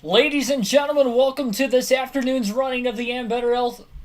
Ladies and gentlemen, welcome to this afternoon's running of the Ambetter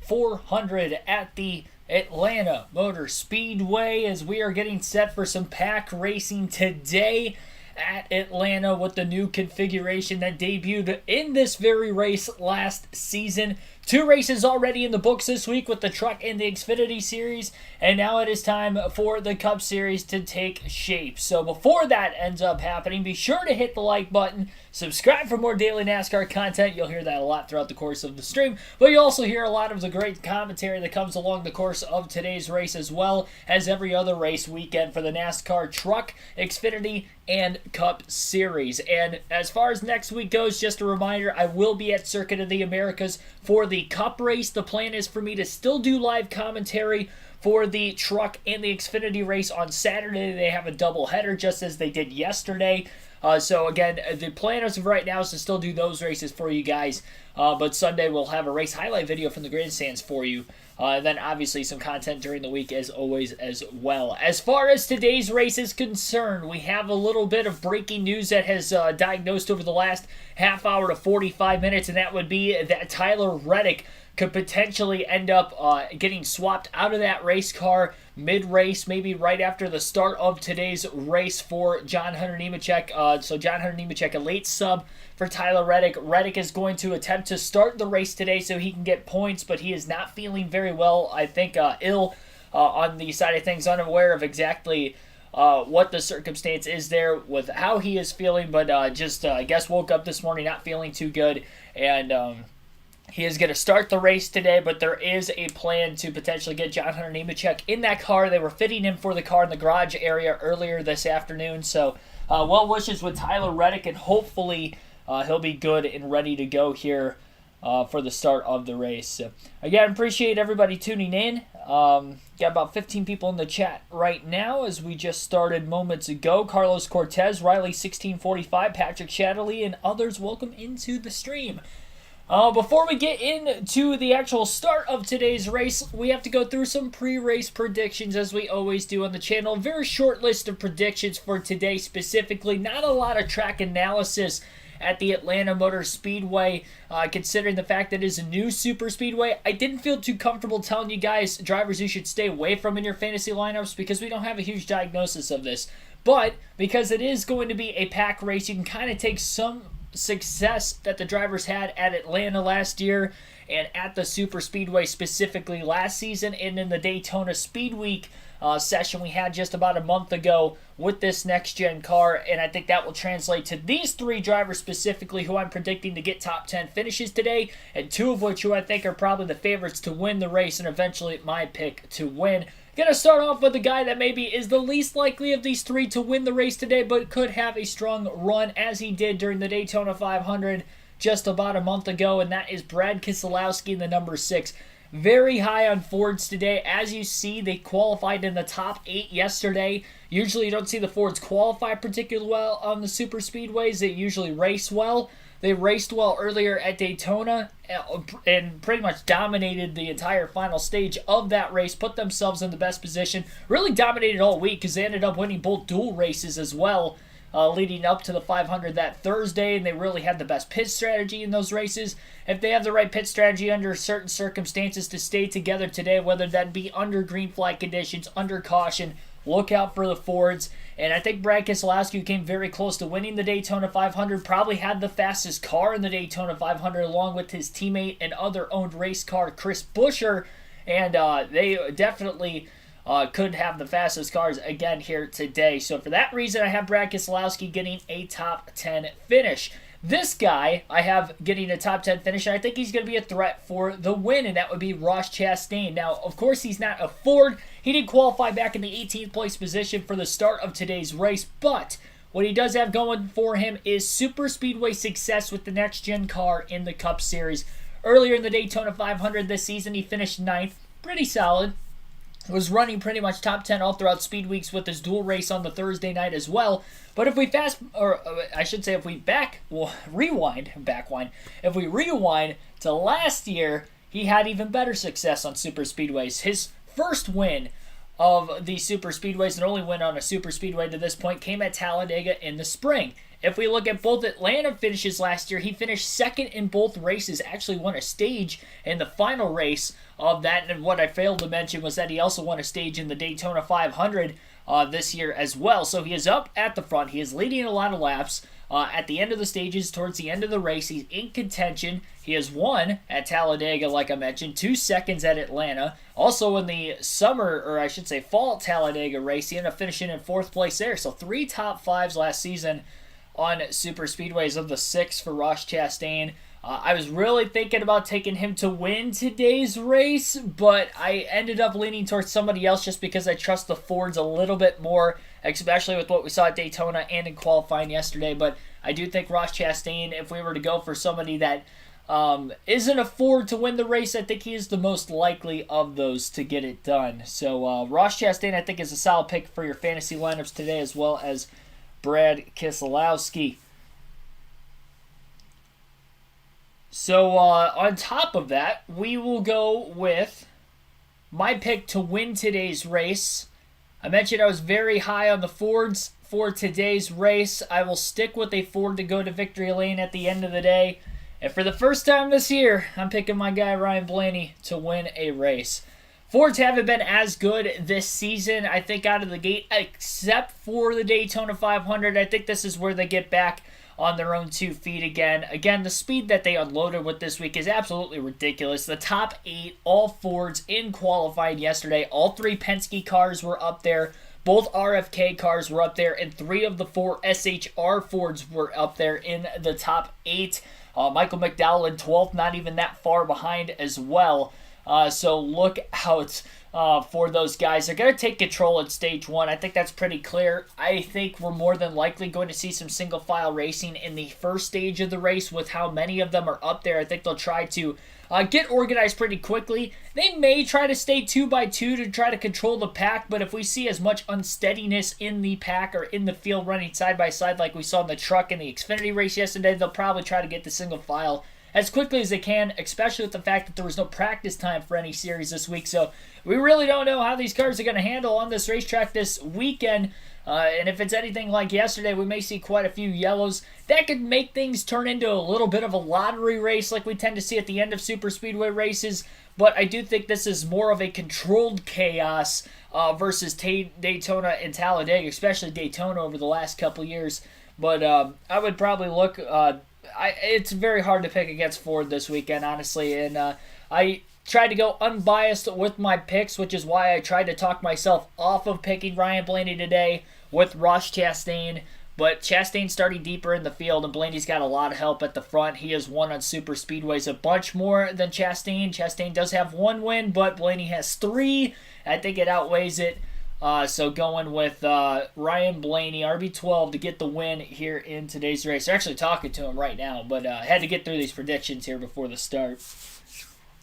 L400 at the Atlanta Motor Speedway as we are getting set for some pack racing today at Atlanta with the new configuration that debuted in this very race last season. 2 races already in the books this week with the Truck and the Xfinity Series, and now it is time for the Cup Series to take shape. So before that ends up happening, be sure to hit the like button, subscribe for more daily NASCAR content. You'll hear that a lot throughout the course of the stream, but you also hear a lot of the great commentary that comes along the course of today's race, as well as every other race weekend for the NASCAR Truck, Xfinity, and Cup Series. And as far as next week goes, just a reminder, I will be at Circuit of the Americas for the Cup race. The plan is for me to still do live commentary for the Truck and the Xfinity race on Saturday. They have a doubleheader just as they did yesterday. So again, the plan as of right now is to still do those races for you guys. But Sunday we'll have a race highlight video from the grandstands for you. And then obviously some content during the week as always as well. As far as today's race is concerned, we have a little bit of breaking news that has diagnosed over the last half hour to 45 minutes, and that would be that Tyler Reddick could potentially end up getting swapped out of that race car mid-race, maybe right after the start of today's race for John Hunter Nemechek. So John Hunter Nemechek, a late sub for Tyler Reddick. Reddick is going to attempt to start the race today so he can get points, but he is not feeling very well. I think ill on the side of things, unaware of exactly what the circumstance is there with how he is feeling, but I guess woke up this morning not feeling too good, and he is going to start the race today, but there is a plan to potentially get John Hunter Nemechek in that car. They were fitting him for the car in the garage area earlier this afternoon, so well wishes with Tyler Reddick, and hopefully he'll be good and ready to go here for the start of the race. So, again, appreciate everybody tuning in. Got about 15 people in the chat right now as we just started moments ago. Carlos Cortez, Riley 1645, Patrick Shatterly, and others, welcome into the stream. Before we get into the actual start of today's race, we have to go through some pre-race predictions as we always do on the channel. A very short list of predictions for today specifically. Not a lot of track analysis at the Atlanta Motor Speedway, considering the fact that it is a new super speedway. I didn't feel too comfortable telling you guys drivers you should stay away from in your fantasy lineups because we don't have a huge diagnosis of this. But because it is going to be a pack race, you can kind of take some success that the drivers had at Atlanta last year and at the super speedway specifically last season, and in the Daytona Speed Week session we had just about a month ago with this next gen car, and I think that will translate to these 3 drivers specifically who I'm predicting to get top 10 finishes today, and 2 of which who I think are probably the favorites to win the race and eventually my pick to win. Gonna start off with the guy that maybe is the least likely of these 3 to win the race today, but could have a strong run as he did during the Daytona 500 just about a month ago, and that is Brad Keselowski in the number 6. Very high on Fords today. As you see, they qualified in the top 8 yesterday. Usually you don't see the Fords qualify particularly well on the super speedways. They usually race well. They raced well earlier at Daytona and pretty much dominated the entire final stage of that race, put themselves in the best position, really dominated all week because they ended up winning both dual races as well leading up to the 500 that Thursday, and they really had the best pit strategy in those races. If they have the right pit strategy under certain circumstances to stay together today, whether that be under green flag conditions, under caution, look out for the Fords. And I think Brad Keselowski came very close to winning the Daytona 500, probably had the fastest car in the Daytona 500 along with his teammate and other owned race car, Chris Buescher, and they definitely could have the fastest cars again here today. So for that reason, I have Brad Keselowski getting a top 10 finish. This guy I have getting a top 10 finish, and I think he's going to be a threat for the win, and that would be Ross Chastain. Now, of course, he's not a Ford. He did qualify back in the 18th place position for the start of today's race, but what he does have going for him is super speedway success with the next-gen car in the Cup Series. Earlier in the Daytona 500 this season, he finished 9th. Pretty solid. Was running pretty much top 10 all throughout speed weeks with his dual race on the Thursday night as well. But if we rewind to last year, he had even better success on super speedways. His first win of the super speedways and only win on a super speedway to this point came at Talladega in the spring. If we look at both Atlanta finishes last year, he finished second in both races, actually won a stage in the final race of that. And what I failed to mention was that he also won a stage in the Daytona 500 this year as well. So he is up at the front. He is leading a lot of laps. At the end of the stages, towards the end of the race, he's in contention. He has won at Talladega, like I mentioned, 2 seconds at Atlanta. Also in the summer, or I should say fall Talladega race, he ended up finishing in 4th place there. So 3 top 5s last season on super speedways of the 6 for Ross Chastain. I was really thinking about taking him to win today's race, but I ended up leaning towards somebody else just because I trust the Fords a little bit more, especially with what we saw at Daytona and in qualifying yesterday. But I do think Ross Chastain, if we were to go for somebody that isn't a Ford to win the race, I think he is the most likely of those to get it done. So Ross Chastain, I think, is a solid pick for your fantasy lineups today, as well as Brad Keselowski. So on top of that, we will go with my pick to win today's race. I mentioned I was very high on the Fords for today's race. I will stick with a Ford to go to victory lane at the end of the day. And for the first time this year, I'm picking my guy Ryan Blaney to win a race. Fords haven't been as good this season, I think, out of the gate, except for the Daytona 500. I think this is where they get back on their own 2 feet again. Again, the speed that they unloaded with this week is absolutely ridiculous. The top 8, all Fords in qualifying yesterday. All 3 Penske cars were up there. Both RFK cars were up there, and 3 of the 4 SHR Fords were up there in the top 8. Michael McDowell in 12th, not even that far behind as well. So look out for those guys. They're going to take control at stage 1. I think that's pretty clear. I think we're more than likely going to see some single file racing in the first stage of the race with how many of them are up there. I think they'll try to get organized pretty quickly. They may try to stay 2 by 2 to try to control the pack, but if we see as much unsteadiness in the pack or in the field running side by side like we saw in the truck in the Xfinity race yesterday, they'll probably try to get the single file as quickly as they can, especially with the fact that there was no practice time for any series this week. So we really don't know how these cars are going to handle on this racetrack this weekend. And if it's anything like yesterday, we may see quite a few yellows. That could make things turn into a little bit of a lottery race like we tend to see at the end of super speedway races. But I do think this is more of a controlled chaos versus Daytona and Talladega, especially Daytona over the last couple years. But I would probably look... it's very hard to pick against Ford this weekend, honestly, and I tried to go unbiased with my picks, which is why I tried to talk myself off of picking Ryan Blaney today with Ross Chastain, but Chastain starting deeper in the field, and Blaney's got a lot of help at the front. He has won on super speedways a bunch more than Chastain. Chastain does have 1 win, but Blaney has 3. I think it outweighs it. So going with Ryan Blaney, RB12, to get the win here in today's race. They're actually talking to him right now, but I had to get through these predictions here before the start.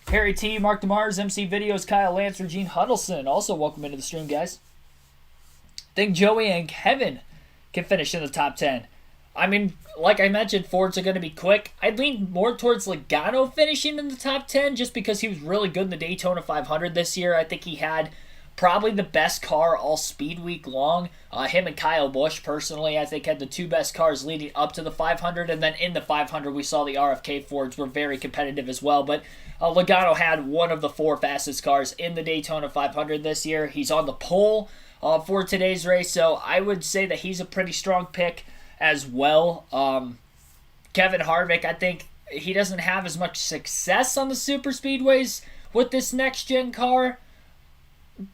Harry T, Mark DeMars, MC Videos, Kyle Lance, Regine Huddleston. Also welcome into the stream, guys. I think Joey and Kevin can finish in the top 10. I mean, like I mentioned, Fords are going to be quick. I'd lean more towards Logano finishing in the top 10 just because he was really good in the Daytona 500 this year. I think he had probably the best car all speed week long. Him and Kyle Busch, personally, I think had the 2 best cars leading up to the 500. And then in the 500, we saw the RFK Fords were very competitive as well. But Logano had one of the 4 fastest cars in the Daytona 500 this year. He's on the pole for today's race. So I would say that he's a pretty strong pick as well. Kevin Harvick, I think he doesn't have as much success on the super speedways with this next-gen car.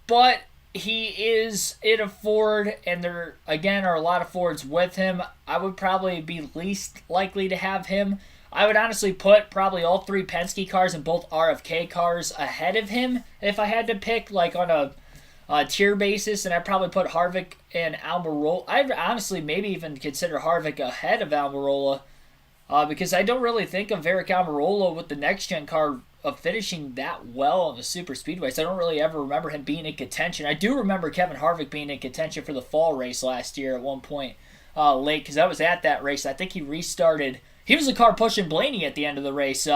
But he is in a Ford, and there, again, are a lot of Fords with him. I would probably be least likely to have him. I would honestly put probably all 3 Penske cars and both RFK cars ahead of him if I had to pick, on a tier basis, and I'd probably put Harvick and Almirola. I'd honestly maybe even consider Harvick ahead of Almirola because I don't really think of Eric Almirola with the next-gen car of finishing that well on the super speedways. I don't really ever remember him being in contention. I do remember Kevin Harvick being in contention for the fall race last year at one point late because I was at that race. I think he restarted. He was the car pushing Blaney at the end of the race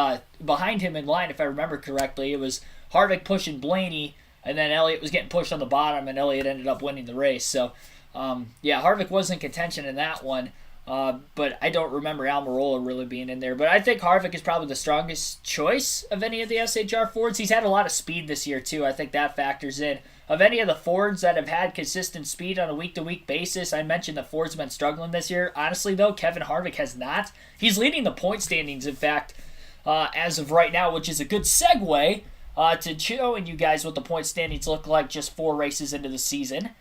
behind him in line, if I remember correctly. It was Harvick pushing Blaney, and then Elliott was getting pushed on the bottom, and Elliott ended up winning the race. So, yeah, Harvick was in contention in that one. But I don't remember Almirola really being in there. But I think Harvick is probably the strongest choice of any of the SHR Fords. He's had a lot of speed this year, too. I think that factors in. Of any of the Fords that have had consistent speed on a week-to-week basis, I mentioned the Fords have been struggling this year. Honestly, though, Kevin Harvick has not. He's leading the point standings, in fact, as of right now, which is a good segue to showing you guys what the point standings look like just 4 races into the season.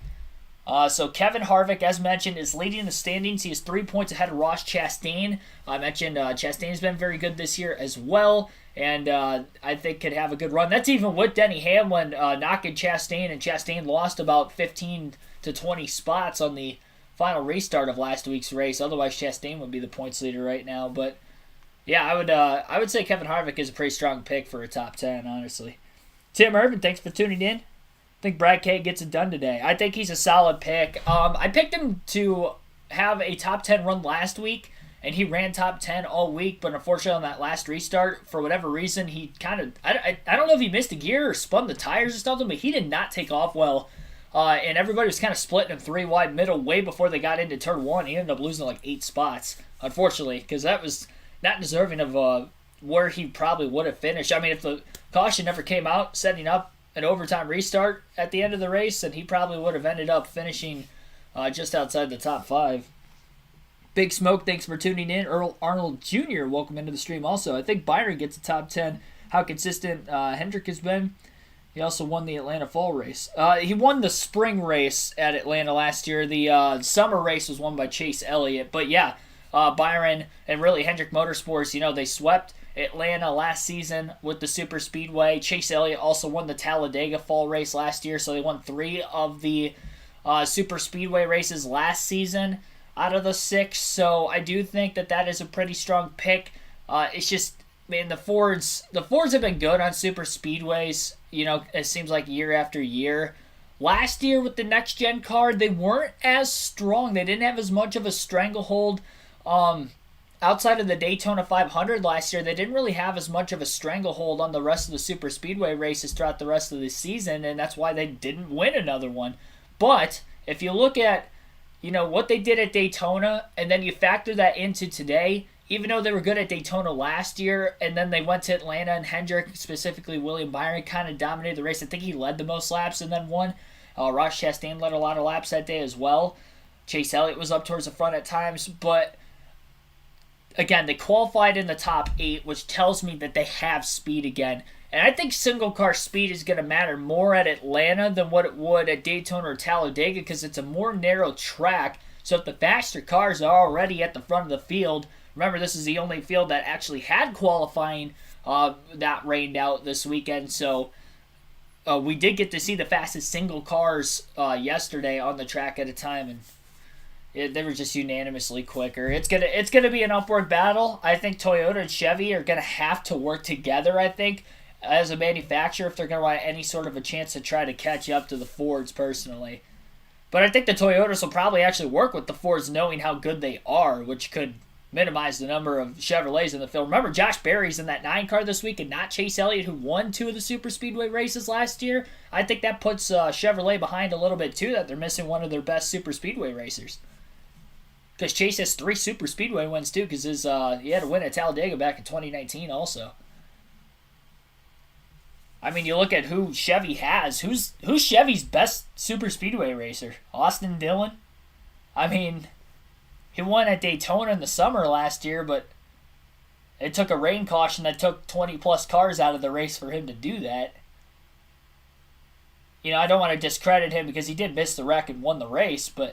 So Kevin Harvick, as mentioned, is leading the standings. He is 3 points ahead of Ross Chastain. I mentioned Chastain has been very good this year as well, and I think could have a good run. That's even with Denny Hamlin knocking Chastain, and Chastain lost about 15 to 20 spots on the final restart of last week's race. Otherwise, Chastain would be the points leader right now. But yeah, I would say Kevin Harvick is a pretty strong pick for a top 10, honestly. Tim Urban, thanks for tuning in. I think Brad K gets it done today. I think he's a solid pick. I picked him to have a top 10 run last week, and he ran top 10 all week, but unfortunately on that last restart, for whatever reason, he kind of, I don't know if he missed a gear or spun the tires or something, but he did not take off well, and everybody was kind of splitting him 3 wide middle way before they got into turn 1. He ended up losing like 8 spots, unfortunately, because that was not deserving of where he probably would have finished. I mean, if the caution never came out, setting up an overtime restart at the end of the race, and he probably would have ended up finishing just outside the top 5. Big Smoke, thanks for tuning in. Earl Arnold Jr., welcome into the stream also. I think Byron gets a top 10. How consistent Hendrick has been. He also won the Atlanta Fall race. He won the spring race at Atlanta last year. The summer race was won by Chase Elliott. But yeah, Byron and really Hendrick Motorsports, they swept Atlanta last season with the Super Speedway. Chase Elliott also won the Talladega Fall race last year, so they won 3 of the Super Speedway races last season out of the 6. So I do think that is a pretty strong pick. It's just, man, the Fords have been good on Super Speedways. It seems like year after year. Last year with the next gen car, they weren't as strong. They didn't have as much of a stranglehold. Outside of the Daytona 500 last year, they didn't really have as much of a stranglehold on the rest of the Super Speedway races throughout the rest of the season, and that's why they didn't win another one. But if you look at, what they did at Daytona, and then you factor that into today, even though they were good at Daytona last year, and then they went to Atlanta, and Hendrick, specifically William Byron, kind of dominated the race. I think he led the most laps and then won. Ross Chastain led a lot of laps that day as well. Chase Elliott was up towards the front at times, but again, they qualified in the top 8, which tells me that they have speed again. And I think single car speed is going to matter more at Atlanta than what it would at Daytona or Talladega, because it's a more narrow track. So if the faster cars are already at the front of the field, remember this is the only field that actually had qualifying that rained out this weekend. So we did get to see the fastest single cars yesterday on the track at a time, and they were just unanimously quicker. It's gonna be an upward battle. I think Toyota and Chevy are gonna have to work together, I think, as a manufacturer, if they're gonna want any sort of a chance to try to catch up to the Fords personally. But I think the Toyotas will probably actually work with the Fords, knowing how good they are, which could minimize the number of Chevrolets in the field. Remember, Josh Berry's in that 9 car this week, and not Chase Elliott, who won 2 of the Super Speedway races last year. I think that puts Chevrolet behind a little bit too, that they're missing one of their best Super Speedway racers. Because Chase has 3 Super Speedway wins too, because he had a win at Talladega back in 2019 also. I mean, you look at who Chevy has. Who's Chevy's best Super Speedway racer? Austin Dillon? I mean, he won at Daytona in the summer last year, but it took a rain caution that took 20-plus cars out of the race for him to do that. I don't want to discredit him because he did miss the wreck and won the race, and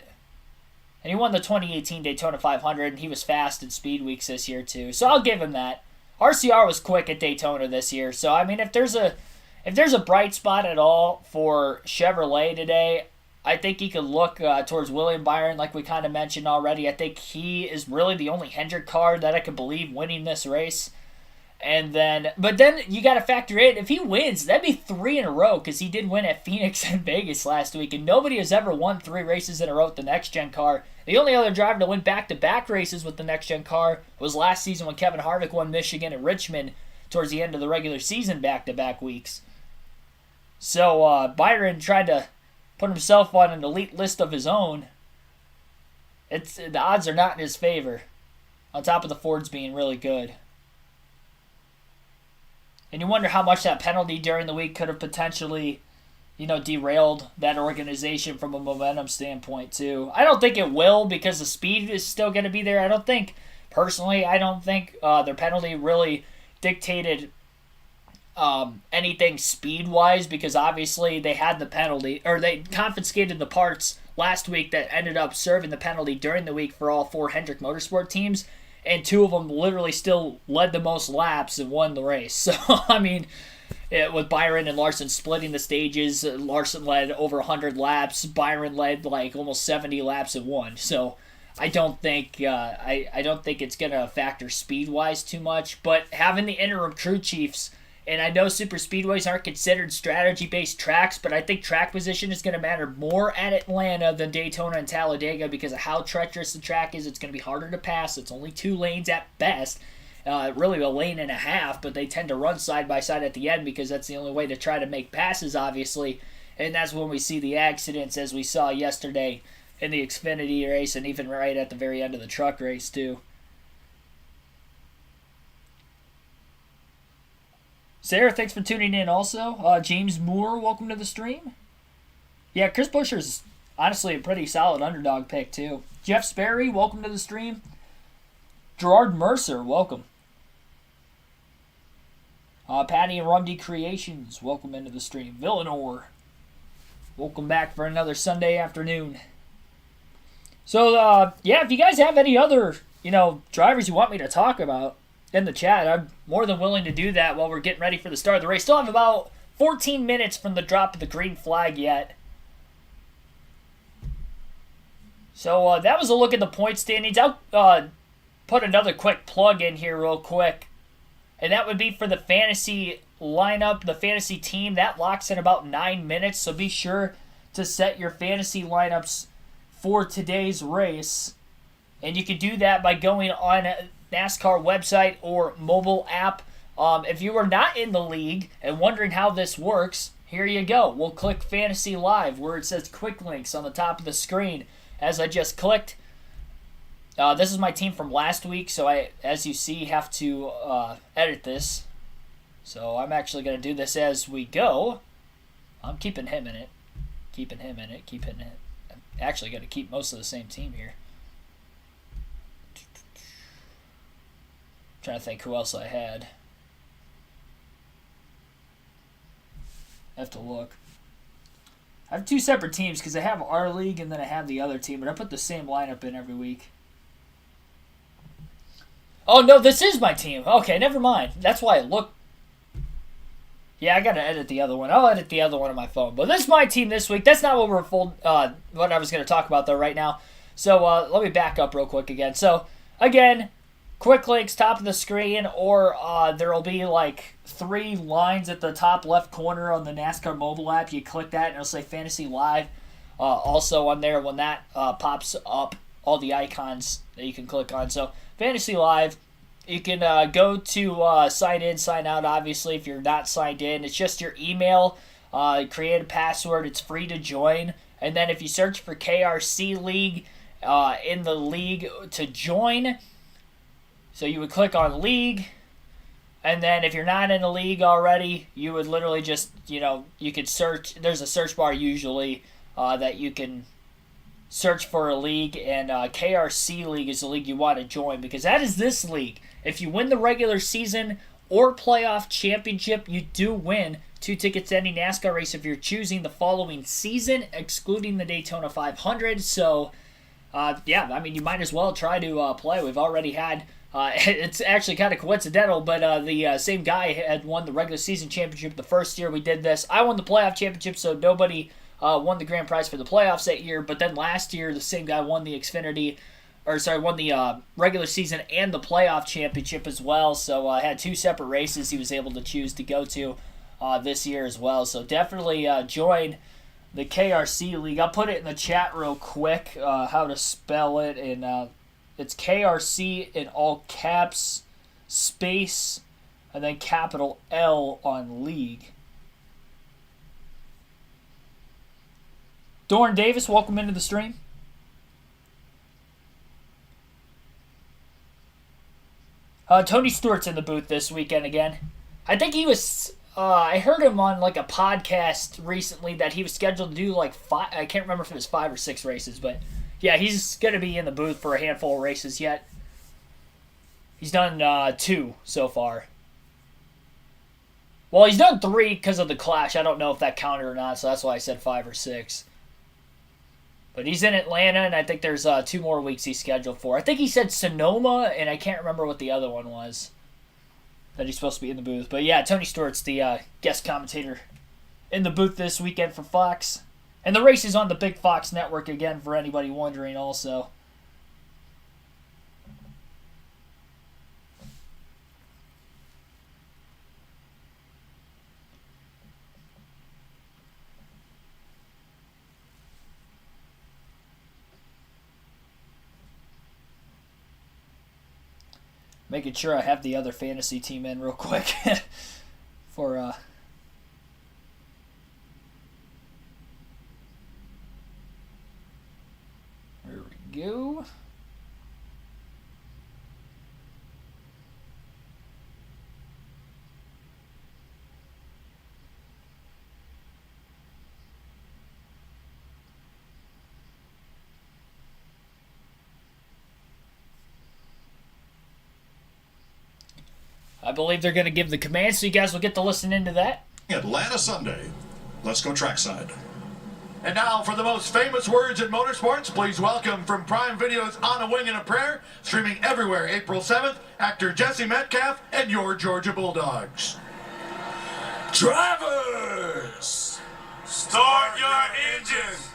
he won the 2018 Daytona 500, and he was fast in speed weeks this year too. So I'll give him that. RCR was quick at Daytona this year. So I mean, if there's a bright spot at all for Chevrolet today, I think you could look towards William Byron, like we kind of mentioned already. I think he is really the only Hendrick car that I could believe winning this race. But then you got to factor in, if he wins, that'd be 3 in a row, because he did win at Phoenix and Vegas last week, and nobody has ever won 3 races in a row with the next-gen car. The only other driver to win back-to-back races with the next-gen car was last season when Kevin Harvick won Michigan and Richmond towards the end of the regular season back-to-back weeks. So Byron tried to put himself on an elite list of his own. The odds are not in his favor. On top of the Fords being really good. And you wonder how much that penalty during the week could have potentially, derailed that organization from a momentum standpoint too. I don't think it will because the speed is still going to be there. I don't think their penalty really dictated anything speed-wise because obviously they had the penalty, or they confiscated the parts last week that ended up serving the penalty during the week for all 4 Hendrick Motorsport teams, and 2 of them literally still led the most laps and won the race. So, I mean, with Byron and Larson splitting the stages, Larson led over 100 laps, Byron led like almost 70 laps and won. So, I don't think I don't think it's gonna factor speed-wise too much, but having the interim crew chiefs. And I know super speedways aren't considered strategy-based tracks, but I think track position is going to matter more at Atlanta than Daytona and Talladega because of how treacherous the track is. It's going to be harder to pass. It's only 2 lanes at best, really a lane and a half, but they tend to run side by side at the end because that's the only way to try to make passes, obviously. And that's when we see the accidents, as we saw yesterday in the Xfinity race and even right at the very end of the truck race, too. Sarah, thanks for tuning in also. James Moore, welcome to the stream. Yeah, Chris Buescher's honestly a pretty solid underdog pick, too. Jeff Sperry, welcome to the stream. Gerard Mercer, welcome. Patty and Rumdy Creations, welcome into the stream. Villanor, welcome back for another Sunday afternoon. So, if you guys have any other, drivers you want me to talk about, in the chat, I'm more than willing to do that while we're getting ready for the start of the race. Still have about 14 minutes from the drop of the green flag yet. So that was a look at the point standings. I'll put another quick plug in here real quick. And that would be for the fantasy lineup, the fantasy team. That locks in about 9 minutes. So be sure to set your fantasy lineups for today's race. And you can do that by going on NASCAR website or mobile app. If you are not in the league and wondering how this works, here you go. We'll click Fantasy Live where it says Quick Links on the top of the screen. As I just clicked, this is my team from last week, so I, as you see, have to edit this. So I'm actually going to do this as we go. I'm keeping him in it. Keeping him in it. I'm actually going to keep most of the same team here. Trying to think who else I had. I have to look. I have 2 separate teams because I have our league and then I have the other team, but I put the same lineup in every week. Oh, no, this is my team. Okay, never mind. That's why it looked. Yeah, I got to edit the other one. I'll edit the other one on my phone. But this is my team this week. That's not what what I was going to talk about, though, right now. So let me back up real quick again. So, again, quick links, top of the screen, or there will be like 3 lines at the top left corner on the NASCAR mobile app. You click that and it'll say Fantasy Live. Also on there, when that pops up, all the icons that you can click on. So Fantasy Live, you can go to sign in, sign out, obviously, if you're not signed in. It's just your email, create a password. It's free to join. And then if you search for KRC League in the league to join, so you would click on League, and then if you're not in a league already, you would literally just, you could search. There's a search bar usually that you can search for a league, and KRC League is the league you want to join because that is this league. If you win the regular season or playoff championship, you do win 2 tickets to any NASCAR race if you're choosing the following season, excluding the Daytona 500. So, you might as well try to play. We've already had... it's actually kind of coincidental, but the same guy had won the regular season championship the first year we did this. I won the playoff championship, so nobody won the grand prize for the playoffs that year. But then last year, the same guy won the won the regular season and the playoff championship as well. So I had 2 separate races he was able to choose to go to this year as well. So definitely join the KRC League. I'll put it in the chat real quick, how to spell it, and it's KRC in all caps, space, and then capital L on league. Dorn Davis, welcome into the stream. Tony Stewart's in the booth this weekend again. I think he was. I heard him on like a podcast recently that he was scheduled to do like five. I can't remember if it was 5 or 6 races, but yeah, he's gonna be in the booth for a handful of races yet. He's done 2 so far. Well, he's done 3 because of the clash. I don't know if that counted or not, so that's why I said 5 or 6. But he's in Atlanta, and I think there's 2 more weeks he's scheduled for. I think he said Sonoma, and I can't remember what the other one was that he's supposed to be in the booth. But yeah, Tony Stewart's the guest commentator in the booth this weekend for Fox. And the race is on the big Fox network again, for anybody wondering also. Making sure I have the other fantasy team in real quick for there we go. I believe they're going to give the command, so you guys will get to listen into that. Atlanta Sunday. Let's go trackside. And now for the most famous words in motorsports, please welcome from Prime Video's On a Wing and a Prayer, streaming everywhere April 7th, actor Jesse Metcalf and your Georgia Bulldogs. Drivers, start your engines.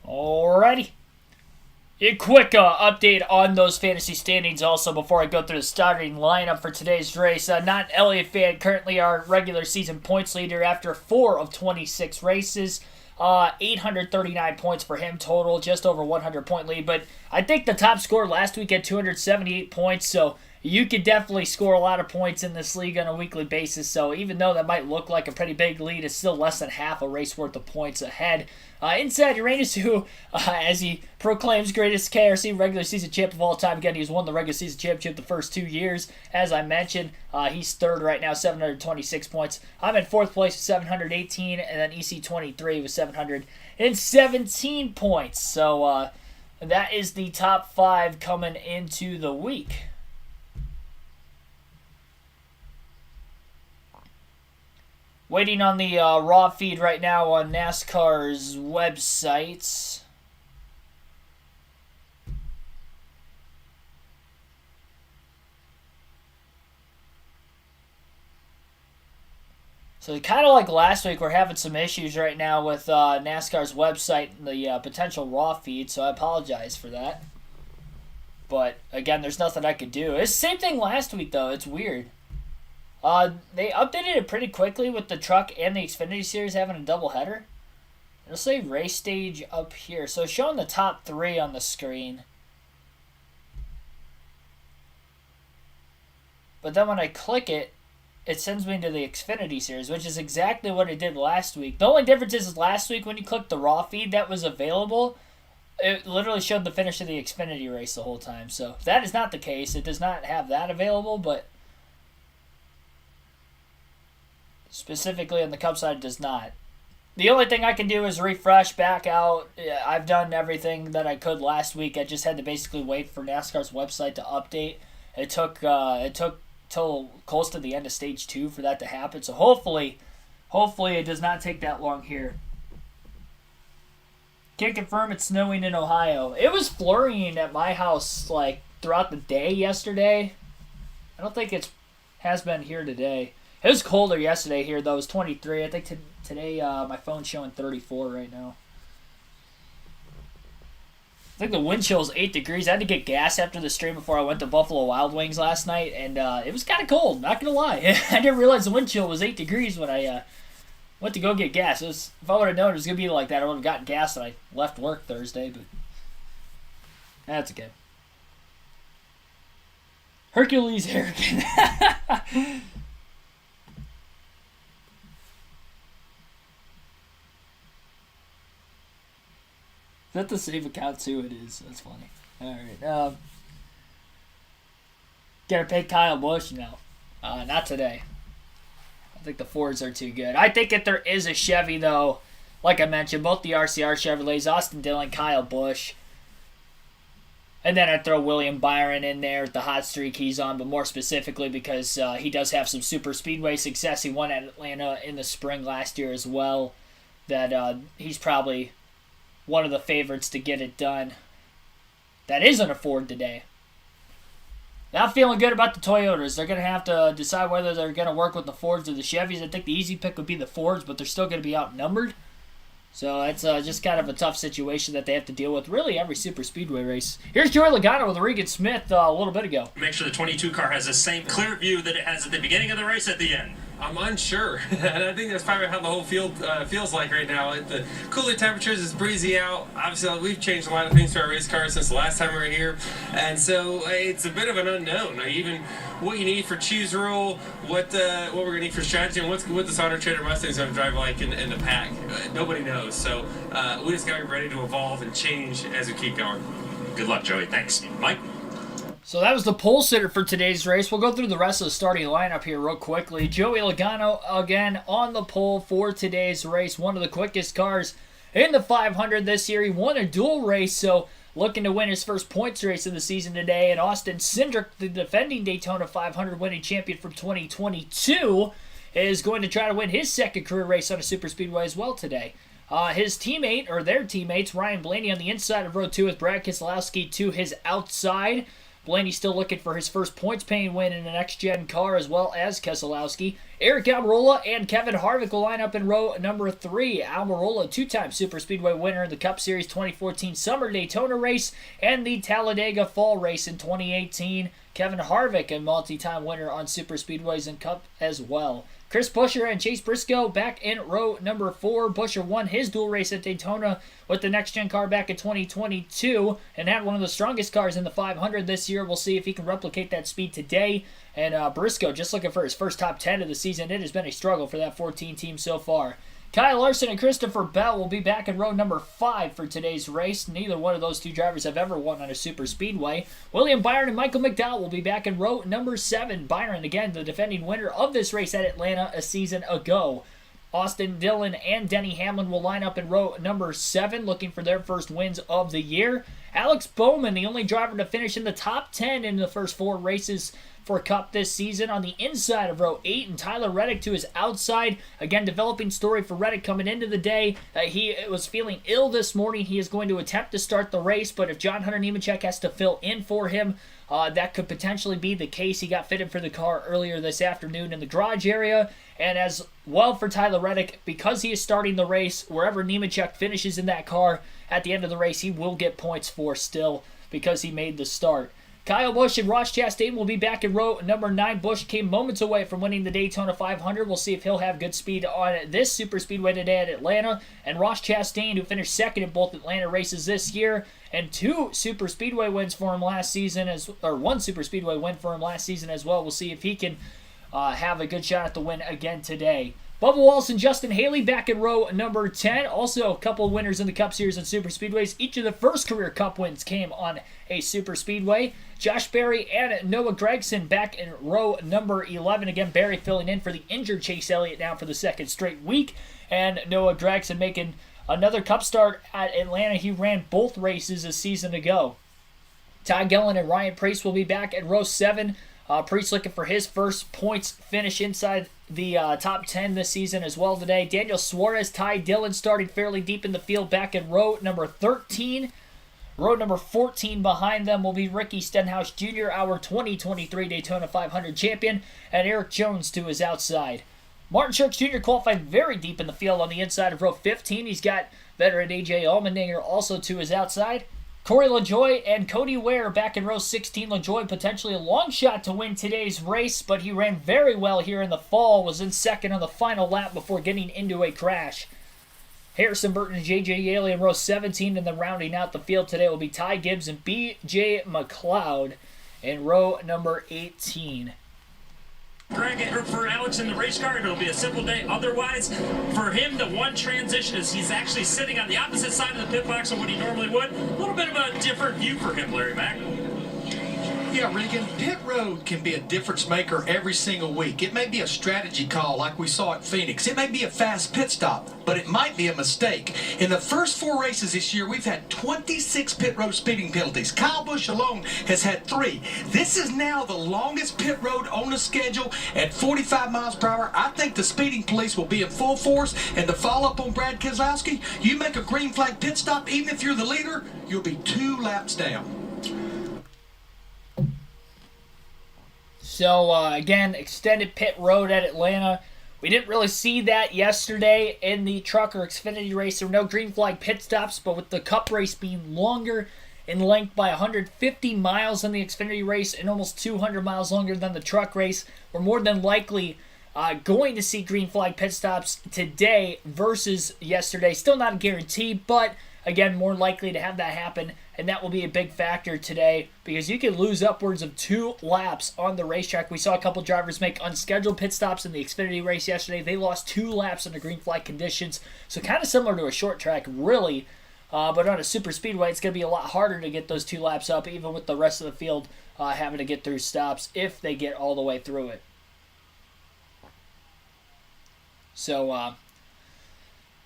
Alrighty. A quick update on those fantasy standings also before I go through the starting lineup for today's race. Not an Elliott fan, currently our regular season points leader after 4 of 26 races. 839 points for him total, just over 100 point lead. But I think the top scorer last week had 278 points, so you could definitely score a lot of points in this league on a weekly basis. So even though that might look like a pretty big lead, it's still less than half a race worth of points ahead. Inside Uranus, who, as he proclaims greatest KRC regular season champ of all time, again, he's won the regular season championship the first 2 years. As I mentioned, he's third right now, 726 points. I'm in fourth place with 718, and then EC23 with 717 points. So that is the top 5 coming into the week. Waiting on the raw feed right now on NASCAR's website. So kind of like last week, we're having some issues right now with NASCAR's website and the potential raw feed, so I apologize for that. But again, there's nothing I could do. It's the same thing last week, though. It's weird. They updated it pretty quickly with the truck and the Xfinity Series having a doubleheader. It'll say race stage up here. So it's showing the top 3 on the screen. But then when I click it, it sends me to the Xfinity Series, which is exactly what it did last week. The only difference is last week when you clicked the raw feed that was available, it literally showed the finish of the Xfinity race the whole time. So if that is not the case, it does not have that available, but specifically on the Cup side, it does not. The only thing I can do is refresh, back out. I've done everything that I could last week. I just had to basically wait for NASCAR's website to update. It took till close to the end of stage 2 for that to happen. So hopefully it does not take that long here. Can't confirm it's snowing in Ohio. It was flurrying at my house like throughout the day yesterday. I don't think it has been here today. It was colder yesterday here, though. It was 23. I think today my phone's showing 34 right now. I think the wind chill is 8 degrees. I had to get gas after the stream before I went to Buffalo Wild Wings last night, and it was kind of cold, not going to lie. I didn't realize the wind chill was 8 degrees when I went to go get gas. If I would have known it was going to be like that, I would have gotten gas when I left work Thursday, but that's okay. Hercules Harrigan. Is that the same account too? It is. That's funny. All right. Gonna pay Kyle Busch? No. Not today. I think the Fords are too good. I think if there is a Chevy, though, like I mentioned, both the RCR Chevrolets, Austin Dillon, Kyle Busch. And then I'd throw William Byron in there with the hot streak he's on, but more specifically because he does have some super speedway success. He won at Atlanta in the spring last year as well. That he's probably one of the favorites to get it done. That isn't a Ford today. Not feeling good about the Toyotas. They're going to have to decide whether they're going to work with the Fords or the Chevys. I think the easy pick would be the Fords, but they're still going to be outnumbered. So it's just kind of a tough situation that they have to deal with really every super speedway race. Here's Joey Logano with Regan Smith a little bit ago. Make sure the 22 car has the same clear view that it has at the beginning of the race at the end. I'm unsure, and I think that's probably how the whole field feels like right now. The cooler temperatures, is breezy out. Obviously, we've changed a lot of things to our race cars since the last time we were here, and so it's a bit of an unknown. Even what you need for choose rule, what we're going to need for strategy, and what the Sauter Trader Mustang's going to drive like in the pack. Nobody knows, so we just got to be ready to evolve and change as we keep going. Good luck, Joey. Thanks. Mike? So that was the pole sitter for today's race. We'll go through the rest of the starting lineup here real quickly. Joey Logano again on the pole for today's race. One of the quickest cars in the 500 this year. He won a dual race, so looking to win his first points race of the season today. And Austin Cindric, the defending Daytona 500 winning champion from 2022, is going to try to win his second career race on a super speedway as well today. His teammate, or their teammates, Ryan Blaney on the inside of row 2 with Brad Keselowski to his outside. Blaney still looking for his first points-paying win in the next-gen car, as well as Keselowski. Eric Almirola and Kevin Harvick will line up in row number 3. Almirola, two-time Super Speedway winner in the Cup Series 2014 Summer Daytona race and the Talladega Fall race in 2018. Kevin Harvick, a multi-time winner on Super Speedways and Cup as well. Chris Buescher and Chase Briscoe back in row number 4. Buescher won his dual race at Daytona with the next-gen car back in 2022 and had one of the strongest cars in the 500 this year. We'll see if he can replicate that speed today. And Briscoe just looking for his first top 10 of the season. It has been a struggle for that 14 team so far. Kyle Larson and Christopher Bell will be back in row number 5 for today's race. Neither one of those two drivers have ever won on a super speedway. William Byron and Michael McDowell will be back in row number 7. Byron, again, the defending winner of this race at Atlanta a season ago. Austin Dillon and Denny Hamlin will line up in row number 7, looking for their first wins of the year. Alex Bowman, the only driver to finish in the top 10 in the first 4 races for Cup this season, on the inside of row 8, and Tyler Reddick to his outside. Again, developing story for Reddick coming into the day. He was feeling ill this morning. He is going to attempt to start the race, but if John Hunter Nemechek has to fill in for him, that could potentially be the case. He got fitted for the car earlier this afternoon in the garage area. And as well for Tyler Reddick, because he is starting the race, wherever Nemechek finishes in that car at the end of the race, he will get points for still because he made the start. Kyle Busch and Ross Chastain will be back in row number 9. Busch came moments away from winning the Daytona 500. We'll see if he'll have good speed on this super speedway today at Atlanta. And Ross Chastain, who finished second in both Atlanta races this year, and 2 super speedway wins for him last season, or 1 super speedway win for him last season as well. We'll see if he can have a good shot at the win again today. Bubba Wallace and Justin Haley back in row number 10. Also, a couple of winners in the Cup Series and Super Speedways. Each of the first career Cup wins came on a Super Speedway. Josh Berry and Noah Gragson back in row number 11. Again, Berry filling in for the injured Chase Elliott now for the second straight week. And Noah Gragson making another Cup start at Atlanta. He ran both races a season ago. Ty Gillen and Ryan Preece will be back in row 7. Preece looking for his first points finish inside the top 10 this season as well today. Daniel Suarez, Ty Dillon starting fairly deep in the field back in row number 13. Row number 14 behind them will be Ricky Stenhouse Jr., our 2023 Daytona 500 champion, and Eric Jones to his outside. Martin Truex Jr. qualified very deep in the field on the inside of row 15. He's got veteran A.J. Allmendinger also to his outside. Corey LaJoie and Cody Ware back in row 16. LaJoie potentially a long shot to win today's race, but he ran very well here in the fall, was in second on the final lap before getting into a crash. Harrison Burton and J.J. Yaley in row 17, and then rounding out the field today will be Ty Gibbs and B.J. McLeod in row number 18. Greg, for Alex in the race car, it'll be a simple day. Otherwise, for him, the one transition is he's actually sitting on the opposite side of the pit box of what he normally would. A little bit of a different view for him, Larry Mack. Yeah, Regan, pit road can be a difference maker every single week. It may be a strategy call like we saw at Phoenix. It may be a fast pit stop, but it might be a mistake. In the first 4 races this year, we've had 26 pit road speeding penalties. Kyle Busch alone has had 3. This is now the longest pit road on the schedule at 45 miles per hour. I think the speeding police will be in full force. And to follow up on Brad Keselowski, you make a green flag pit stop, even if you're the leader, you'll be 2 laps down. So, again, extended pit road at Atlanta. We didn't really see that yesterday in the Truck or Xfinity race. There were no green flag pit stops, but with the Cup race being longer in length by 150 miles in the Xfinity race and almost 200 miles longer than the Truck race, we're more than likely going to see green flag pit stops today versus yesterday. Still not a guarantee, but again, more likely to have that happen, and that will be a big factor today because you could lose upwards of 2 laps on the racetrack. We saw a couple drivers make unscheduled pit stops in the Xfinity race yesterday. They lost 2 laps under green flag conditions, so kind of similar to a short track, really. But on a super speedway, it's going to be a lot harder to get those 2 laps up, even with the rest of the field having to get through stops if they get all the way through it. So,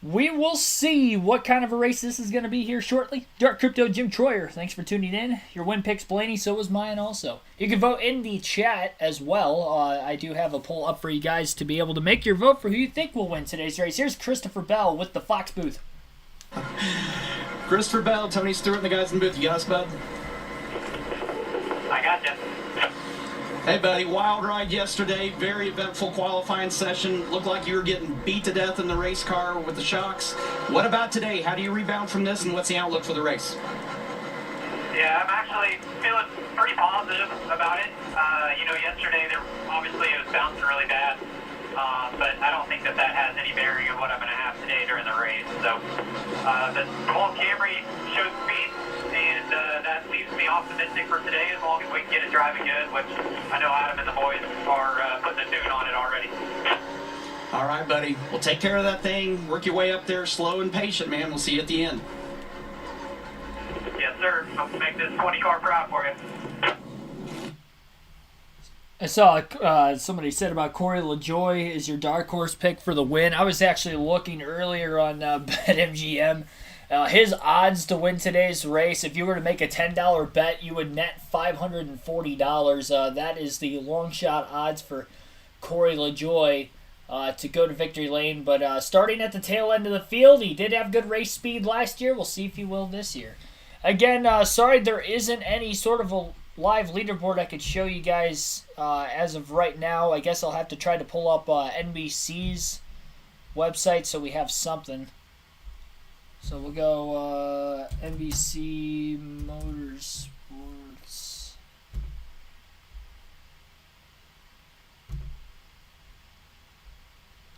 we will see what kind of a race this is going to be here shortly. Dark Crypto, Jim Troyer, thanks for tuning in. Your win picks, Blaney, so was mine also. You can vote in the chat as well. I do have a poll up for you guys to be able to make your vote for who you think will win today's race. Here's Christopher Bell with the Fox booth. Christopher Bell, Tony Stewart, and the guys in the booth. You got us, bud? I got you. Hey, buddy, wild ride yesterday. Very eventful qualifying session. Looked like you were getting beat to death in the race car with the shocks. What about today? How do you rebound from this, and what's the outlook for the race? Yeah, I'm actually feeling pretty positive about it. Yesterday, obviously it was bouncing really bad, but I don't think that has any bearing on what I'm going to have today during the race. So the Cole Camry showed speed, and that leaves me optimistic for today as long as we can get it driving good, which I know Adam and the boys are putting a tune on it already. All right, buddy. Well, take care of that thing. Work your way up there slow and patient, man. We'll see you at the end. Yes, sir. Hope to make this 20-car proud for you. I saw somebody said about Corey LaJoie is your dark horse pick for the win. I was actually looking earlier on BetMGM. His odds to win today's race, if you were to make a $10 bet, you would net $540. That is the long shot odds for Corey LaJoie to go to victory lane. But starting at the tail end of the field, he did have good race speed last year. We'll see if he will this year. Again, sorry there isn't any sort of a live leaderboard I could show you guys as of right now. I guess I'll have to try to pull up NBC's website so we have something. So we'll go NBC Motorsports.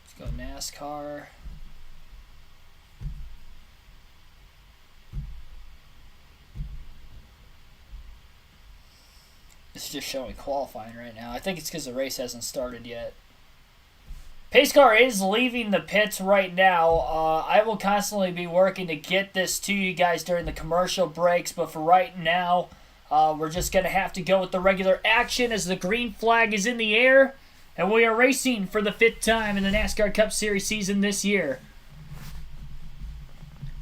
Let's go NASCAR. It's just showing qualifying right now. I think it's because the race hasn't started yet. Pace car is leaving the pits right now. I will constantly be working to get this to you guys during the commercial breaks, but for right now, we're just going to have to go with the regular action as the green flag is in the air, and we are racing for the 5th time in the NASCAR Cup Series season this year.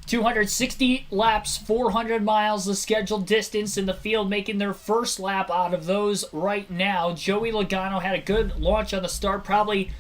260 laps, 400 miles, the scheduled distance in the field, making their first lap out of those right now. Joey Logano had a good launch on the start, probably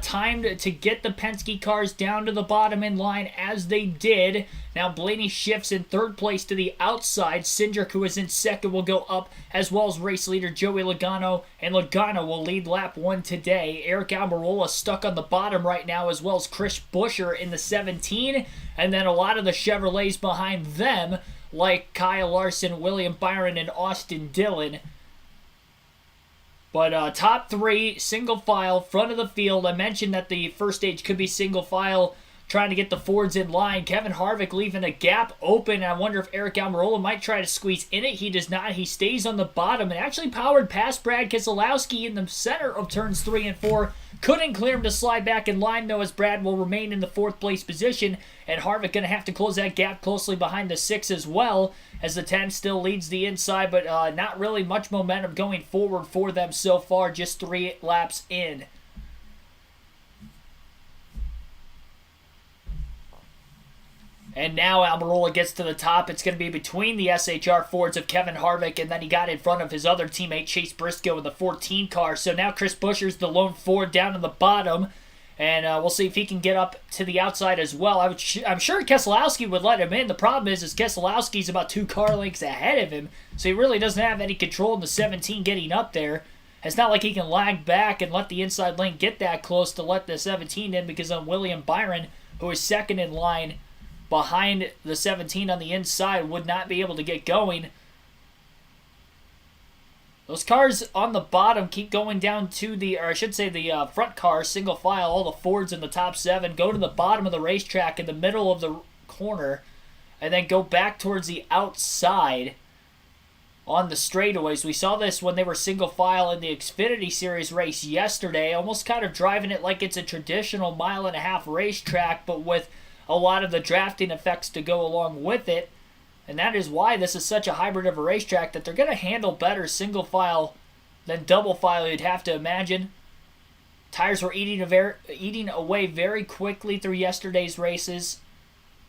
timed to get the Penske cars down to the bottom in line as they did. Now Blaney shifts in 3rd place to the outside. Cindric, who is in 2nd, will go up, as well as race leader Joey Logano, and Logano will lead lap 1 today. Eric Almirola stuck on the bottom right now, as well as Chris Buescher in the 17, and then a lot of the Chevrolets behind them, like Kyle Larson, William Byron, and Austin Dillon. But top 3, single file, front of the field. I mentioned that the first stage could be single file trying to get the Fords in line. Kevin Harvick leaving a gap open. I wonder if Eric Almirola might try to squeeze in it. He does not. He stays on the bottom and actually powered past Brad Keselowski in the center of turns 3 and 4. Couldn't clear him to slide back in line, though, as Brad will remain in the 4th place position. And Harvick going to have to close that gap closely behind the 6 as well, as the 10 still leads the inside, but not really much momentum going forward for them so far, just 3 laps in. And now Almirola gets to the top. It's going to be between the SHR Fords of Kevin Harvick, and then he got in front of his other teammate, Chase Briscoe, in the 14 car. So now Chris Buescher's the lone Ford down in the bottom, and we'll see if he can get up to the outside as well. I'm sure Keselowski would let him in. The problem is Keselowski's about 2 car lengths ahead of him, so he really doesn't have any control in the 17 getting up there. It's not like he can lag back and let the inside lane get that close to let the 17 in, because then William Byron, who is second in line behind the 17 on the inside, would not be able to get going. Those cars on the bottom keep going down to the, or I should say the front cars, single file, all the Fords in the top 7, go to the bottom of the racetrack in the middle of the corner, and then go back towards the outside on the straightaways. We saw this when they were single file in the Xfinity Series race yesterday, almost kind of driving it like it's a traditional 1.5-mile racetrack, but with a lot of the drafting effects to go along with it. And that is why this is such a hybrid of a racetrack, that they're going to handle better single file than double file, you'd have to imagine. Tires were eating away very quickly through yesterday's races,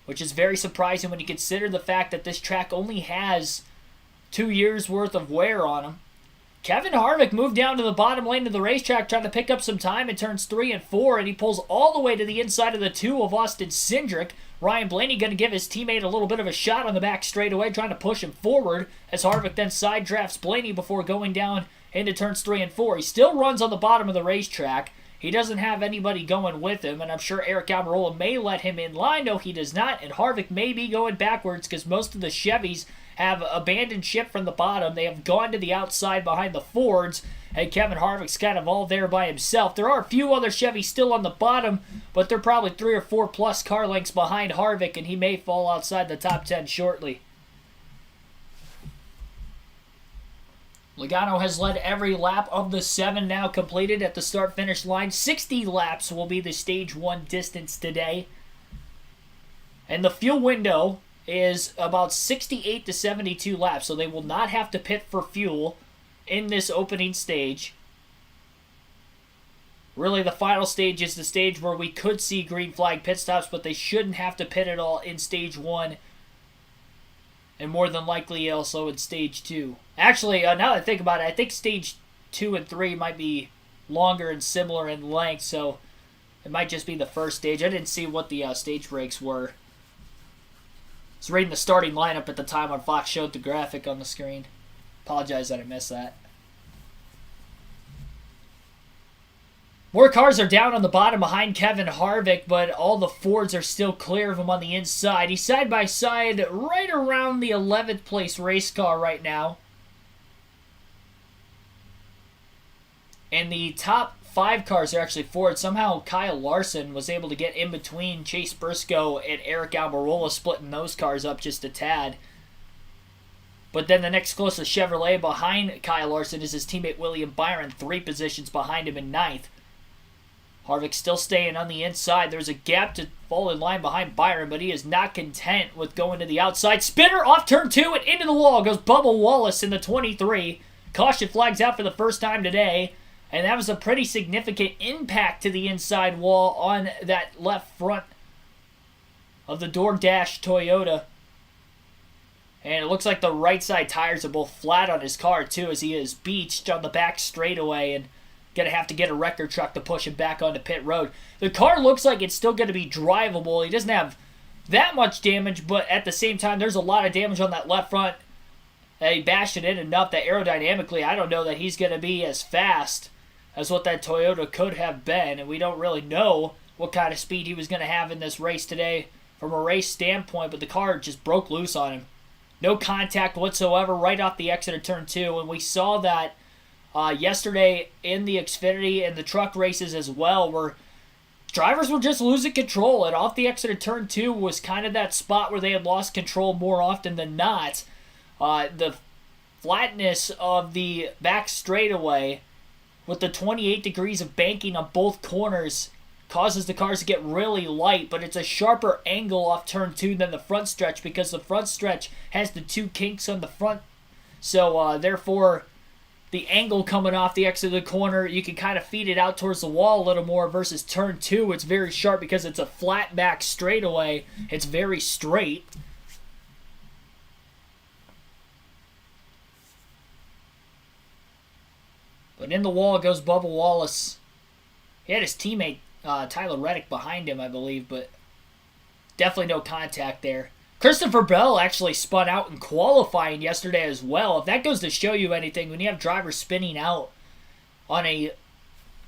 which is very surprising when you consider the fact that this track only has 2 years worth of wear on them. Kevin Harvick moved down to the bottom lane of the racetrack trying to pick up some time in turns 3 and 4, and he pulls all the way to the inside of the 2 of Austin Cindric. Ryan Blaney going to give his teammate a little bit of a shot on the back straightaway, trying to push him forward, as Harvick then side drafts Blaney before going down into turns 3 and 4. He still runs on the bottom of the racetrack. He doesn't have anybody going with him, and I'm sure Eric Almirola may let him in line. No, he does not, and Harvick may be going backwards because most of the Chevys have abandoned ship from the bottom. They have gone to the outside behind the Fords, and Kevin Harvick's kind of all there by himself. There are a few other Chevys still on the bottom, but they're probably 3 or 4 plus car lengths behind Harvick, and he may fall outside the top 10 shortly. Logano has led every lap of the 7 now completed at the start-finish line. 60 laps will be the Stage 1 distance today. And the fuel window is about 68 to 72 laps, so they will not have to pit for fuel in this opening stage. Really, the final stage is the stage where we could see green flag pit stops, but they shouldn't have to pit at all in Stage 1. And more than likely also in Stage 2. Actually, now that I think about it, I think Stage 2 and 3 might be longer and similar in length, so it might just be the first stage. I didn't see what the stage breaks were. I was reading the starting lineup at the time when Fox showed the graphic on the screen. Apologize that I missed that. More cars are down on the bottom behind Kevin Harvick, but all the Fords are still clear of him on the inside. He's side by side right around the 11th place race car right now. And the top 5 cars are actually Ford. Somehow Kyle Larson was able to get in between Chase Briscoe and Eric Almirola, splitting those cars up just a tad. But then the next closest Chevrolet behind Kyle Larson is his teammate William Byron, 3 positions behind him in 9th. Harvick still staying on the inside. There's a gap to fall in line behind Byron, but he is not content with going to the outside. Spinner off turn 2 and into the wall goes Bubba Wallace in the 23. Caution flags out for the first time today. And that was a pretty significant impact to the inside wall on that left front of the DoorDash Toyota. And it looks like the right side tires are both flat on his car too, as he is beached on the back straightaway and going to have to get a wrecker truck to push him back onto pit road. The car looks like it's still going to be drivable. He doesn't have that much damage, but at the same time, there's a lot of damage on that left front. He bashed it in enough that aerodynamically, I don't know that he's going to be as fast as what that Toyota could have been, and we don't really know what kind of speed he was going to have in this race today from a race standpoint, but the car just broke loose on him. No contact whatsoever right off the exit of turn 2, and we saw that yesterday in the Xfinity and the truck races as well, where drivers were just losing control, and off the exit of turn 2 was kind of that spot where they had lost control more often than not. The flatness of the back straightaway with the 28 degrees of banking on both corners causes the cars to get really light, but it's a sharper angle off turn 2 than the front stretch because the front stretch has the 2 kinks on the front. So therefore, the angle coming off the exit of the corner, you can kind of feed it out towards the wall a little more versus turn 2. It's very sharp because it's a flat back straightaway. It's very straight. But in the wall goes Bubba Wallace. He had his teammate Tyler Reddick behind him, I believe, but definitely no contact there. Christopher Bell actually spun out in qualifying yesterday as well. If that goes to show you anything, when you have drivers spinning out on a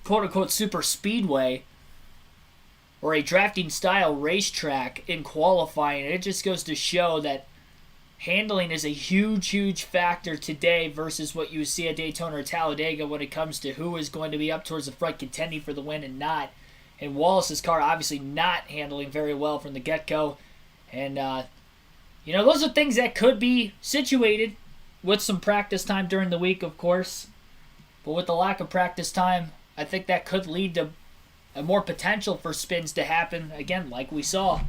quote-unquote super speedway or a drafting-style racetrack in qualifying, it just goes to show that handling is a huge, huge factor today versus what you see at Daytona or Talladega when it comes to who is going to be up towards the front contending for the win and not. And Wallace's car obviously not handling very well from the get-go. And, those are things that could be situated with some practice time during the week, of course. But with the lack of practice time, I think that could lead to a more potential for spins to happen, again, like we saw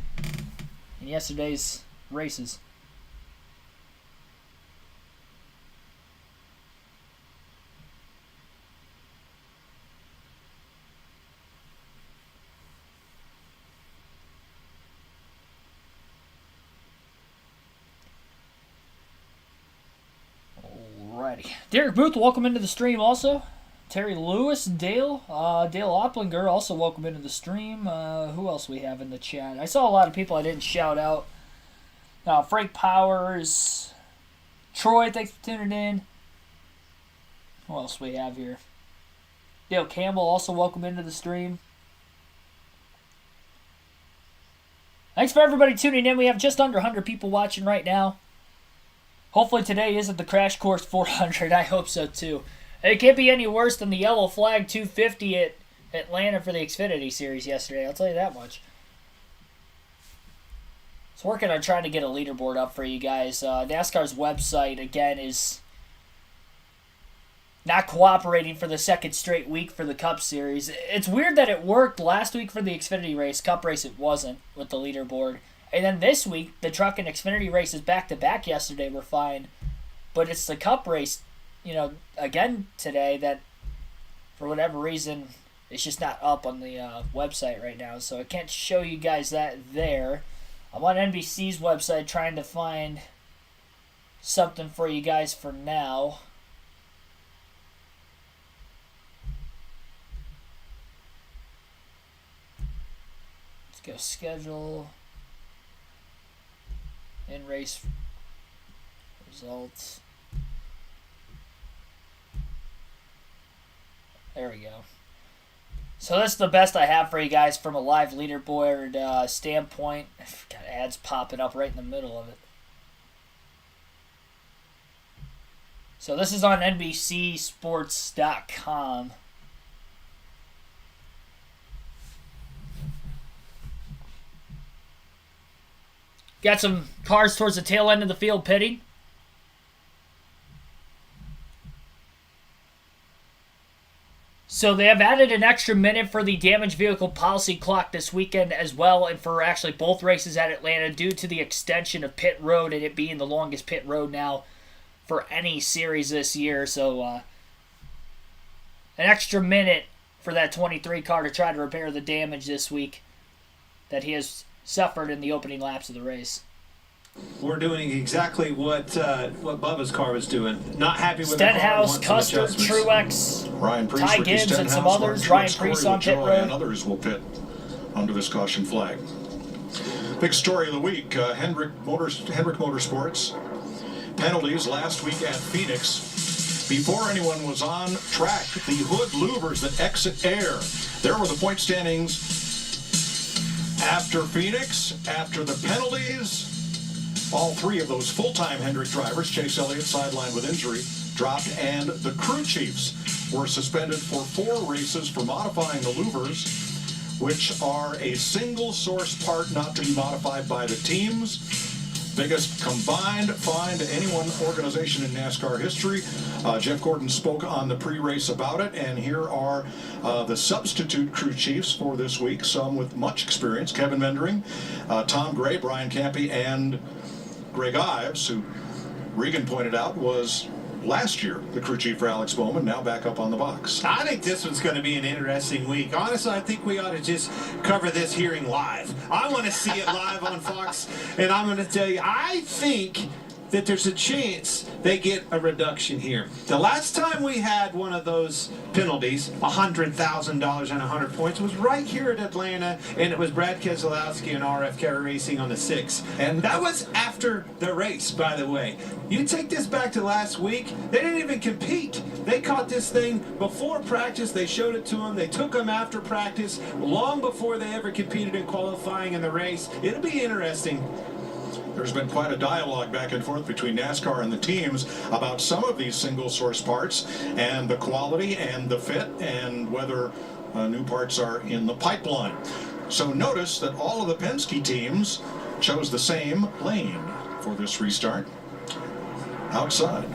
in yesterday's races. Alrighty. Derek Booth, welcome into the stream also. Terry Lewis, Dale Opplinger, also welcome into the stream. Who else we have in the chat? I saw a lot of people I didn't shout out. Frank Powers, Troy, thanks for tuning in. Who else we have here? Dale Campbell, also welcome into the stream. Thanks for everybody tuning in. We have just under 100 people watching right now. Hopefully today isn't the Crash Course 400. I hope so too. It can't be any worse than the Yellow Flag 250 at Atlanta for the Xfinity Series yesterday. I'll tell you that much. So working on trying to get a leaderboard up for you guys. NASCAR's website, again, is not cooperating for the second straight week for the Cup Series. It's weird that it worked last week for the Xfinity race. Cup race it wasn't with the leaderboard. And then this week, the Truck and Xfinity races back-to-back yesterday were fine. But it's the Cup race, again today that, for whatever reason, it's just not up on the website right now. So I can't show you guys that there. I'm on NBC's website trying to find something for you guys for now. Let's go schedule. In race results. There we go. So that's the best I have for you guys from a live leaderboard standpoint. Got ads popping up right in the middle of it. So this is on NBCSports.com. Got some cars towards the tail end of the field pitting. So they have added an extra minute for the damaged vehicle policy clock this weekend as well, and for actually both races at Atlanta due to the extension of pit road and it being the longest pit road now for any series this year. So an extra minute for that 23 car to try to repair the damage this week that he has suffered in the opening laps of the race. We're doing exactly what Bubba's car was doing. Not happy with Stenhouse, the car. Custer, Truex, Ryan Preece, Ty Ricky Gibbs, and Stenhouse, some others. Mark Ryan Truex, Preece Corey on pit LaJoie, road. and others will pit under this caution flag. Big story of the week, Hendrick Motorsports. Penalties last week at Phoenix. Before anyone was on track, the hood louvers that exit air. There were the point standings after Phoenix, after the penalties. All three of those full-time Hendrick drivers, Chase Elliott sidelined with injury, dropped, and the crew chiefs were suspended for 4 races for modifying the louvers. which are a single source part not to be modified by the teams. Biggest combined fine to any one organization in NASCAR history. Jeff Gordon spoke on the pre-race about it, and here are the substitute crew chiefs for this week, some with much experience: Kevin Mendering, Tom Gray, Brian Campy, and Greg Ives, who Regan pointed out was last year the crew chief for Alex Bowman, now back up on the box. I think this one's going to be an interesting week. Honestly, I think we ought to just cover this hearing live. I want to see it live on Fox, and I'm going to tell you, I think that there's a chance they get a reduction here. The last time we had one of those penalties, $100,000 and 100 points, was right here at Atlanta, and it was Brad Keselowski and RFK Racing on the 6th. And that was after the race, by the way. You take this back to last week, they didn't even compete. They caught this thing before practice. They showed it to them. They took them after practice, long before they ever competed in qualifying in the race. It'll be interesting. There's been quite a dialogue back and forth between NASCAR and the teams about some of these single source parts and the quality and the fit and whether new parts are in the pipeline. So notice that all of the Penske teams chose the same lane for this restart. Outside.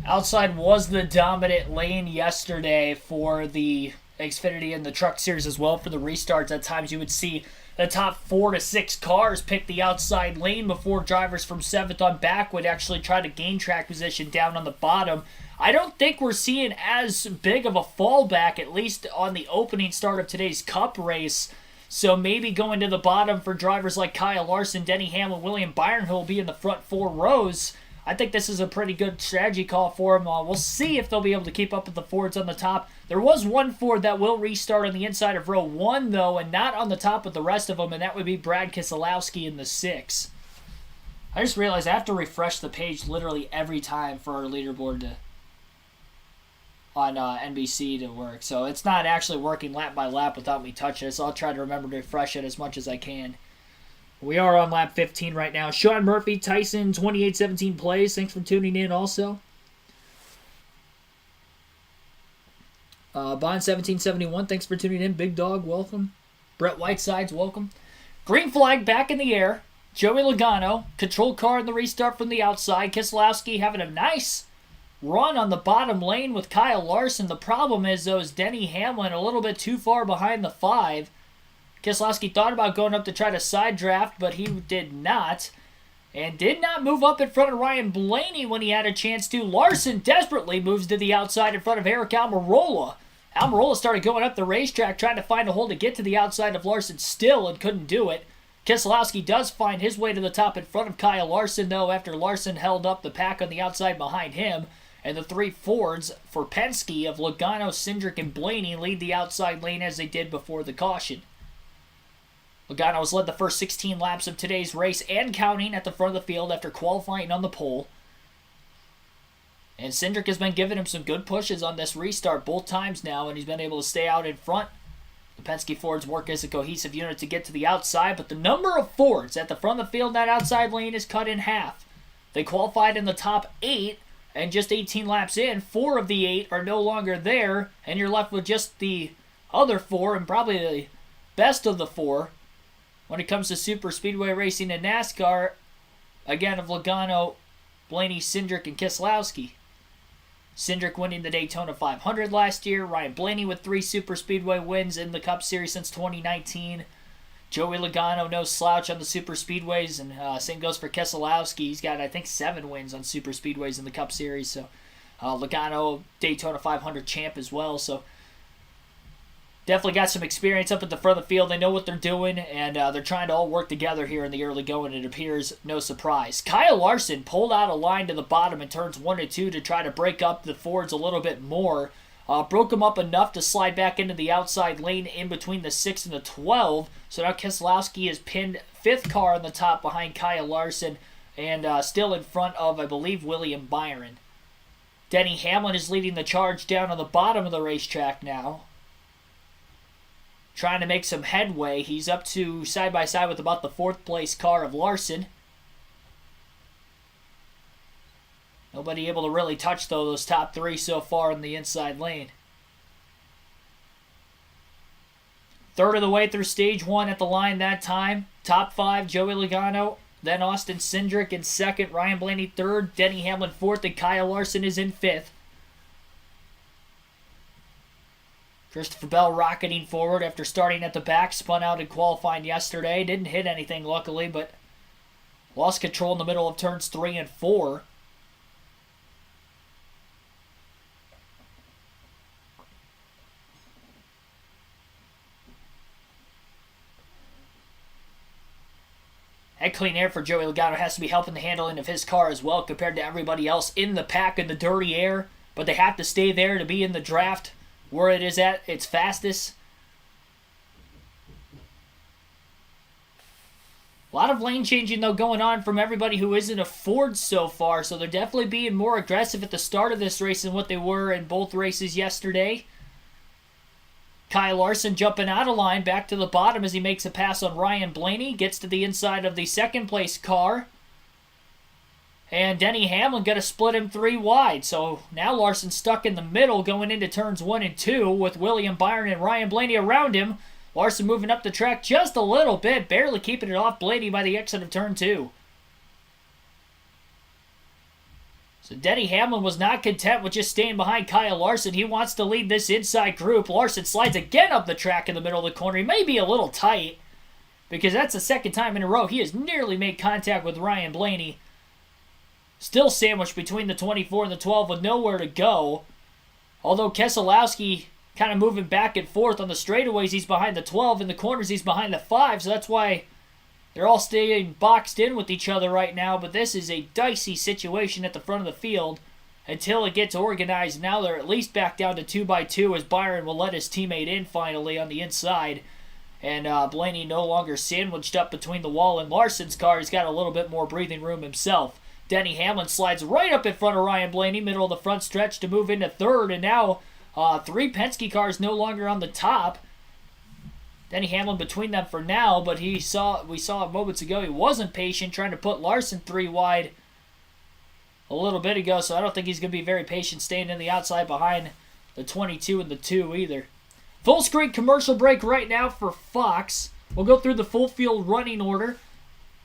Outside was the dominant lane yesterday for the Xfinity and the Truck Series as well for the restarts. At times you would see the top 4 to 6 cars pick the outside lane before drivers from 7th on back would actually try to gain track position down on the bottom. I don't think we're seeing as big of a fallback, at least on the opening start of today's Cup race. So maybe going to the bottom for drivers like Kyle Larson, Denny Hamlin, William Byron, who will be in the front 4 rows. I think this is a pretty good strategy call for them. We'll see if they'll be able to keep up with the Fords on the top. There was one Ford that will restart on the inside of row 1, though, and not on the top with the rest of them, and that would be Brad Keselowski in the 6. I just realized I have to refresh the page literally every time for our leaderboard on NBC to work. So it's not actually working lap by lap without me touching it, so I'll try to remember to refresh it as much as I can. We are on lap 15 right now. Sean Murphy, Tyson, 2817 plays. Thanks for tuning in also. Bond 1771, thanks for tuning in. Big Dog, welcome. Brett Whitesides, welcome. Green flag back in the air. Joey Logano, control car in the restart from the outside. Keselowski having a nice run on the bottom lane with Kyle Larson. The problem is, though, is Denny Hamlin a little bit too far behind the 5. Keselowski thought about going up to try to side draft, but he did not. And did not move up in front of Ryan Blaney when he had a chance to. Larson desperately moves to the outside in front of Eric Almirola. Almirola started going up the racetrack trying to find a hole to get to the outside of Larson still and couldn't do it. Keselowski does find his way to the top in front of Kyle Larson, though, after Larson held up the pack on the outside behind him. And the 3 Fords for Penske of Logano, Cindric, and Blaney lead the outside lane as they did before the caution. Logano has led the first 16 laps of today's race and counting at the front of the field after qualifying on the pole. And Cindric has been giving him some good pushes on this restart both times now, and he's been able to stay out in front. The Penske Fords work as a cohesive unit to get to the outside, but the number of Fords at the front of the field in that outside lane is cut in half. They qualified in the top 8, and just 18 laps in, 4 of the 8 are no longer there, and you're left with just the other 4, and probably the best of the 4. When it comes to super speedway racing and NASCAR, again of Logano, Blaney, Cindric, and Keselowski. Cindric winning the Daytona 500 last year. Ryan Blaney with 3 super speedway wins in the Cup Series since 2019. Joey Logano, no slouch on the super speedways, and same goes for Keselowski. He's got, I think, 7 wins on super speedways in the Cup Series. So Logano, Daytona 500 champ as well. So definitely got some experience up at the front of the field. They know what they're doing, and they're trying to all work together here in the early going. It appears no surprise. Kyle Larson pulled out a line to the bottom in turns 1 and 2 to try to break up the Fords a little bit more. Broke them up enough to slide back into the outside lane in between the 6 and the 12. So now Keselowski is pinned 5th car on the top behind Kyle Larson and still in front of, I believe, William Byron. Denny Hamlin is leading the charge down on the bottom of the racetrack now, trying to make some headway. He's up to side by side with about the 4th place car of Larson. Nobody able to really touch, though, those top 3 so far in the inside lane. Third of the way through stage 1 at the line that time. Top 5, Joey Logano. Then Austin Cindric in second. Ryan Blaney third. Denny Hamlin fourth. And Kyle Larson is in fifth. Christopher Bell rocketing forward after starting at the back. Spun out in qualifying yesterday. Didn't hit anything, luckily, but lost control in the middle of turns 3 and 4. That clean air for Joey Logano has to be helping the handling of his car as well compared to everybody else in the pack in the dirty air. But they have to stay there to be in the draft where it is at its fastest. A lot of lane changing, though, going on from everybody who isn't a Ford so far. So they're definitely being more aggressive at the start of this race than what they were in both races yesterday. Kyle Larson jumping out of line back to the bottom as he makes a pass on Ryan Blaney. Gets to the inside of the second place car. And Denny Hamlin got to split him 3 wide. So now Larson's stuck in the middle going into turns 1 and 2 with William Byron and Ryan Blaney around him. Larson moving up the track just a little bit, barely keeping it off Blaney by the exit of turn 2. So Denny Hamlin was not content with just staying behind Kyle Larson. He wants to lead this inside group. Larson slides again up the track in the middle of the corner. He may be a little tight because that's the second time in a row he has nearly made contact with Ryan Blaney. Still sandwiched between the 24 and the 12 with nowhere to go. Although Keselowski kind of moving back and forth on the straightaways, he's behind the 12. In the corners, he's behind the 5. So that's why they're all staying boxed in with each other right now. But this is a dicey situation at the front of the field until it gets organized. Now they're at least back down to 2x2 as Byron will let his teammate in finally on the inside. And Blaney no longer sandwiched up between the wall and Larson's car. He's got a little bit more breathing room himself. Denny Hamlin slides right up in front of Ryan Blaney, middle of the front stretch to move into third. And now 3 Penske cars no longer on the top. Denny Hamlin between them for now, but we saw moments ago he wasn't patient, trying to put Larson 3 wide a little bit ago. So I don't think he's going to be very patient staying in the outside behind the 22 and the 2 either. Full screen commercial break right now for Fox. We'll go through the full field running order.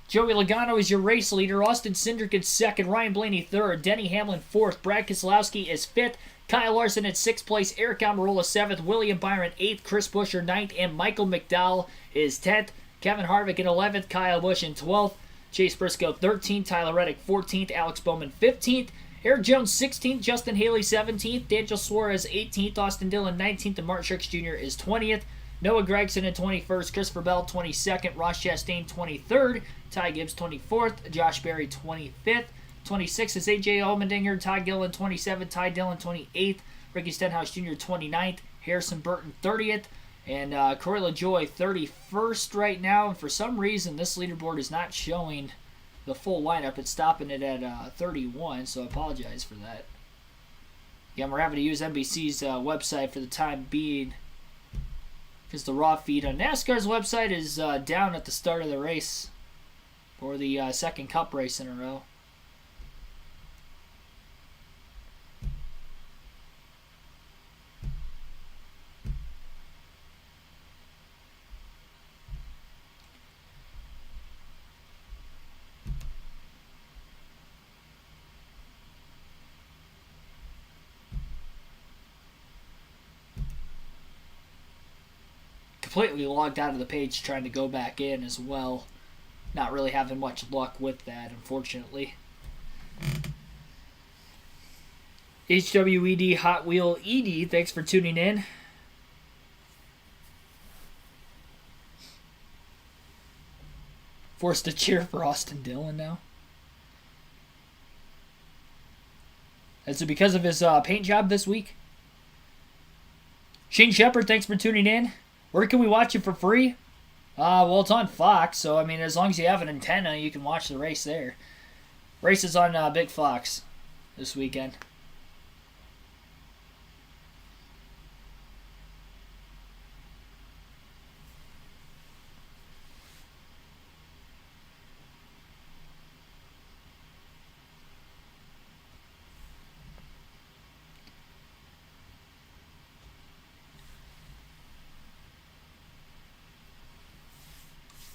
Joey Logano is your race leader. Austin Cindric in second. Ryan Blaney third. Denny Hamlin fourth. Brad Keselowski is fifth. Kyle Larson in 6th place. Eric Almirola 7th. William Byron 8th. Chris Buescher 9th. And Michael McDowell is 10th. Kevin Harvick in 11th. Kyle Busch in 12th. Chase Briscoe 13th. Tyler Reddick 14th. Alex Bowman 15th. Eric Jones 16th. Justin Haley 17th. Daniel Suarez 18th. Austin Dillon 19th. And Martin Truex Jr. is 20th. Noah Gragson in 21st. Christopher Bell 22nd. Ross Chastain 23rd. Ty Gibbs 24th. Josh Berry 25th. 26th is A.J. Allmendinger. Todd Gilliland 27th. Ty Dillon 28th. Ricky Stenhouse Jr. 29th. Harrison Burton 30th. And Corey LaJoie 31st right now. And for some reason, this leaderboard is not showing the full lineup. It's stopping it at 31, so I apologize for that. Yeah, we're having to use NBC's website for the time being because the raw feed on NASCAR's website is down at the start of the race for the second Cup race in a row. Completely logged out of the page trying to go back in as well. Not really having much luck with that, unfortunately. HWED Hot Wheel ED, thanks for tuning in. Forced to cheer for Austin Dillon now. Is it because of his paint job this week? Shane Shepard, thanks for tuning in. Where can we watch it for free? Well, it's on Fox, so I mean, as long as you have an antenna, you can watch the race there. Race is on Big Fox this weekend.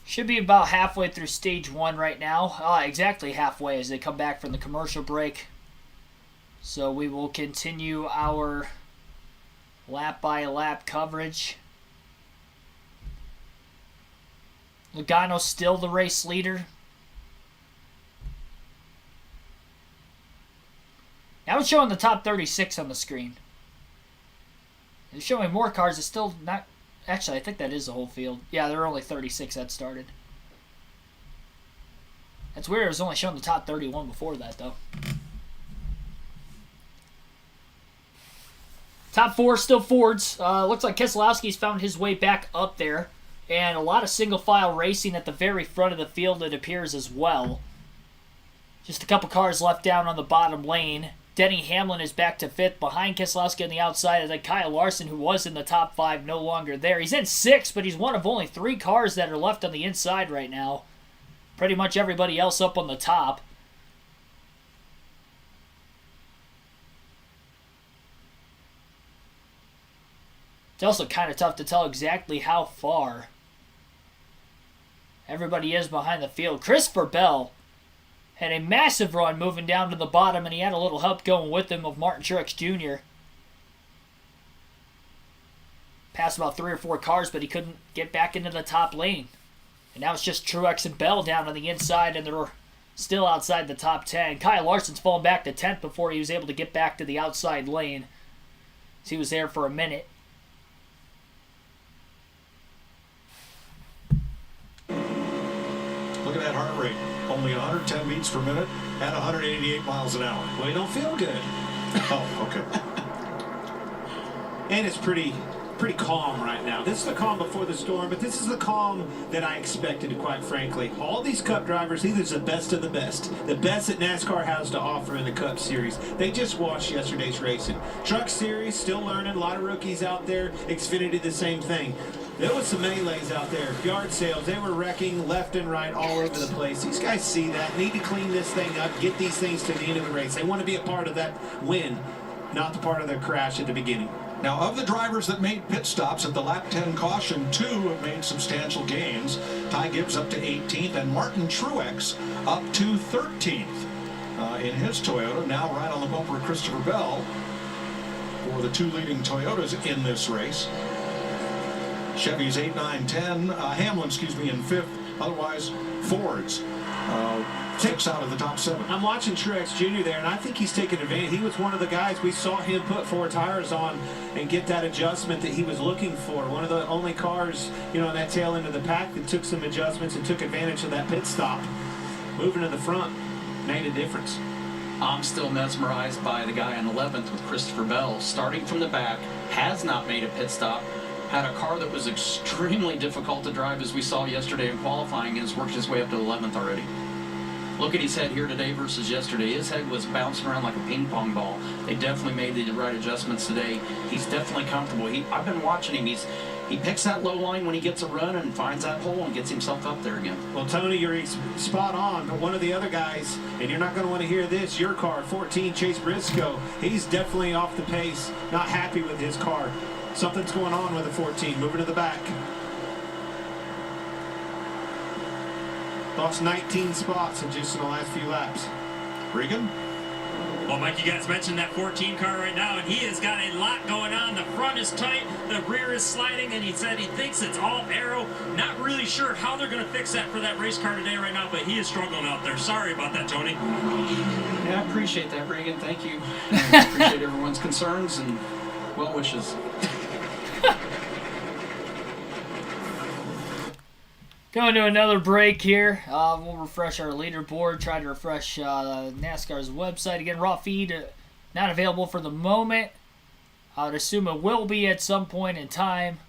Should be about halfway through stage 1 right now. Exactly halfway as they come back from the commercial break. So we will continue our lap-by-lap coverage. Logano's still the race leader. Now it's showing the top 36 on the screen. It's showing more cars. It's still not... Actually, I think that is the whole field. Yeah, there are only 36 that started. That's weird. It was only showing the top 31 before that, though. Top 4 still Fords. Looks like Keselowski's found his way back up there. And a lot of single-file racing at the very front of the field, it appears, as well. Just a couple cars left down on the bottom lane. Denny Hamlin is back to 5th behind Keselowski on the outside. And then Kyle Larson, who was in the top 5, no longer there. He's in 6th, but he's one of only 3 cars that are left on the inside right now. Pretty much everybody else up on the top. It's also kind of tough to tell exactly how far everybody is behind the field. Christopher Bell had a massive run moving down to the bottom, and he had a little help going with him of Martin Truex Jr. Passed about 3 or 4 cars, but he couldn't get back into the top lane. And now it's just Truex and Bell down on the inside, and they're still outside the top 10. Kyle Larson's fallen back to 10th before he was able to get back to the outside lane. So he was there for a minute. Look at that heart rate. Only 110 beats per minute at 188 miles an hour. Well, you don't feel good. Oh, okay. And it's pretty calm right now. This is the calm before the storm, but this is the calm that I expected, quite frankly. All these Cup drivers, these are the best of the best that NASCAR has to offer in the Cup Series. They just watched yesterday's racing. Truck Series, still learning. A lot of rookies out there. Xfinity, the same thing. There was some melees out there, yard sales. They were wrecking left and right all over the place. These guys see that, need to clean this thing up, get these things to the end of the race. They want to be a part of that win, not the part of the crash at the beginning. Now, of the drivers that made pit stops at the lap 10 caution, 2 have made substantial gains. Ty Gibbs up to 18th, and Martin Truex up to 13th in his Toyota. Now right on the bumper of Christopher Bell for the 2 leading Toyotas in this race. Chevy's 8, 9, 10. Hamlin, in 5th. Otherwise, Fords. 6 out of the top 7. I'm watching Truex Jr. there, and I think he's taking advantage. He was one of the guys we saw him put 4 tires on and get that adjustment that he was looking for. One of the only cars, in that tail end of the pack that took some adjustments and took advantage of that pit stop. Moving to the front made a difference. I'm still mesmerized by the guy on 11th with Christopher Bell, starting from the back, has not made a pit stop. Had a car that was extremely difficult to drive, as we saw yesterday in qualifying, and has worked his way up to 11th already. Look at his head here today versus yesterday. His head was bouncing around like a ping pong ball. They definitely made the right adjustments today. He's definitely comfortable. I've been watching him. He picks that low line when he gets a run and finds that hole and gets himself up there again. Well, Tony, you're spot on. But one of the other guys, and you're not going to want to hear this, your car, 14, Chase Briscoe, he's definitely off the pace, not happy with his car. Something's going on with the 14, moving to the back. Lost 19 spots in just in the last few laps. Regan? Well, Mike, you guys mentioned that 14 car right now, and he has got a lot going on. The front is tight, the rear is sliding, and he said he thinks it's all aero. Not really sure how they're going to fix that for that race car today right now, but he is struggling out there. Sorry about that, Tony. Yeah, I appreciate that, Regan. Thank you. I appreciate everyone's concerns and well wishes. Going to another break here. We'll refresh our leaderboard, try to refresh NASCAR's website. Again, raw feed not available for the moment. I would assume it will be at some point in time.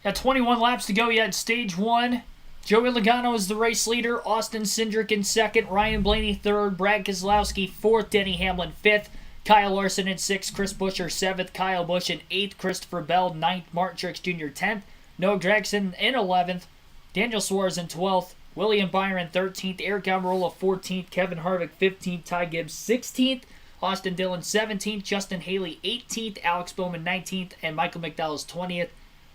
Got 21 laps to go yet in stage 1. Joey Logano is the race leader. Austin Cindric in 2nd. Ryan Blaney 3rd. Brad Keselowski 4th. Denny Hamlin 5th. Kyle Larson in 6th, Chris Buescher 7th, Kyle Busch in 8th, Christopher Bell 9th, Martin Truex Jr. 10th, Noah Gragson in 11th, Daniel Suarez in 12th, William Byron 13th, Eric Almirola 14th, Kevin Harvick 15th, Ty Gibbs 16th, Austin Dillon 17th, Justin Haley 18th, Alex Bowman 19th, and Michael McDowell's 20th.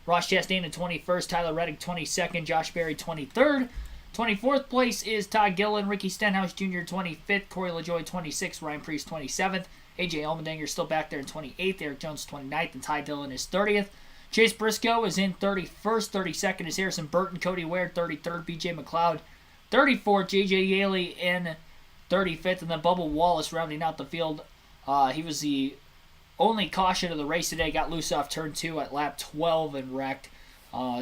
Ross Chastain in 21st, Tyler Reddick 22nd, Josh Berry 23rd. 24th place is Todd Gillen, Ricky Stenhouse Jr. 25th, Corey LaJoie 26th, Ryan Preece 27th, AJ Allmendinger still back there in 28th, Eric Jones 29th, and Ty Dillon is 30th. Chase Briscoe is in 31st, 32nd is Harrison Burton, Cody Ware 33rd, BJ McLeod 34th, JJ Yaley in 35th, and then Bubba Wallace rounding out the field. He was the only caution of the race today, got loose off turn 2 at lap 12 and wrecked.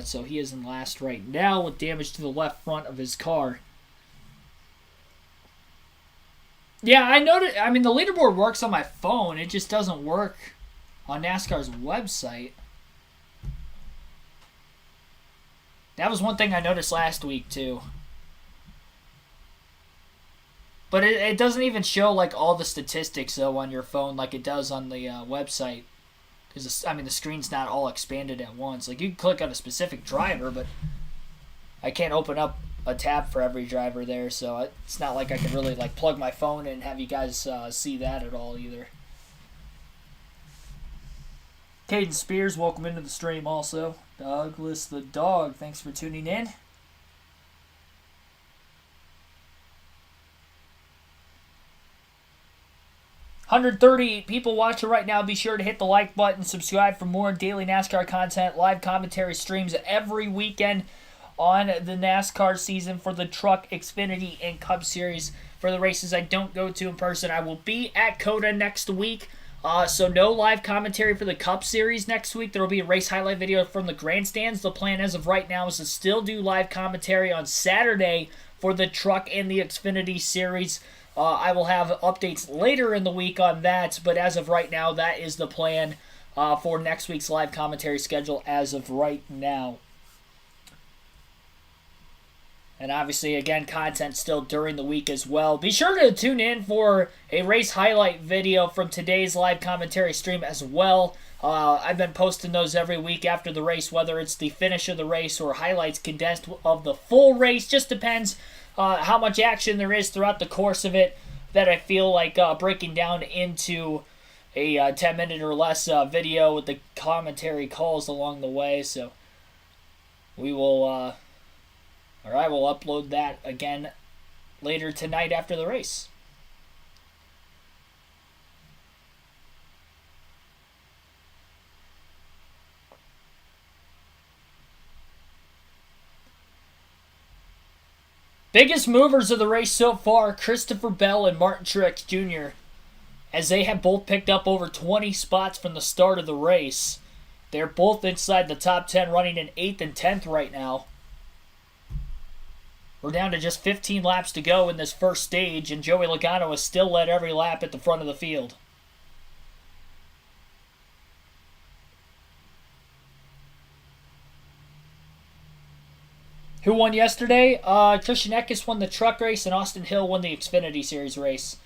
So he is in last right now with damage to the left front of his car. Yeah, I noticed. I mean, the leaderboard works on my phone. It just doesn't work on NASCAR's website. That was one thing I noticed last week, too. But it doesn't even show, like, all the statistics, though, on your phone like it does on the website. Because, I mean, the screen's not all expanded at once. Like, you can click on a specific driver, but I can't open up a tab for every driver there, so it's not like I can really, like, plug my phone in and have you guys see that at all, either. Caden Spears, welcome into the stream also. Douglas the Dog, thanks for tuning in. $130 people watching right now. Be sure to hit the like button, subscribe for more daily NASCAR content, live commentary streams every weekend on the NASCAR season for the Truck, Xfinity, and Cup Series. For the races I don't go to in person, I will be at COTA next week. So no live commentary for the Cup Series next week. There will be a race highlight video from the grandstands. The plan as of right now is to still do live commentary on Saturday for the Truck and the Xfinity Series. I will have updates later in the week on that, but as of right now, that is the plan for next week's live commentary schedule as of right now. And obviously, again, content still during the week as well. Be sure to tune in for a race highlight video from today's live commentary stream as well. I've been posting those every week after the race, whether it's the finish of the race or highlights condensed of the full race. Just depends how much action there is throughout the course of it that I feel like breaking down into a 10-minute or less video with the commentary calls along the way. So we will... Or I will upload that again later tonight after the race. Biggest movers of the race so far, Christopher Bell and Martin Truex Jr., as they have both picked up over 20 spots from the start of the race. They're both inside the top 10, running in 8th and 10th right now. We're down to just 15 laps to go in this first stage, and Joey Logano has still led every lap at the front of the field. Who won yesterday? Christian Eckes won the truck race, and Austin Hill won the Xfinity Series race.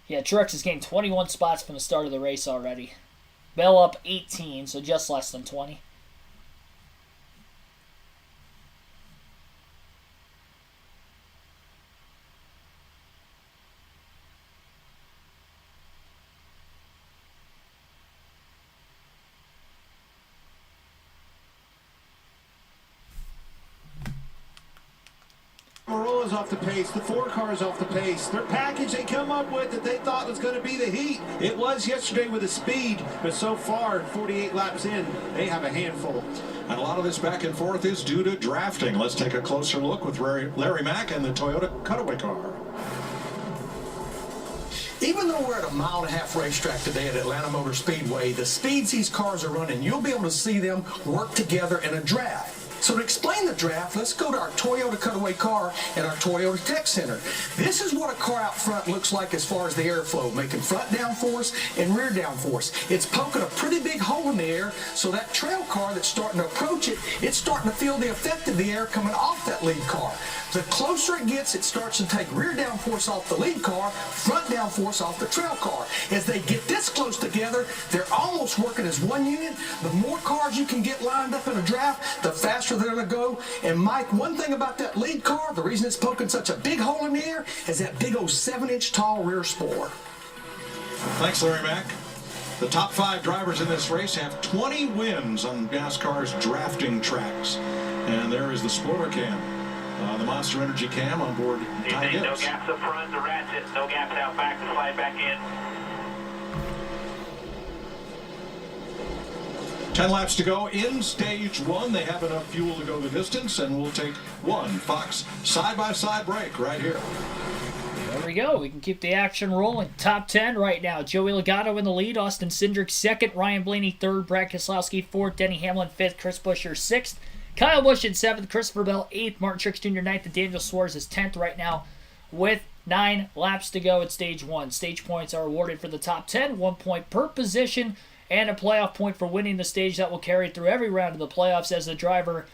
Yeah, Truex has gained 21 spots from the start of the race already. Bell up 18, so just less than 20. Morola's off the pace, the 4 cars off the pace. Their package they come up with that they thought was going to be the heat. It was yesterday with the speed, but so far, 48 laps in, they have a handful. And a lot of this back and forth is due to drafting. Let's take a closer look with Larry Mack and the Toyota Cutaway car. Even though we're at a mile-and-a-half racetrack today at Atlanta Motor Speedway, the speeds these cars are running, you'll be able to see them work together in a draft. So to explain the draft, let's go to our Toyota Cutaway car at our Toyota Tech Center. This is what a car out front looks like as far as the airflow, making front downforce and rear downforce. It's poking a pretty big hole in the air, so that trail car that's starting to approach it, it's starting to feel the effect of the air coming off that lead car. The closer it gets, it starts to take rear downforce off the lead car, front downforce off the trail car. As they get this close together, they're almost working as one unit. The more cars you can get lined up in a draft, the faster they're going to go. And Mike, one thing about that lead car, the reason it's poking such a big hole in the air, is that big old 7-inch tall rear spoiler. Thanks, Larry Mack. The top 5 drivers in this race have 20 wins on NASCAR's drafting tracks. And there is the spoiler cam, the Monster Energy cam on board Ty Gibbs. No gaps up front, the ratchet, no gaps out back to slide back in. 10 laps to go in stage 1. They have enough fuel to go the distance, and we'll take one Fox side-by-side break right here. There we go. We can keep the action rolling. Top 10 right now. Joey Logano in the lead. Austin Cindric second. Ryan Blaney third. Brad Keselowski fourth. Denny Hamlin fifth. Chris Buescher sixth. Kyle Busch in seventh. Christopher Bell eighth. Martin Truex Jr. ninth. And Daniel Suarez is 10th right now with 9 laps to go at stage 1. Stage points are awarded for the top 10. 1 point per position and a playoff point for winning the stage that will carry through every round of the playoffs as the driver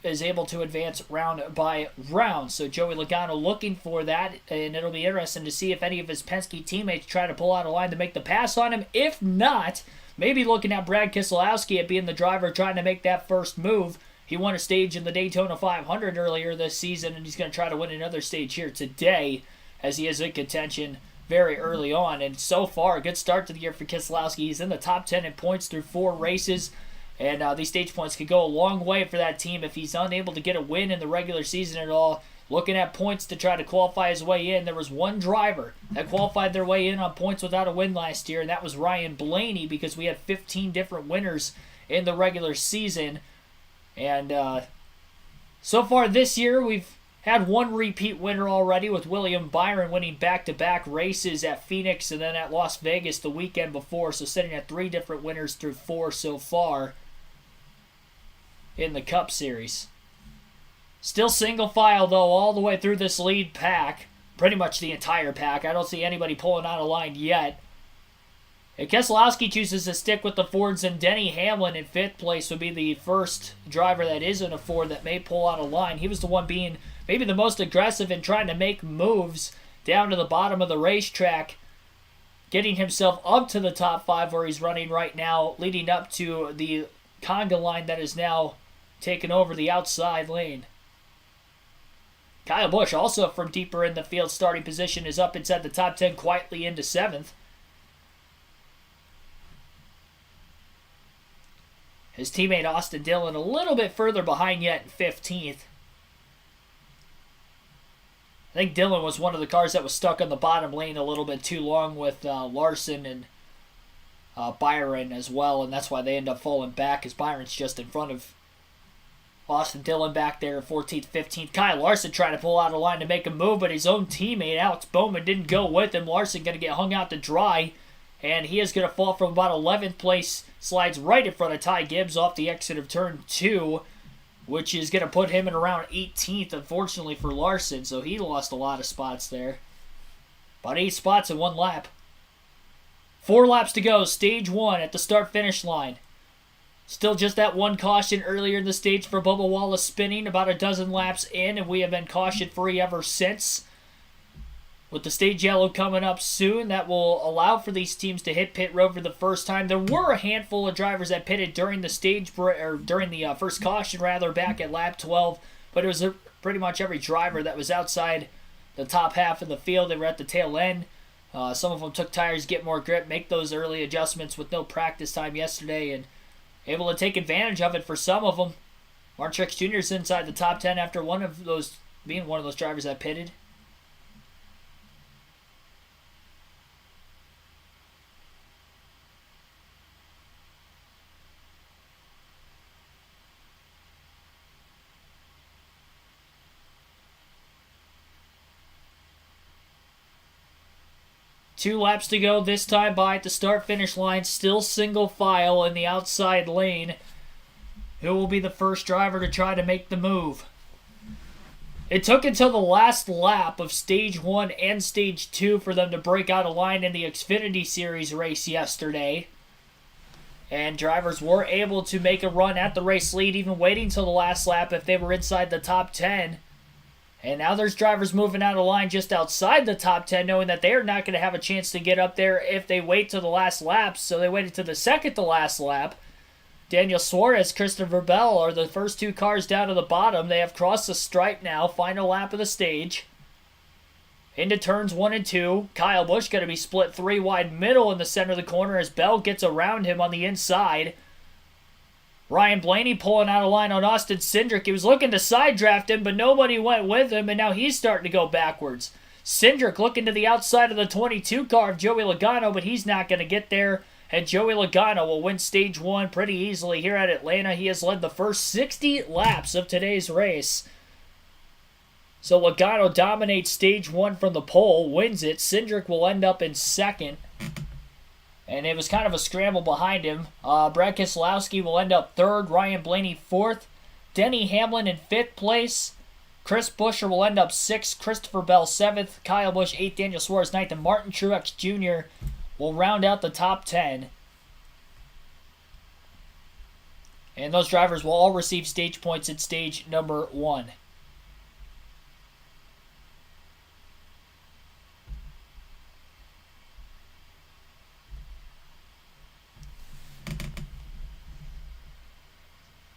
is able to advance round by round. So Joey Logano looking for that, and it'll be interesting to see if any of his Penske teammates try to pull out a line to make the pass on him. If not, maybe looking at Brad Keselowski at being the driver trying to make that first move. He won a stage in the Daytona 500 earlier this season, and he's going to try to win another stage here today as he is in contention very early on. And so far, a good start to the year for Keselowski. He's in the top 10 in points through 4 races. And these stage points could go a long way for that team if he's unable to get a win in the regular season at all. Looking at points to try to qualify his way in, there was one driver that qualified their way in on points without a win last year, and that was Ryan Blaney, because we had 15 different winners in the regular season. And so far this year, we've had one repeat winner already, with William Byron winning back-to-back races at Phoenix and then at Las Vegas the weekend before, so sitting at 3 different winners through 4 so far in the Cup Series. Still single file, though, all the way through this lead pack. Pretty much the entire pack. I don't see anybody pulling out a line yet. And Keselowski chooses to stick with the Fords, and Denny Hamlin in 5th place would be the first driver that isn't a Ford that may pull out a line. He was the one being maybe the most aggressive in trying to make moves down to the bottom of the racetrack, getting himself up to the top 5 where he's running right now, leading up to the conga line that is now taken over the outside lane. Kyle Busch, also from deeper in the field starting position, is up inside the top 10, quietly into 7th. His teammate Austin Dillon a little bit further behind yet in 15th. I think Dillon was one of the cars that was stuck on the bottom lane a little bit too long with Larson and Byron as well, and that's why they end up falling back, as Byron's just in front of Austin Dillon back there, 14th, 15th. Kyle Larson trying to pull out a line to make a move, but his own teammate, Alex Bowman, didn't go with him. Larson going to get hung out to dry, and he is going to fall from about 11th place, slides right in front of Ty Gibbs off the exit of turn 2, which is going to put him in around 18th, unfortunately, for Larson, so he lost a lot of spots there. About 8 spots in 1 lap. 4 laps to go, stage 1 at the start-finish line. Still just that one caution earlier in the stage for Bubba Wallace spinning, about a dozen laps in, and we have been caution-free ever since. With the stage yellow coming up soon, that will allow for these teams to hit pit road for the first time. There were a handful of drivers that pitted during the first caution back at lap 12, but it was pretty much every driver that was outside the top half of the field. They were at the tail end. Some of them took tires, get more grip, make those early adjustments with no practice time yesterday, and able to take advantage of it for some of them. Martin Truex Jr. is inside the top 10 after being one of those drivers that pitted. Two laps to go this time by at the start-finish line. Still single file in the outside lane. Who will be the first driver to try to make the move? It took until the last lap of Stage 1 and Stage 2 for them to break out a line in the Xfinity Series race yesterday. And drivers were able to make a run at the race lead, even waiting till the last lap if they were inside the top 10. And now there's drivers moving out of line just outside the top 10, knowing that they are not going to have a chance to get up there if they wait till the last lap. So they waited to the second to last lap. Daniel Suarez, Christopher Bell are the first 2 cars down to the bottom. They have crossed the stripe now. Final lap of the stage. Into turns 1 and 2. Kyle Busch going to be split 3 wide middle in the center of the corner as Bell gets around him on the inside. Ryan Blaney pulling out a line on Austin Cindric. He was looking to side draft him, but nobody went with him, and now he's starting to go backwards. Cindric looking to the outside of the 22 car of Joey Logano, but he's not going to get there. And Joey Logano will win Stage 1 pretty easily here at Atlanta. He has led the first 60 laps of today's race. So Logano dominates Stage 1 from the pole, wins it. Cindric will end up in second. And it was kind of a scramble behind him. Brad Keselowski will end up third. Ryan Blaney fourth. Denny Hamlin in fifth place. Chris Buescher will end up sixth. Christopher Bell seventh. Kyle Busch eighth. Daniel Suarez ninth. And Martin Truex Jr. will round out the top 10. And those drivers will all receive stage points at stage number 1.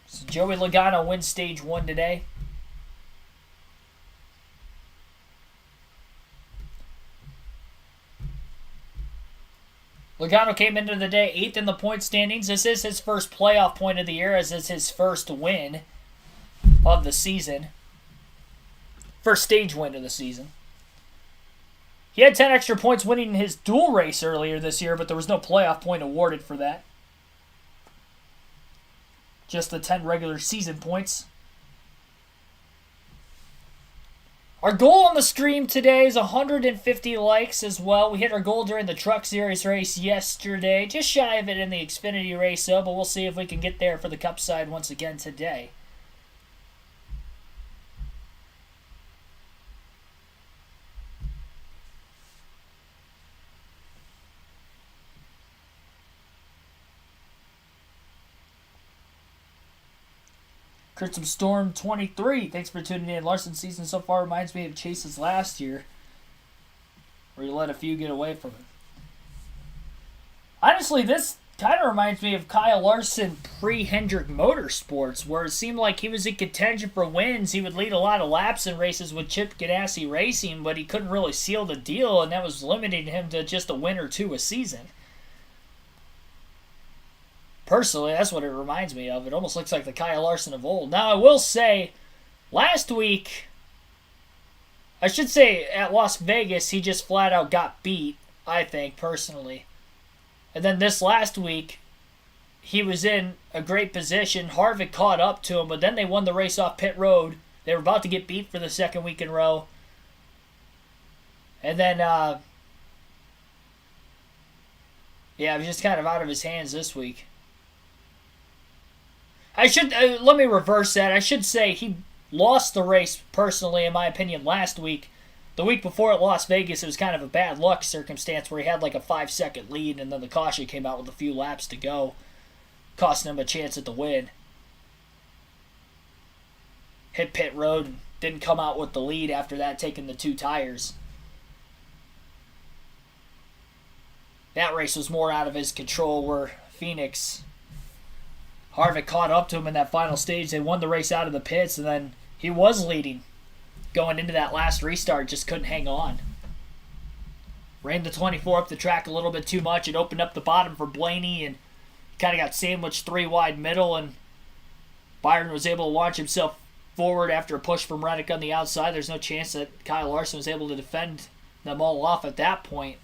So Joey Logano wins stage 1 today. Logano came into the day 8th in the point standings. This is his first playoff point of the year, as is his first win of the season. First stage win of the season. He had 10 extra points winning his dual race earlier this year, but there was no playoff point awarded for that. Just the 10 regular season points. Our goal on the stream today is 150 likes as well. We hit our goal during the Truck Series race yesterday. Just shy of it in the Xfinity race, though, but we'll see if we can get there for the Cup side once again today. Crimson Storm 23, thanks for tuning in. Larson's season so far reminds me of Chase's last year, where he let a few get away from him. Honestly, this kind of reminds me of Kyle Larson pre-Hendrick Motorsports, where it seemed like he was in contention for wins. He would lead a lot of laps in races with Chip Ganassi Racing, but he couldn't really seal the deal, and that was limiting him to just a win or two a season. Personally, that's what it reminds me of. It almost looks like the Kyle Larson of old. Now, I will say, last week, I should say at Las Vegas, he just flat out got beat, I think, personally. And then this last week, he was in a great position. Harvick caught up to him, but then they won the race off pit road. They were about to get beat for the second week in a row. And then, it was just kind of out of his hands this week. I should, let me reverse that. I should say he lost the race, personally, in my opinion, last week. The week before at Las Vegas, it was kind of a bad luck circumstance where he had like a 5-second lead, and then the caution came out with a few laps to go, costing him a chance at the win. Hit pit road and didn't come out with the lead after that, taking the 2 tires. That race was more out of his control, where Phoenix, Harvick caught up to him in that final stage. They won the race out of the pits, and then he was leading going into that last restart, just couldn't hang on. Ran the 24 up the track a little bit too much. It opened up the bottom for Blaney, and kind of got sandwiched 3 wide middle, and Byron was able to launch himself forward after a push from Reddick on the outside. There's no chance that Kyle Larson was able to defend them all off at that point.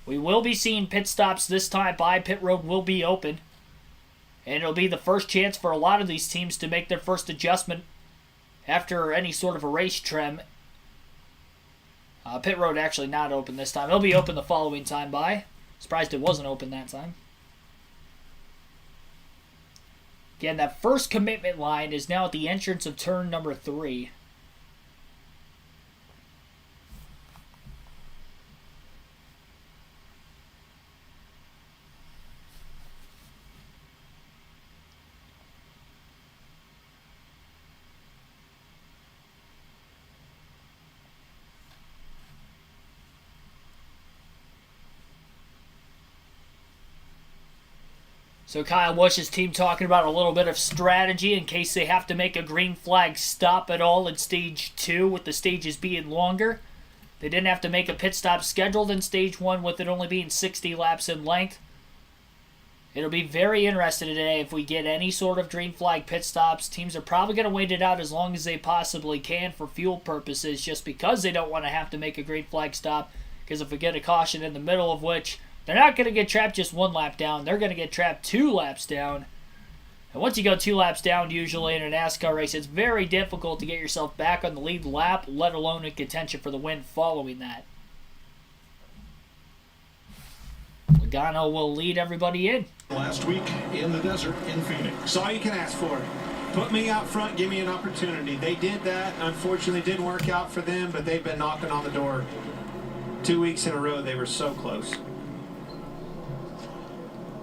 We will be seeing pit stops this time by. Pit road will be open. And it'll be the first chance for a lot of these teams to make their first adjustment after any sort of a race trim. Pit road actually not open this time. It'll be open the following time by. Surprised it wasn't open that time. Again, that first commitment line is now at the entrance of turn number 3. So Kyle Busch's team talking about a little bit of strategy in case they have to make a green flag stop at all in Stage 2 with the stages being longer. They didn't have to make a pit stop scheduled in Stage 1 with it only being 60 laps in length. It'll be very interesting today if we get any sort of green flag pit stops. Teams are probably going to wait it out as long as they possibly can for fuel purposes just because they don't want to have to make a green flag stop. Because if we get a caution in the middle of which they're not going to get trapped just 1 lap down. They're going to get trapped 2 laps down. And once you go 2 laps down, usually in a NASCAR race, it's very difficult to get yourself back on the lead lap, let alone in contention for the win following that. Logano will lead everybody in. Last week in the desert in Phoenix. That's all you can ask for. Put me out front, give me an opportunity. They did that. Unfortunately, it didn't work out for them, but they've been knocking on the door 2 weeks in a row. They were so close.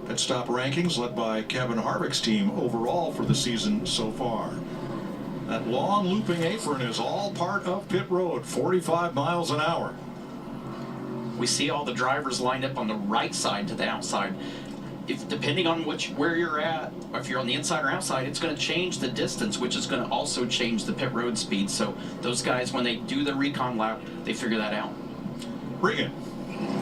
Pit stop rankings led by Kevin Harvick's team overall for the season so far. That long looping apron is all part of pit road, 45 miles an hour. We see all the drivers lined up on the right side to the outside. If depending on where you're at, if you're on the inside or outside, it's going to change the distance, which is going to also change the pit road speed. So those guys, when they do the recon lap, they figure that out. Regan.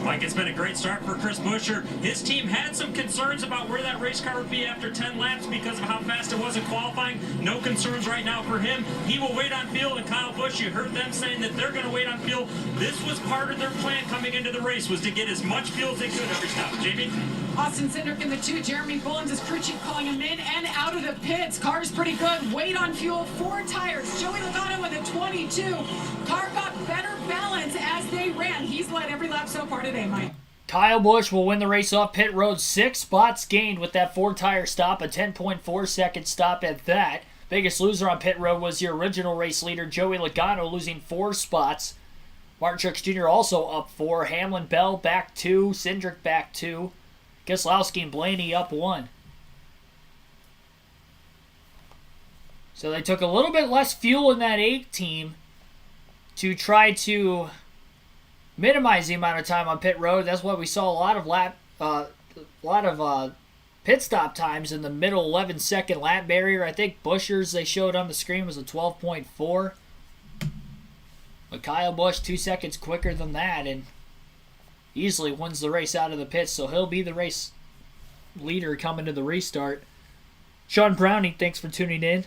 Mike, it's been a great start for Chris Buescher. His team had some concerns about where that race car would be after 10 laps because of how fast it was in qualifying. No concerns right now for him. He will wait on field, and Kyle Busch, you heard them saying that they're going to wait on field. This was part of their plan coming into the race, was to get as much fuel as they could every stop. Jamie? Austin Cindric in the 2. Jeremy Bullins, his crew chief, calling him in and out of the pits. Car's pretty good. Wait on fuel. 4 tires. Joey Logano with a 22. Car got better balance as they ran. He's led every lap so far today, Mike. Kyle Busch will win the race off pit road. 6 spots gained with that 4-tire stop, a 10.4 second stop at that. Biggest loser on pit road was the original race leader, Joey Logano, losing 4 spots. Martin Truex Jr. also up 4. Hamlin, Bell back 2. Cindric back 2. Keselowski and Blaney up 1. So they took a little bit less fuel in that 8 team to try to minimize the amount of time on pit road. That's why we saw a lot of pit stop times in the middle 11-second lap barrier. I think Buescher's they showed on the screen was a 12.4. But Kyle Busch 2 seconds quicker than that and easily wins the race out of the pits, so he'll be the race leader coming to the restart. Sean Browning, thanks for tuning in.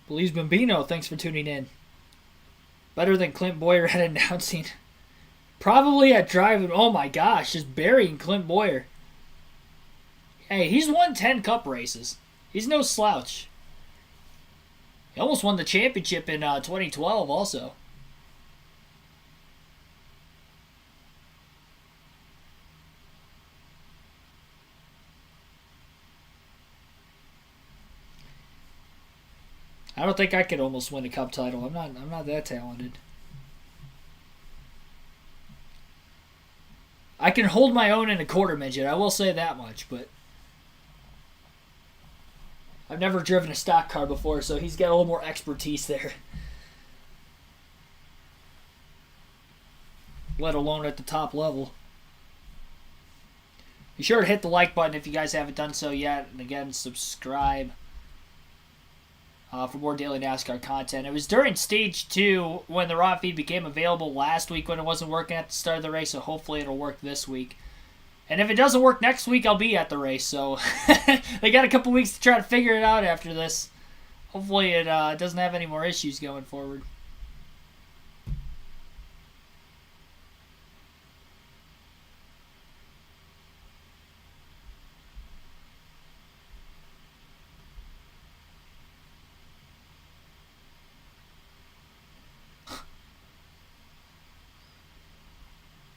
Belize Bambino, thanks for tuning in. Better than Clint Boyer at announcing. Probably at driving. Oh my gosh, just burying Clint Boyer. Hey, he's won 10 Cup races. He's no slouch. He almost won the championship in 2012 also. I don't think I could almost win a Cup title. I'm not that talented. I can hold my own in a quarter midget, I will say that much, but I've never driven a stock car before, so he's got a little more expertise there. Let alone at the top level. Be sure to hit the like button if you guys haven't done so yet. And again, subscribe for more daily NASCAR content. It was during Stage 2 when the raw feed became available last week when it wasn't working at the start of the race, so hopefully it'll work this week. And if it doesn't work next week, I'll be at the race. So they got a couple weeks to try to figure it out after this. Hopefully it doesn't have any more issues going forward.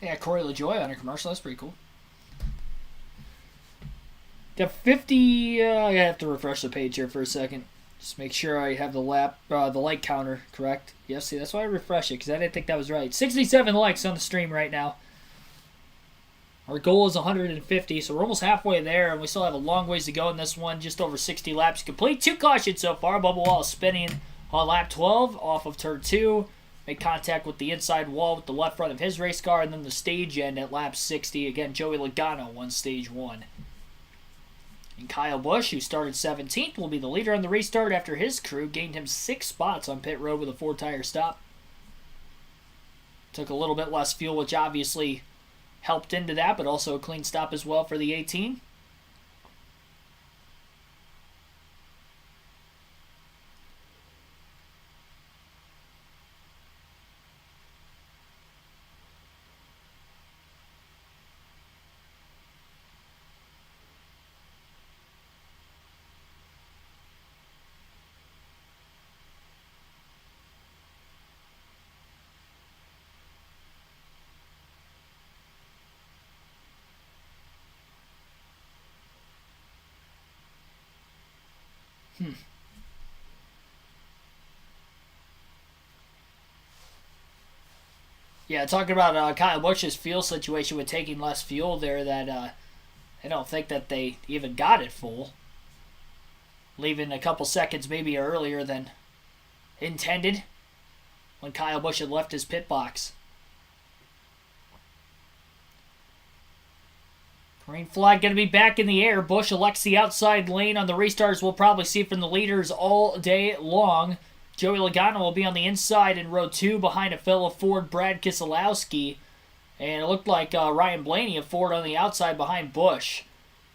Yeah, Corey LaJoy on a commercial. That's pretty cool. Got 50. I have to refresh the page here for a second. Just make sure I have the like counter correct. Yes, see, that's why I refresh it because I didn't think that was right. 67 likes on the stream right now. Our goal is 150, so we're almost halfway there, and we still have a long ways to go in this one. Just over 60 laps complete. 2 cautions so far. Bubba Wallace spinning on lap 12 off of turn 2. make contact with the inside wall with the left front of his race car, and then the stage end at lap 60. Again, Joey Logano won stage 1. And Kyle Busch, who started 17th, will be the leader on the restart after his crew gained him 6 spots on pit road with a 4-tire stop. Took a little bit less fuel, which obviously helped into that, but also a clean stop as well for the 18. Yeah, talking about Kyle Busch's fuel situation with taking less fuel there, that I don't think that they even got it full. Leaving a couple seconds maybe earlier than intended when Kyle Busch had left his pit box. Green flag going to be back in the air. Busch elects the outside lane on the restarts. We'll probably see from the leaders all day long. Joey Logano will be on the inside in row 2 behind a fellow Ford, Brad Keselowski. And it looked like Ryan Blaney of Ford on the outside behind Busch.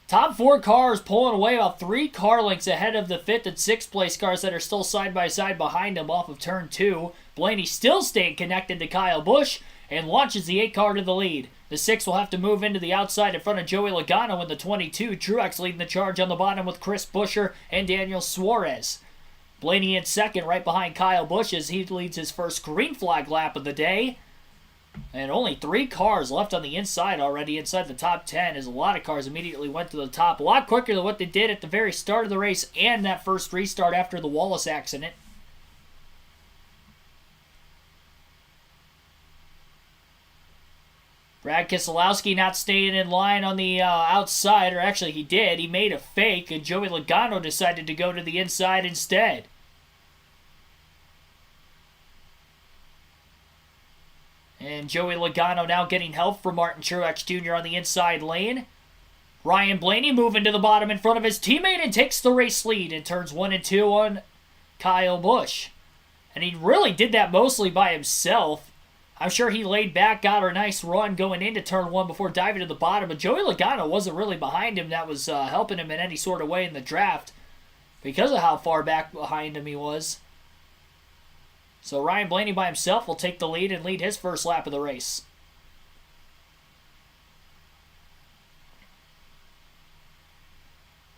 Top 4 cars pulling away about 3 car lengths ahead of the 5th and 6th place cars that are still side by side behind him off of turn 2. Blaney still staying connected to Kyle Busch and launches the 8 car to the lead. The 6 will have to move into the outside in front of Joey Logano in the 22. Truex leading the charge on the bottom with Chris Buescher and Daniel Suarez. Blaney in second right behind Kyle Busch as he leads his first green flag lap of the day. And only 3 cars left on the inside already inside the top 10 as a lot of cars immediately went to the top. A lot quicker than what they did at the very start of the race and that first restart after the Wallace accident. Brad Keselowski not staying in line on the outside, or actually he did. He made a fake, and Joey Logano decided to go to the inside instead. And Joey Logano now getting help from Martin Truex Jr. on the inside lane. Ryan Blaney moving to the bottom in front of his teammate and takes the race lead in turns 1 and 2 on Kyle Busch. And he really did that mostly by himself. I'm sure he laid back, got a nice run going into turn 1 before diving to the bottom. But Joey Logano wasn't really behind him. That was helping him in any sort of way in the draft because of how far back behind him he was. So Ryan Blaney by himself will take the lead and lead his first lap of the race.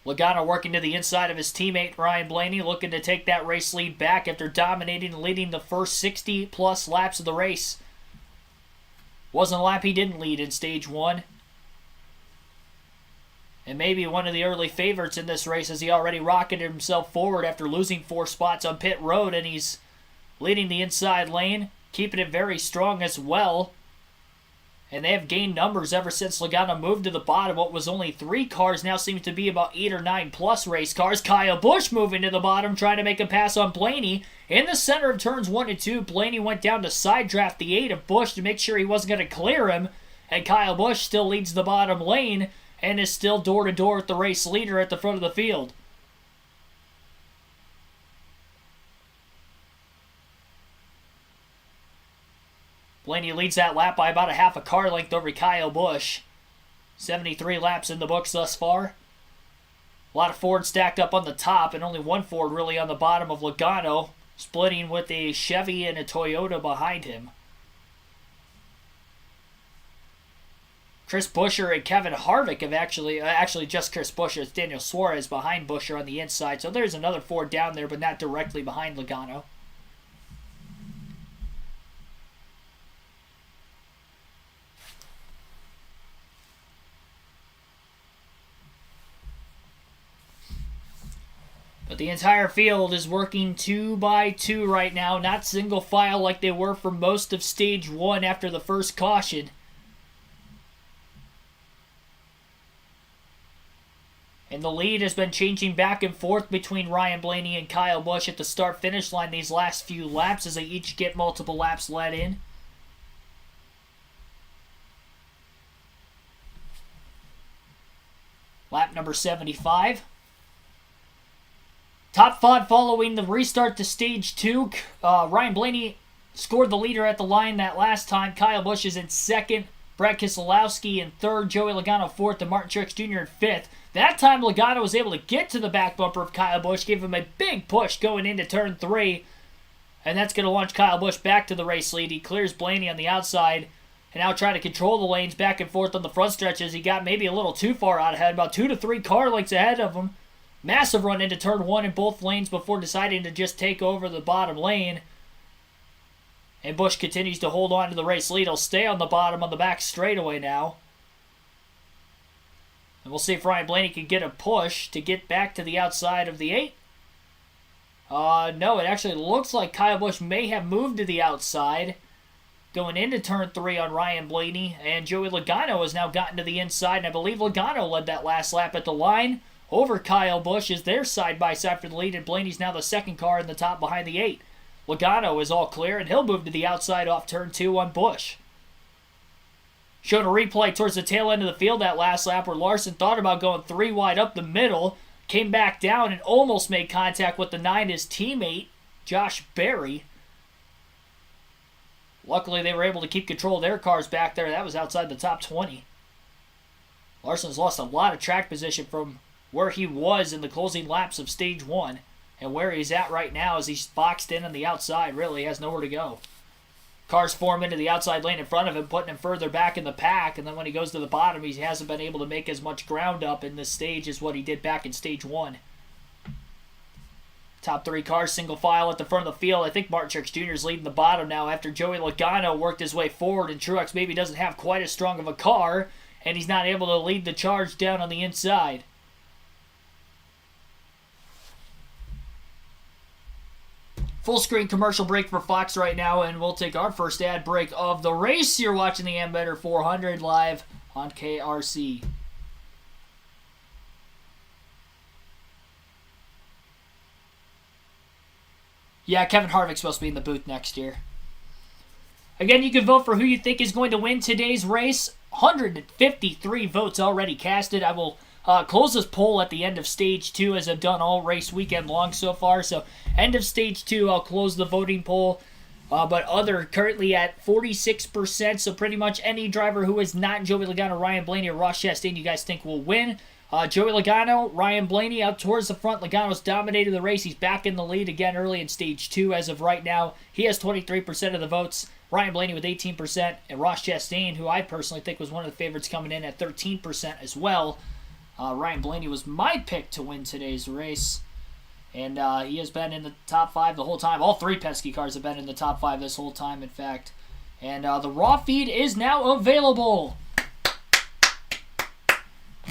Logano working to the inside of his teammate Ryan Blaney, looking to take that race lead back after dominating and leading the first 60-plus laps of the race. Wasn't a lap he didn't lead in stage 1. And maybe one of the early favorites in this race as he already rocketed himself forward after losing 4 spots on pit road, and he's leading the inside lane, keeping it very strong as well. And they have gained numbers ever since Logano moved to the bottom. What was only 3 cars now seems to be about 8 or 9 plus race cars. Kyle Busch moving to the bottom, trying to make a pass on Blaney. In the center of turns 1 and 2, Blaney went down to side draft the 8 of Busch to make sure he wasn't going to clear him. And Kyle Busch still leads the bottom lane and is still door-to-door with the race leader at the front of the field. Blaney leads that lap by about a half a car length over Kyle Busch. 73 laps in the books thus far. A lot of Ford stacked up on the top and only one Ford really on the bottom of Logano, splitting with a Chevy and a Toyota behind him. Chris Buescher and Kevin Harvick have actually just Chris Buescher. It's Daniel Suarez behind Buescher on the inside. So there's another Ford down there, but not directly behind Logano. But the entire field is working 2 by 2 right now, not single file like they were for most of stage 1 after the first caution. And And the lead has been changing back and forth between Ryan Blaney and Kyle Busch at the start-finish line these last few laps as they each get multiple laps let in. Lap number 75. Top 5 following the restart to stage 2. Ryan Blaney scored the leader at the line that last time. Kyle Busch is in second. Brad Keselowski in third. Joey Logano fourth. And Martin Truex Jr. in fifth. That time Logano was able to get to the back bumper of Kyle Busch. Gave him a big push going into turn 3. And that's going to launch Kyle Busch back to the race lead. He clears Blaney on the outside. And now trying to control the lanes back and forth on the front stretches. He got maybe a little too far out ahead. About 2 to 3 car lengths ahead of him. Massive run into turn 1 in both lanes before deciding to just take over the bottom lane. And Busch continues to hold on to the race lead. He'll stay on the bottom on the back straightaway now. And we'll see if Ryan Blaney can get a push to get back to the outside of the 8. No, it actually looks like Kyle Busch may have moved to the outside. Going into turn 3 on Ryan Blaney. And Joey Logano has now gotten to the inside. And I believe Logano led that last lap at the line over Kyle Busch as they're side-by-side for the lead. And Blaney's now the second car in the top behind the 8. Logano is all clear, and he'll move to the outside off turn 2 on Busch. Showed a replay towards the tail end of the field that last lap where Larson thought about going 3 wide up the middle, came back down and almost made contact with the 9, his teammate, Josh Berry. Luckily, they were able to keep control of their cars back there. That was outside the top 20. Larson's lost a lot of track position from where he was in the closing laps of stage 1. And where he's at right now is he's boxed in on the outside. Really has nowhere to go. Cars form into the outside lane in front of him, putting him further back in the pack. And then when he goes to the bottom, he hasn't been able to make as much ground up in this stage as what he did back in stage 1. Top 3 cars single file at the front of the field. I think Martin Truex Jr. is leading the bottom now after Joey Logano worked his way forward. And Truex maybe doesn't have quite as strong of a car. And he's not able to lead the charge down on the inside. Full screen commercial break for Fox right now, and we'll take our first ad break of the race. You're watching the Ambetter 400 live on KRC. Yeah, Kevin Harvick's supposed to be in the booth next year. Again, you can vote for who you think is going to win today's race. 153 votes already casted. I will close this poll at the end of stage 2 as I've done all race weekend long so far. So end of stage 2, I'll close the voting poll. But other currently at 46%. So pretty much any driver who is not Joey Logano, Ryan Blaney, or Ross Chastain you guys think will win. Joey Logano, Ryan Blaney out towards the front. Logano's dominated the race. He's back in the lead again early in stage 2 as of right now. He has 23% of the votes. Ryan Blaney with 18%. And Ross Chastain, who I personally think was one of the favorites coming in at 13% as well. Ryan Blaney was my pick to win today's race. And he has been in the top 5 the whole time. All 3 Penske cars have been in the top 5 this whole time, in fact. And the raw feed is now available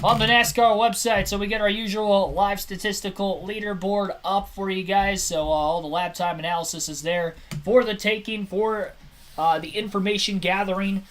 on the NASCAR website. So we get our usual live statistical leaderboard up for you guys. So all the lap time analysis is there for the taking, for the information gathering.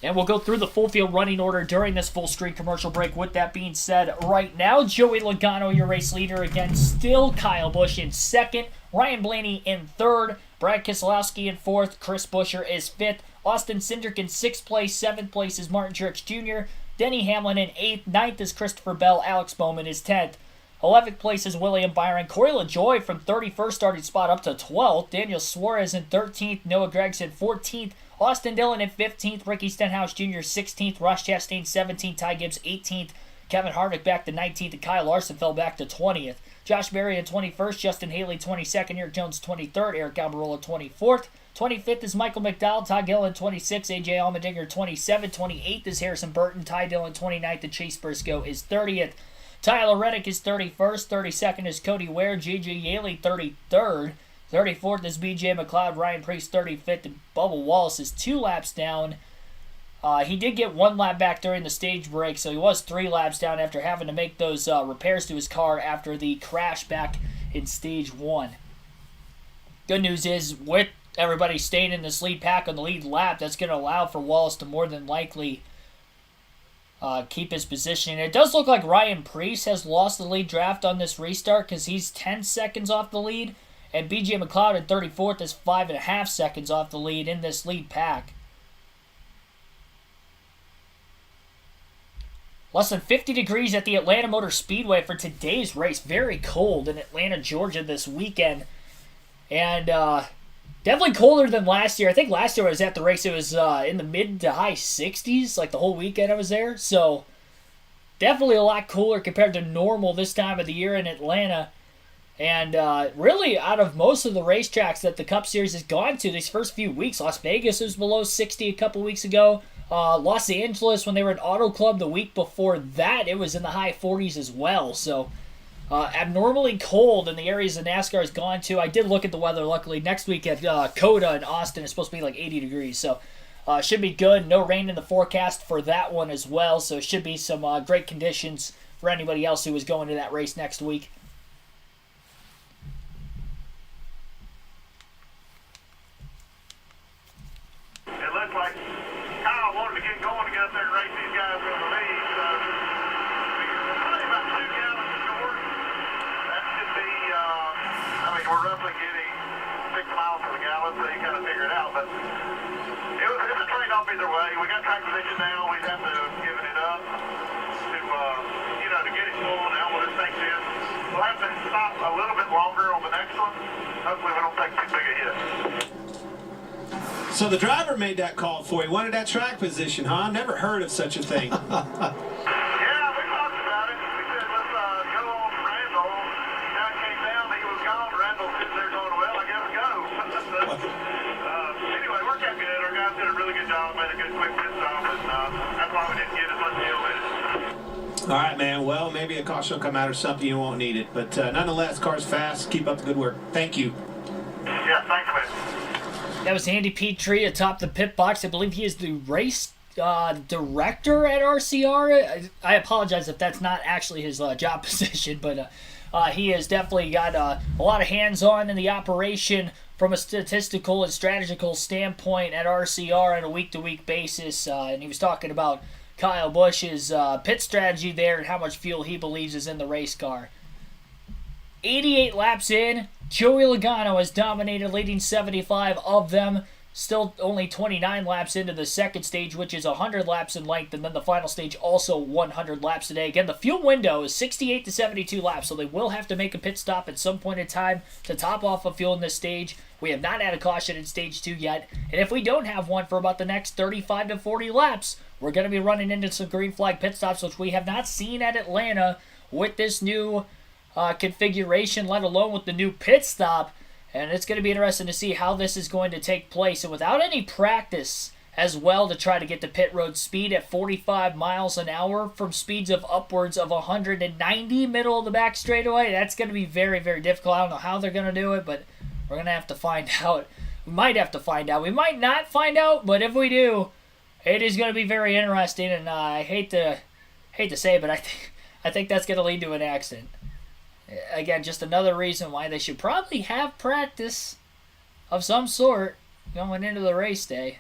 And we'll go through the full field running order during this full screen commercial break. With that being said, right now, Joey Logano, your race leader again. Still Kyle Busch in second. Ryan Blaney in third. Brad Keselowski in fourth. Chris Buescher is fifth. Austin Cindric in sixth place. Seventh place is Martin Truex Jr. Denny Hamlin in eighth. Ninth is Christopher Bell. Alex Bowman is 10th. 11th place is William Byron. Corey LaJoie from 31st starting spot up to 12th. Daniel Suarez in 13th. Noah Gragson 14th. Austin Dillon in 15th, Ricky Stenhouse Jr. 16th, Ross Chastain 17th, Ty Gibbs 18th, Kevin Harvick back to 19th, and Kyle Larson fell back to 20th. Josh Berry in 21st, Justin Haley 22nd, Eric Jones 23rd, Eric Almirola 24th. 25th is Michael McDowell, Todd Gilliland 26th, AJ Allmendinger 27th, 28th is Harrison Burton, Ty Dillon 29th, and Chase Briscoe is 30th. Tyler Reddick is 31st, 32nd is Cody Ware, J.J. Yaley 33rd. 34th is B.J. McLeod, Ryan Preece 35th, and Bubba Wallace is 2 laps down. He did get 1 lap back during the stage break, so he was 3 laps down after having to make those repairs to his car after the crash back in stage 1. Good news is, with everybody staying in this lead pack on the lead lap, that's going to allow for Wallace to more than likely keep his position. It does look like Ryan Preece has lost the lead draft on this restart because he's 10 seconds off the lead, and BJ McLeod at 34th is 5.5 seconds off the lead in this lead pack. Less than 50 degrees at the Atlanta Motor Speedway for today's race. Very cold in Atlanta, Georgia this weekend. And definitely colder than last year. I think last year I was at the race, it was in the mid to high 60s, like the whole weekend I was there. So definitely a lot cooler compared to normal this time of the year in Atlanta. And really, out of most of the racetracks that the Cup Series has gone to these first few weeks, Las Vegas was below 60 a couple weeks ago. Los Angeles, when they were at Auto Club the week before that, it was in the high 40s as well. So abnormally cold in the areas that NASCAR has gone to. I did look at the weather, luckily. Next week at COTA in Austin, it's supposed to be like 80 degrees. So should be good. No rain in the forecast for that one as well. So should be some great conditions for anybody else who is going to that race next week. It looks like Kyle wanted to get going to get up there and race these guys in the lead. So probably about 2 gallons short. That should be, we're roughly getting 6 miles to the gallon, so you kind of figure it out. But it's a trade-off either way. We got track position now. We'd have to have given it up to get it full. Now when this thing's in, we'll have to stop a little bit longer on the next one. Hopefully we don't take too big a hit. So the driver made that call for you. Wanted that track position, huh? Never heard of such a thing. Yeah, we talked about it. We said, let's go on Randall. Now it came down, he was gone. Randall sitting there going, well, I guess go. Anyway, worked out good. Our guys did a really good job, made a good quick pit stop, and that's why we didn't get as much fuel in it. All right, man. Well, maybe a caution will come out or something. You won't need it. But nonetheless, car's fast. Keep up the good work. Thank you. Yeah, thanks, man. That was Andy Petrie atop the pit box. I believe he is the race director at RCR. I apologize if that's not actually his job position, but he has definitely got a lot of hands-on in the operation from a statistical and strategical standpoint at RCR on a week-to-week basis. And he was talking about Kyle Busch's pit strategy there and how much fuel he believes is in the race car. 88 laps in, Joey Logano has dominated, leading 75 of them. Still only 29 laps into the second stage, which is 100 laps in length, and then the final stage also 100 laps today. Again, the fuel window is 68 to 72 laps, so they will have to make a pit stop at some point in time to top off of fuel in this stage. We have not had a caution in stage 2 yet, and if we don't have one for about the next 35 to 40 laps, we're going to be running into some green flag pit stops, which we have not seen at Atlanta with this new configuration, let alone with the new pit stop. And it's going to be interesting to see how this is going to take place. And without any practice as well to try to get the pit road speed at 45 miles an hour from speeds of upwards of 190 middle of the back straightaway, that's going to be very, very difficult. I don't know how they're going to do it, but we're going to have to find out. We might have to find out. We might not find out, but if we do, it is going to be very interesting. And I hate to say it, but I think that's going to lead to an accident. Again, just another reason why they should probably have practice of some sort going into the race day.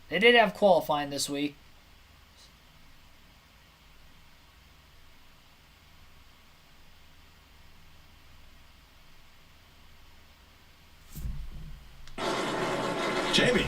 They did have qualifying this week. Jamie.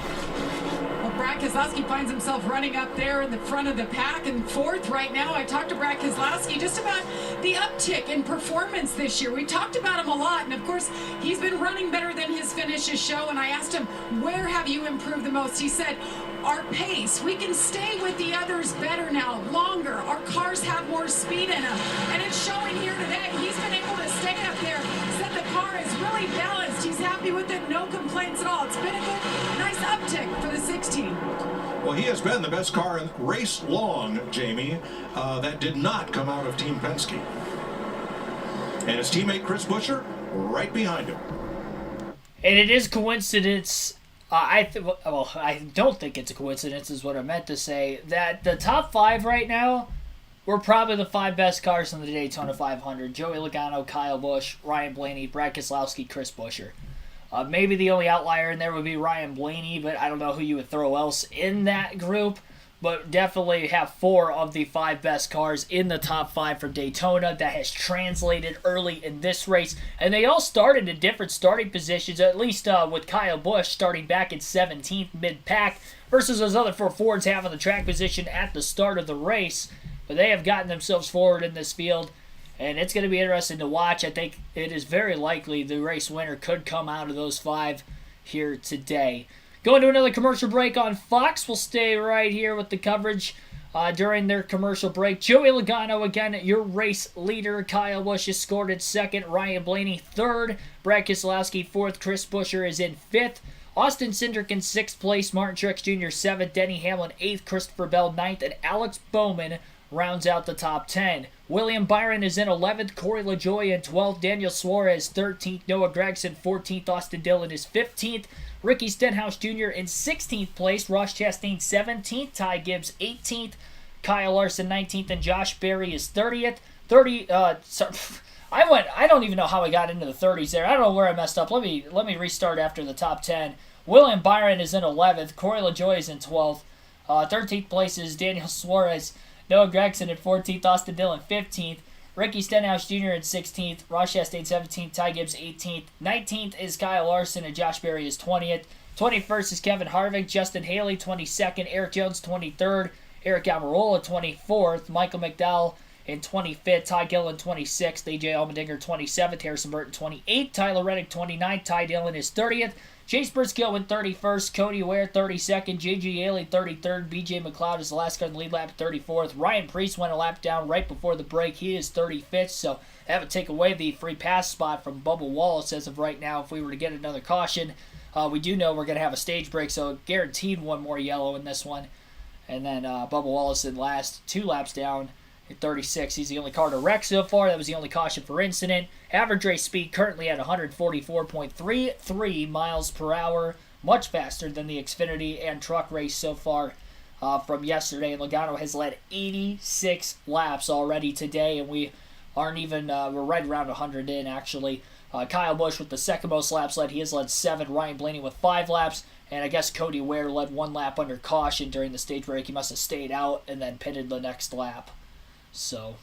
Well, Brad Keselowski finds himself running up there in the front of the pack and fourth right now. I talked to Brad Keselowski just about the uptick in performance this year. We talked about him a lot, and of course, he's been running better than his finishes show, and I asked him, where have you improved the most? He said, our pace. We can stay with the others better now, longer. Our cars have more speed in them, and it's showing here today. He's been able to stay up there, said the car is really balanced. He's happy with it, no complaints at all. It's been a good, nice uptick for the 16. Well, he has been the best car in race long, Jamie. That did not come out of Team Penske. And his teammate Chris Buescher right behind him. And it is coincidence. I don't think it's a coincidence is what I meant to say. That the top 5 right now were probably the 5 best cars in the Daytona 500. Joey Logano, Kyle Busch, Ryan Blaney, Brad Keselowski, Chris Buescher. Maybe the only outlier in there would be Ryan Blaney, but I don't know who you would throw else in that group. but definitely have 4 of the 5 best cars in the top 5 for Daytona. That has translated early in this race, and they all started in different starting positions, at least with Kyle Busch starting back in 17th mid-pack versus those other 4 Fords having the track position at the start of the race. But they have gotten themselves forward in this field, and it's going to be interesting to watch. I think it is very likely the race winner could come out of those 5 here today. Going to another commercial break on Fox. We'll stay right here with the coverage during their commercial break. Joey Logano, again, your race leader. Kyle Busch is scored in 2nd. Ryan Blaney 3rd. Brad Keselowski 4th. Chris Buescher is in 5th. Austin Cindric in 6th place. Martin Truex Jr. 7th. Denny Hamlin 8th. Christopher Bell 9th. And Alex Bowman rounds out the top 10. William Byron is in 11th. Corey LaJoie in 12th. Daniel Suarez 13th. Noah Gragson 14th. Austin Dillon is 15th. Ricky Stenhouse Jr. in 16th place. Ross Chastain 17th. Ty Gibbs 18th. Kyle Larson 19th. And Josh Berry is 30th. I don't even know how I got into the 30s there. I don't know where I messed up. Let me restart after the top 10. William Byron is in 11th. Corey LaJoie is in 12th. 13th place is Daniel Suarez. Noah Gragson in 14th. Austin Dillon 15th. Ricky Stenhouse Jr. in 16th, Ross Chastain 17th, Ty Gibbs 18th, 19th is Kyle Larson, and Josh Berry is 20th. 21st is Kevin Harvick, Justin Haley 22nd, Eric Jones 23rd, Eric Almirola 24th, Michael McDowell in 25th, Ty Gillen 26th, AJ Allmendinger 27th, Harrison Burton 28th, Tyler Reddick 29th, Ty Dillon is 30th, Chase Briscoe in 31st, Cody Ware 32nd, J.G. Yaley 33rd, B.J. McLeod is the last guy in the lead lap 34th. Ryan Preece went a lap down right before the break. He is 35th, so that would take away the free pass spot from Bubba Wallace as of right now if we were to get another caution. We do know we're going to have a stage break, so guaranteed one more yellow in this one. And then Bubba Wallace in last, 2 laps down at 36. He's the only car to wreck so far. That was the only caution for incident. Average race speed currently at 144.33 miles per hour. Much faster than the Xfinity and truck race so far from yesterday. And Logano has led 86 laps already today, and we aren't even, we're right around 100 in actually. Kyle Busch with the second most laps led. He has led 7. Ryan Blaney with 5 laps. And I guess Cody Ware led 1 lap under caution during the stage break. He must have stayed out and then pitted the next lap. So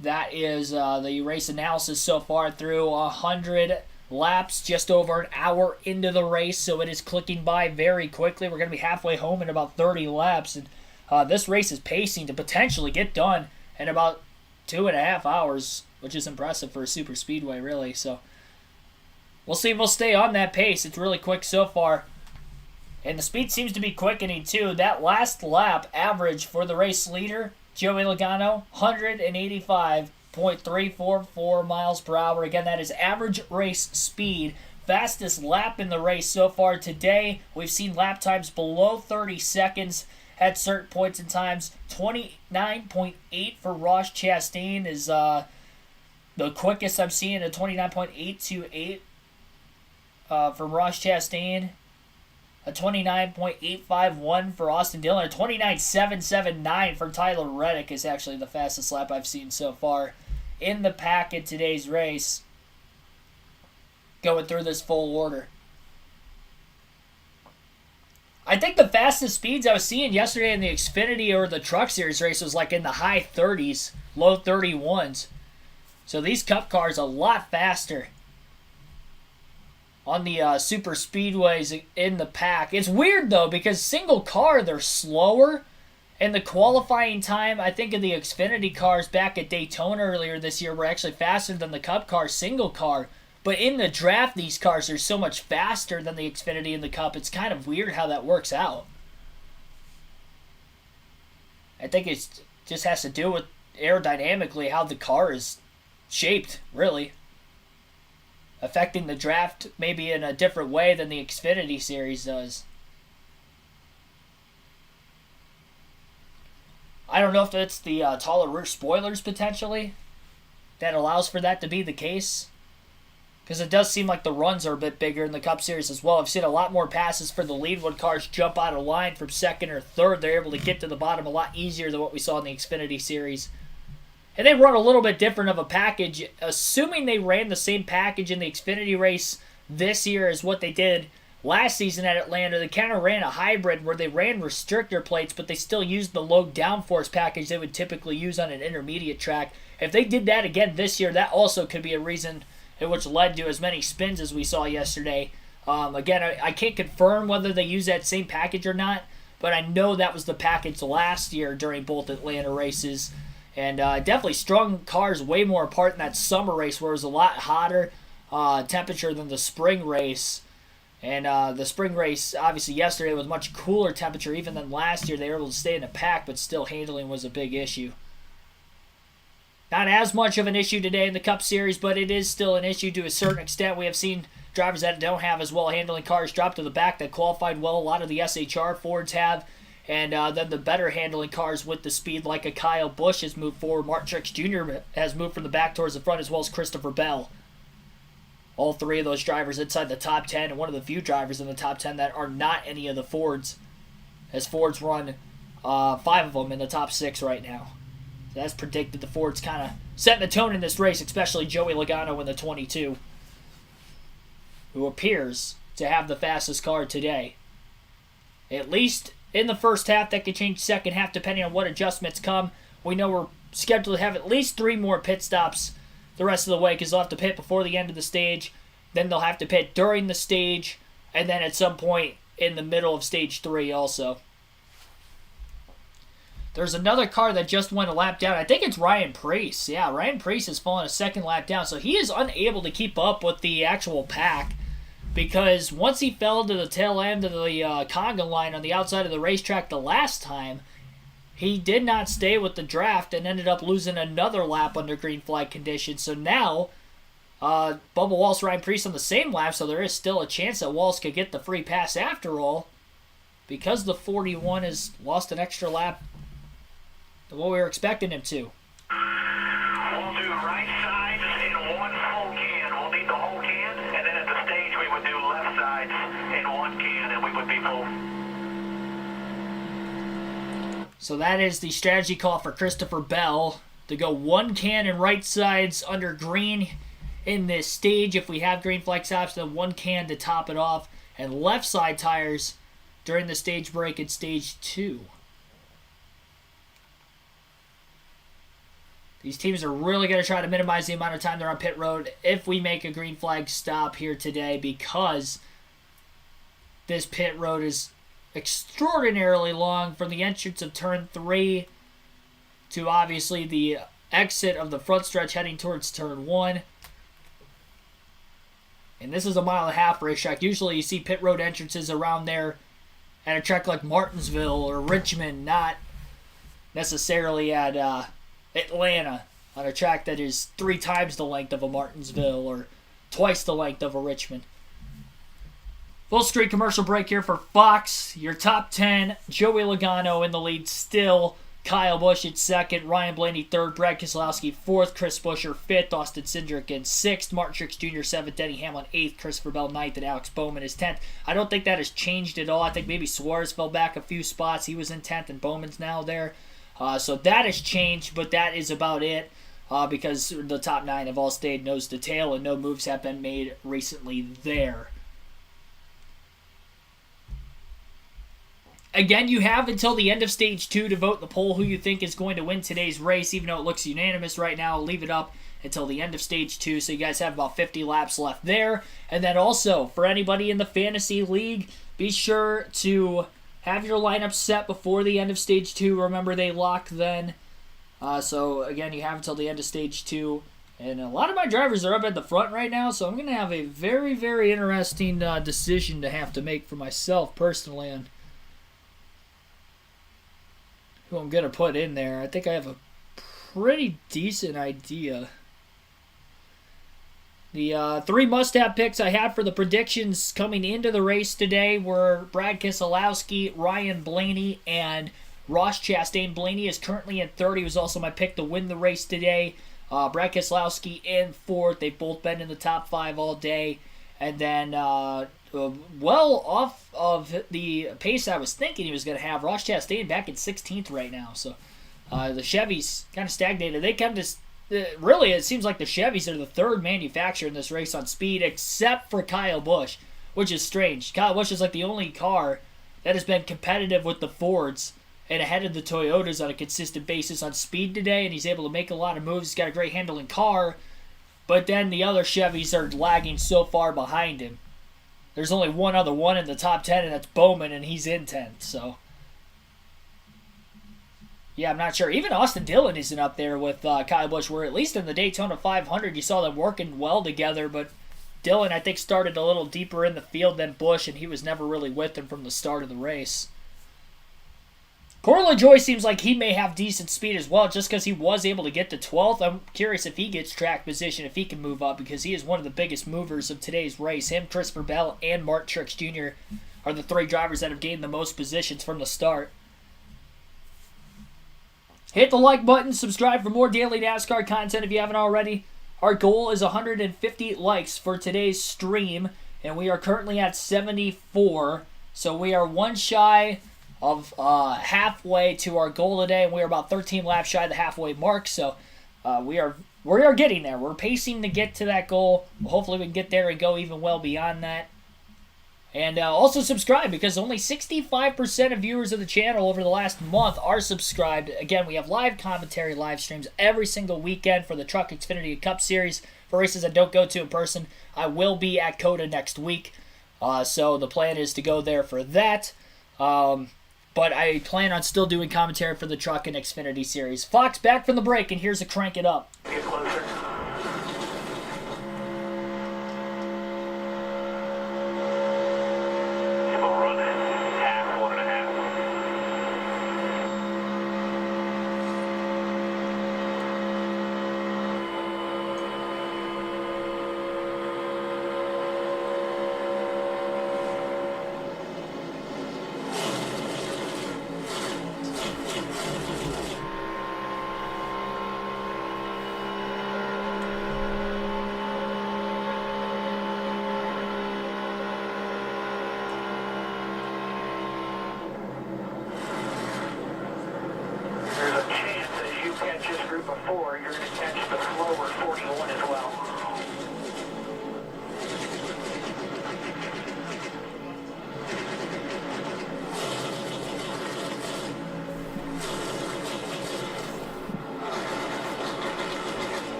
that is the race analysis so far through 100 laps, just over an hour into the race, so it is clicking by very quickly. We're going to be halfway home in about 30 laps, and this race is pacing to potentially get done in about 2.5 hours, which is impressive for a super speedway, really. So we'll see if we'll stay on that pace. It's really quick so far. And the speed seems to be quickening, too. That last lap average for the race leader, Joey Logano, 185.344 miles per hour. Again, that is average race speed. Fastest lap in the race so far today. We've seen lap times below 30 seconds at certain points in times. 29.8 for Ross Chastain is the quickest I'm seeing, a 29.828 from Ross Chastain. A 29.851 for Austin Dillon. A 29.779 for Tyler Reddick is actually the fastest lap I've seen so far in the pack in today's race. Going through this full order. I think the fastest speeds I was seeing yesterday in the Xfinity or the Truck Series race was like in the high 30s, low 31s. So these Cup cars a lot faster on the super speedways in the pack. It's weird, though, because single car, they're slower. And the qualifying time, I think, of the Xfinity cars back at Daytona earlier this year were actually faster than the Cup car single car. But in the draft, these cars are so much faster than the Xfinity and the Cup. It's kind of weird how that works out. I think it just has to do with aerodynamically how the car is shaped, really. Affecting the draft maybe in a different way than the Xfinity Series does. I don't know if it's the taller rear spoilers potentially that allows for that to be the case. Because it does seem like the runs are a bit bigger in the Cup Series as well. I've seen a lot more passes for the lead when cars jump out of line from second or third. They're able to get to the bottom a lot easier than what we saw in the Xfinity Series. And they run a little bit different of a package. Assuming they ran the same package in the Xfinity race this year as what they did last season at Atlanta, they kind of ran a hybrid where they ran restrictor plates, but they still used the low downforce package they would typically use on an intermediate track. If they did that again this year, that also could be a reason which led to as many spins as we saw yesterday. Again, I can't confirm whether they use that same package or not, but I know that was the package last year during both Atlanta races. And definitely strung cars way more apart in that summer race where it was a lot hotter temperature than the spring race. And the spring race, obviously yesterday, was much cooler temperature even than last year. They were able to stay in the pack, but still handling was a big issue. Not as much of an issue today in the Cup Series, but it is still an issue to a certain extent. We have seen drivers that don't have as well handling cars drop to the back that qualified well. A lot of the SHR Fords have. And then the better handling cars with the speed, like a Kyle Busch, has moved forward. Martin Truex Jr. has moved from the back towards the front, as well as Christopher Bell. All three of those drivers inside the top 10, and one of the few drivers in the top 10 that are not any of the Fords, as Fords run 5 of them in the top 6 right now. So that's predicted. The Fords kind of setting the tone in this race, especially Joey Logano in the 22, who appears to have the fastest car today. At least in the first half. That could change second half depending on what adjustments come. We know we're scheduled to have at least 3 more pit stops the rest of the way because they'll have to pit before the end of the stage. Then they'll have to pit during the stage. And then at some point in the middle of stage 3 also. There's another car that just went a lap down. I think it's Ryan Preece. Yeah, Ryan Preece has fallen a second lap down. So he is unable to keep up with the actual pack. Because once he fell to the tail end of the conga line on the outside of the racetrack the last time, he did not stay with the draft and ended up losing another lap under green flag conditions. So now, Bubba Wallace, Ryan Preece on the same lap, so there is still a chance that Wallace could get the free pass after all. Because the 41 has lost an extra lap than what we were expecting him to. We'll do right sides in one full can. We'll need the whole can, and then at the stage we would do left sides in one can, and we would be full. So that is the strategy call for Christopher Bell, to go one can and right sides under green in this stage if we have green flag stops, then one can to top it off, and left side tires during the stage break in stage 2. These teams are really going to try to minimize the amount of time they're on pit road if we make a green flag stop here today, because this pit road is extraordinarily long from the entrance of turn 3 to obviously the exit of the front stretch heading towards turn 1. And this is a 1.5 mile racetrack. Usually you see pit road entrances around there at a track like Martinsville or Richmond, not necessarily at Atlanta, on a track that is 3 times the length of a Martinsville or twice the length of a Richmond. Full screen commercial break here for Fox. Your top 10, Joey Logano in the lead still. Kyle Busch at second, Ryan Blaney third, Brad Keselowski fourth, Chris Buescher fifth, Austin Cindric in sixth, Martin Truex Jr. seventh, Denny Hamlin eighth, Christopher Bell ninth, and Alex Bowman is 10th. I don't think that has changed at all. I think maybe Suarez fell back a few spots. He was in 10th, and Bowman's now there. So that has changed, but that is about it because the top 9 have all stayed nose to tail, and no moves have been made recently there. Again, you have until the end of Stage 2 to vote the poll who you think is going to win today's race. Even though it looks unanimous right now, I'll leave it up until the end of Stage 2, so you guys have about 50 laps left there. And then also, for anybody in the Fantasy League, be sure to have your lineup set before the end of Stage 2. Remember, they lock then. So, again, you have until the end of Stage 2. And a lot of my drivers are up at the front right now, so I'm going to have a very, very interesting decision to have to make for myself personally on who I'm going to put in there. I think I have a pretty decent idea. The 3 must-have picks I had for the predictions coming into the race today were Brad Keselowski, Ryan Blaney, and Ross Chastain. Blaney is currently in third. He was also my pick to win the race today. Brad Keselowski in fourth. They've both been in the top 5 all day. And then, well off of the pace I was thinking he was going to have, Ross Chastain back in 16th right now. So the Chevys kind of stagnated. They kind of really, it seems like the Chevys are the third manufacturer in this race on speed, except for Kyle Busch. which is strange. Kyle Busch is like the only car that has been competitive with the Fords and ahead of the Toyotas on a consistent basis on speed today, and he's able to make a lot of moves. He's got a great handling car, but then the other Chevys are lagging so far behind him. There's only one other one in the top 10, and that's Bowman, and he's in 10th, so... Yeah, I'm not sure. Even Austin Dillon isn't up there with Kyle Busch, where at least in the Daytona 500 you saw them working well together, but Dillon, I think, started a little deeper in the field than Busch, and he was never really with him from the start of the race. Corey LaJoie seems like he may have decent speed as well, just because he was able to get to 12th. I'm curious if he gets track position, if he can move up, because he is one of the biggest movers of today's race. Him, Christopher Bell, and Martin Truex Jr. are the three drivers that have gained the most positions from the start. Hit the like button, subscribe for more daily NASCAR content if you haven't already. Our goal is 150 likes for today's stream, and we are currently at 74, so we are one shy of halfway to our goal today, and we are about 13 laps shy of the halfway mark, so we are getting there. We're pacing to get to that goal. Hopefully we can get there and go even well beyond that. And also subscribe, because only 65% of viewers of the channel over the last month are subscribed. Again, we have live commentary, live streams every single weekend for the Truck Xfinity Cup Series. For races I don't go to in person, I will be at COTA next week. So the plan is to go there for that. But I plan on still doing commentary for the Truck and Xfinity Series. Fox, back from the break, and here's a Crank It Up. Get closer. Before, you're going to catch the slower 41 as well.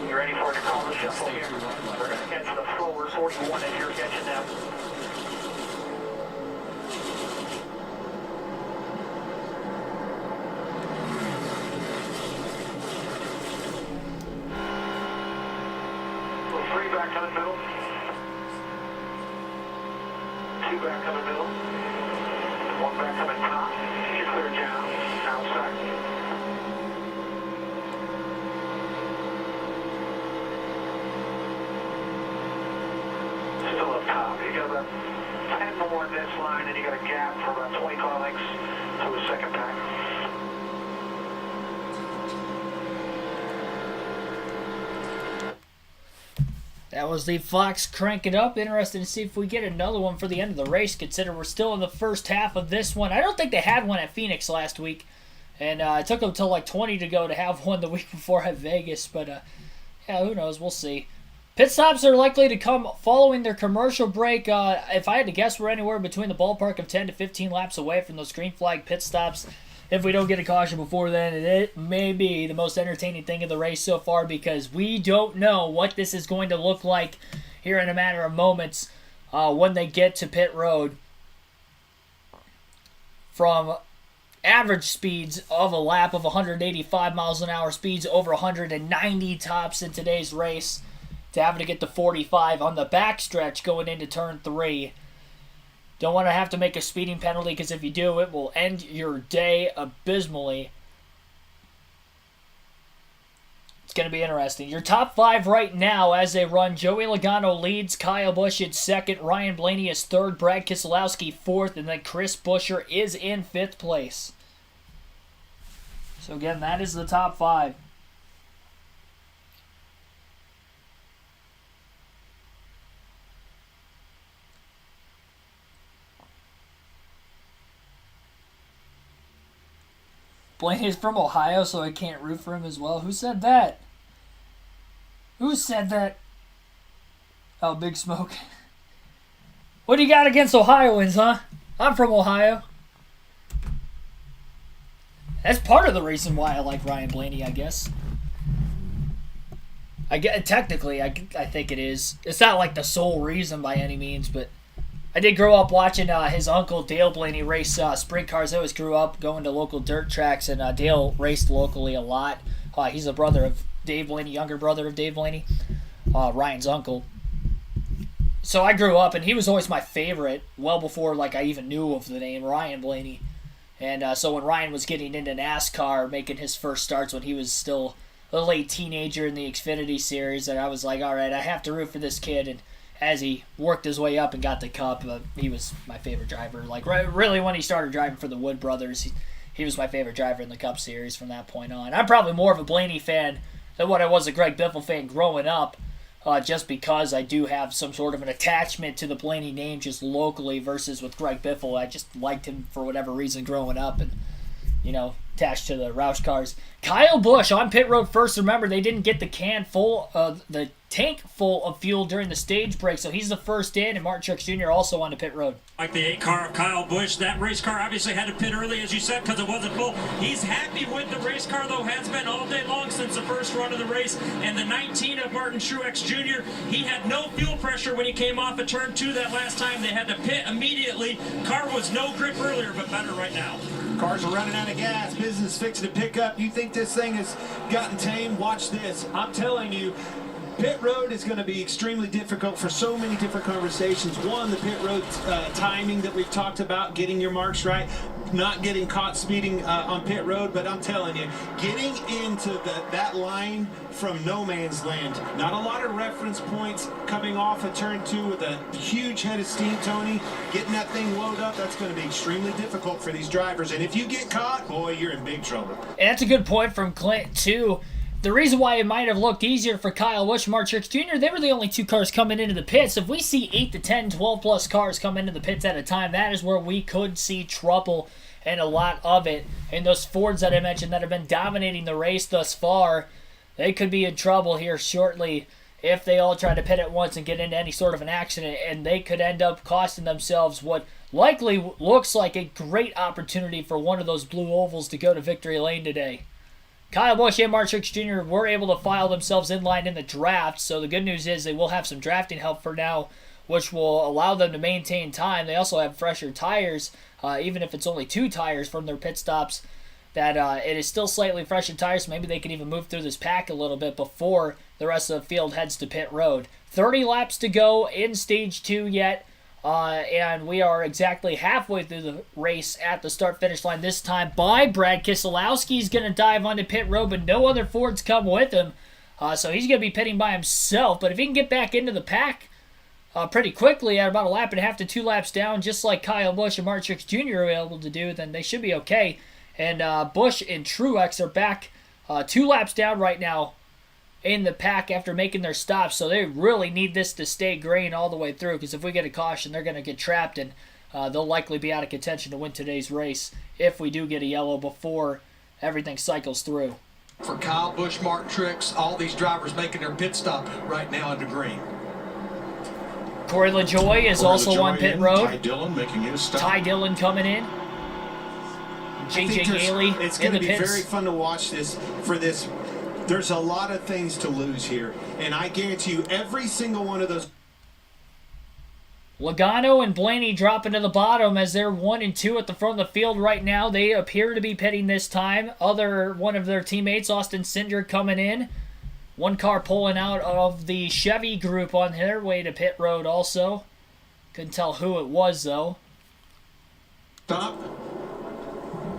You ready for it to call the shuffle here? We're going to catch the slower 41 as you're catching them. Well, 3 back coming middle. 2 back coming middle. 1 back coming top. You clear down. Outside. Still up top. You got about 10 more in this line, and you got a gap for about 25 lengths to a second pack. That was the Fox Crank It Up. Interested to see if we get another one for the end of the race, consider we're still in the first half of this one. I don't think they had one at Phoenix last week, and it took them until like 20 to go to have one the week before at Vegas, but yeah, who knows? We'll see. Pit stops are likely to come following their commercial break. If I had to guess, we're anywhere between the ballpark of 10 to 15 laps away from those green flag pit stops. If we don't get a caution before then, it may be the most entertaining thing of the race so far, because we don't know what this is going to look like here in a matter of moments when they get to pit road. From average speeds of a lap of 185 miles an hour, speeds over 190 tops in today's race, to having to get to 45 on the backstretch going into turn 3. Don't want to have to make a speeding penalty, because if you do, it will end your day abysmally. It's going to be interesting. Your top 5 right now as they run: Joey Logano leads, Kyle Busch in second, Ryan Blaney is third, Brad Keselowski fourth, and then Chris Buescher is in 5th place. So again, that is the top 5. Blaney's from Ohio, so I can't root for him as well. Who said that? Who said that? Oh, Big Smoke. What do you got against Ohioans, huh? I'm from Ohio. That's part of the reason why I like Ryan Blaney, I guess. Technically, I think it is. It's not like the sole reason by any means, but I did grow up watching his uncle Dale Blaney race sprint cars. I always grew up going to local dirt tracks, and Dale raced locally a lot. He's a brother of Dave Blaney, younger brother of Dave Blaney, Ryan's uncle. So I grew up, and he was always my favorite, well before I even knew of the name Ryan Blaney. And so when Ryan was getting into NASCAR, making his first starts when he was still a late teenager in the Xfinity Series, and I was like, all right, I have to root for this kid. And as he worked his way up and got the Cup, he was my favorite driver. Really, when he started driving for the Wood Brothers, he was my favorite driver in the Cup Series from that point on. I'm probably more of a Blaney fan than what I was a Greg Biffle fan growing up, just because I do have some sort of an attachment to the Blaney name just locally versus with Greg Biffle. I just liked him for whatever reason growing up and, attached to the Roush cars. Kyle Busch on pit road first. Remember, they didn't get the tank full of fuel during the stage break, so he's the first in, and Martin Truex Jr. also on the pit road. Like the 8 car of Kyle Busch, that race car obviously had to pit early, as you said, because it wasn't full. He's happy with the race car, though, has been all day long since the first run of the race. And the 19 of Martin Truex Jr., he had no fuel pressure when he came off of turn 2 that last time. They had to pit immediately. Car was no grip earlier, but better right now. Cars are running out of gas. Business fixing to pick up. You think this thing has gotten tame? Watch this. I'm telling you, pit road is going to be extremely difficult for so many different conversations. One, the pit road timing that we've talked about, getting your marks right, not getting caught speeding on pit road. But I'm telling you, getting into that line from no man's land, not a lot of reference points coming off of turn 2 with a huge head of steam, Tony, getting that thing loaded up, that's going to be extremely difficult for these drivers. And if you get caught, boy, you're in big trouble. And that's a good point from Clint, too. The reason why it might have looked easier for Kyle Busch and Martin Truex Jr., they were the only 2 cars coming into the pits. If we see 8 to 10, 12-plus cars come into the pits at a time, that is where we could see trouble, and a lot of it. And those Fords that I mentioned that have been dominating the race thus far, they could be in trouble here shortly if they all try to pit at once and get into any sort of an accident, and they could end up costing themselves what likely looks like a great opportunity for one of those blue ovals to go to victory lane today. Kyle Busch and Martin Truex Jr. were able to file themselves in line in the draft, so the good news is they will have some drafting help for now, which will allow them to maintain time. They also have fresher tires, even if it's only 2 tires from their pit stops, that it is still slightly fresher tires, so maybe they can even move through this pack a little bit before the rest of the field heads to pit road. 30 laps to go in Stage 2 yet. And we are exactly halfway through the race at the start-finish line this time by Brad Keselowski. He's going to dive onto pit road, but no other Fords come with him. So he's going to be pitting by himself. But if he can get back into the pack pretty quickly at about a lap and a half to 2 laps down, just like Kyle Busch and Martin Truex Jr. are able to do, then they should be okay. And Busch and Truex are back 2 laps down right now in the pack after making their stops, so they really need this to stay green all the way through, because if we get a caution, they're going to get trapped, and they'll likely be out of contention to win today's race if we do get a yellow before everything cycles through. For Kyle Busch, Martin Truex, all these drivers making their pit stop right now into green. Corey LaJoie is also on pit road. Ty Dillon making his stop. Ty Dillon coming in. JJ Haley in the pits. It's going to be very fun to watch this. There's a lot of things to lose here, and I guarantee you every single one of those. Logano and Blaney dropping to the bottom as they're 1 and 2 at the front of the field right now. They appear to be pitting this time. One of their teammates, Austin Cindric, coming in. 1 car pulling out of the Chevy group on their way to pit road also. Couldn't tell who it was, though. Stop.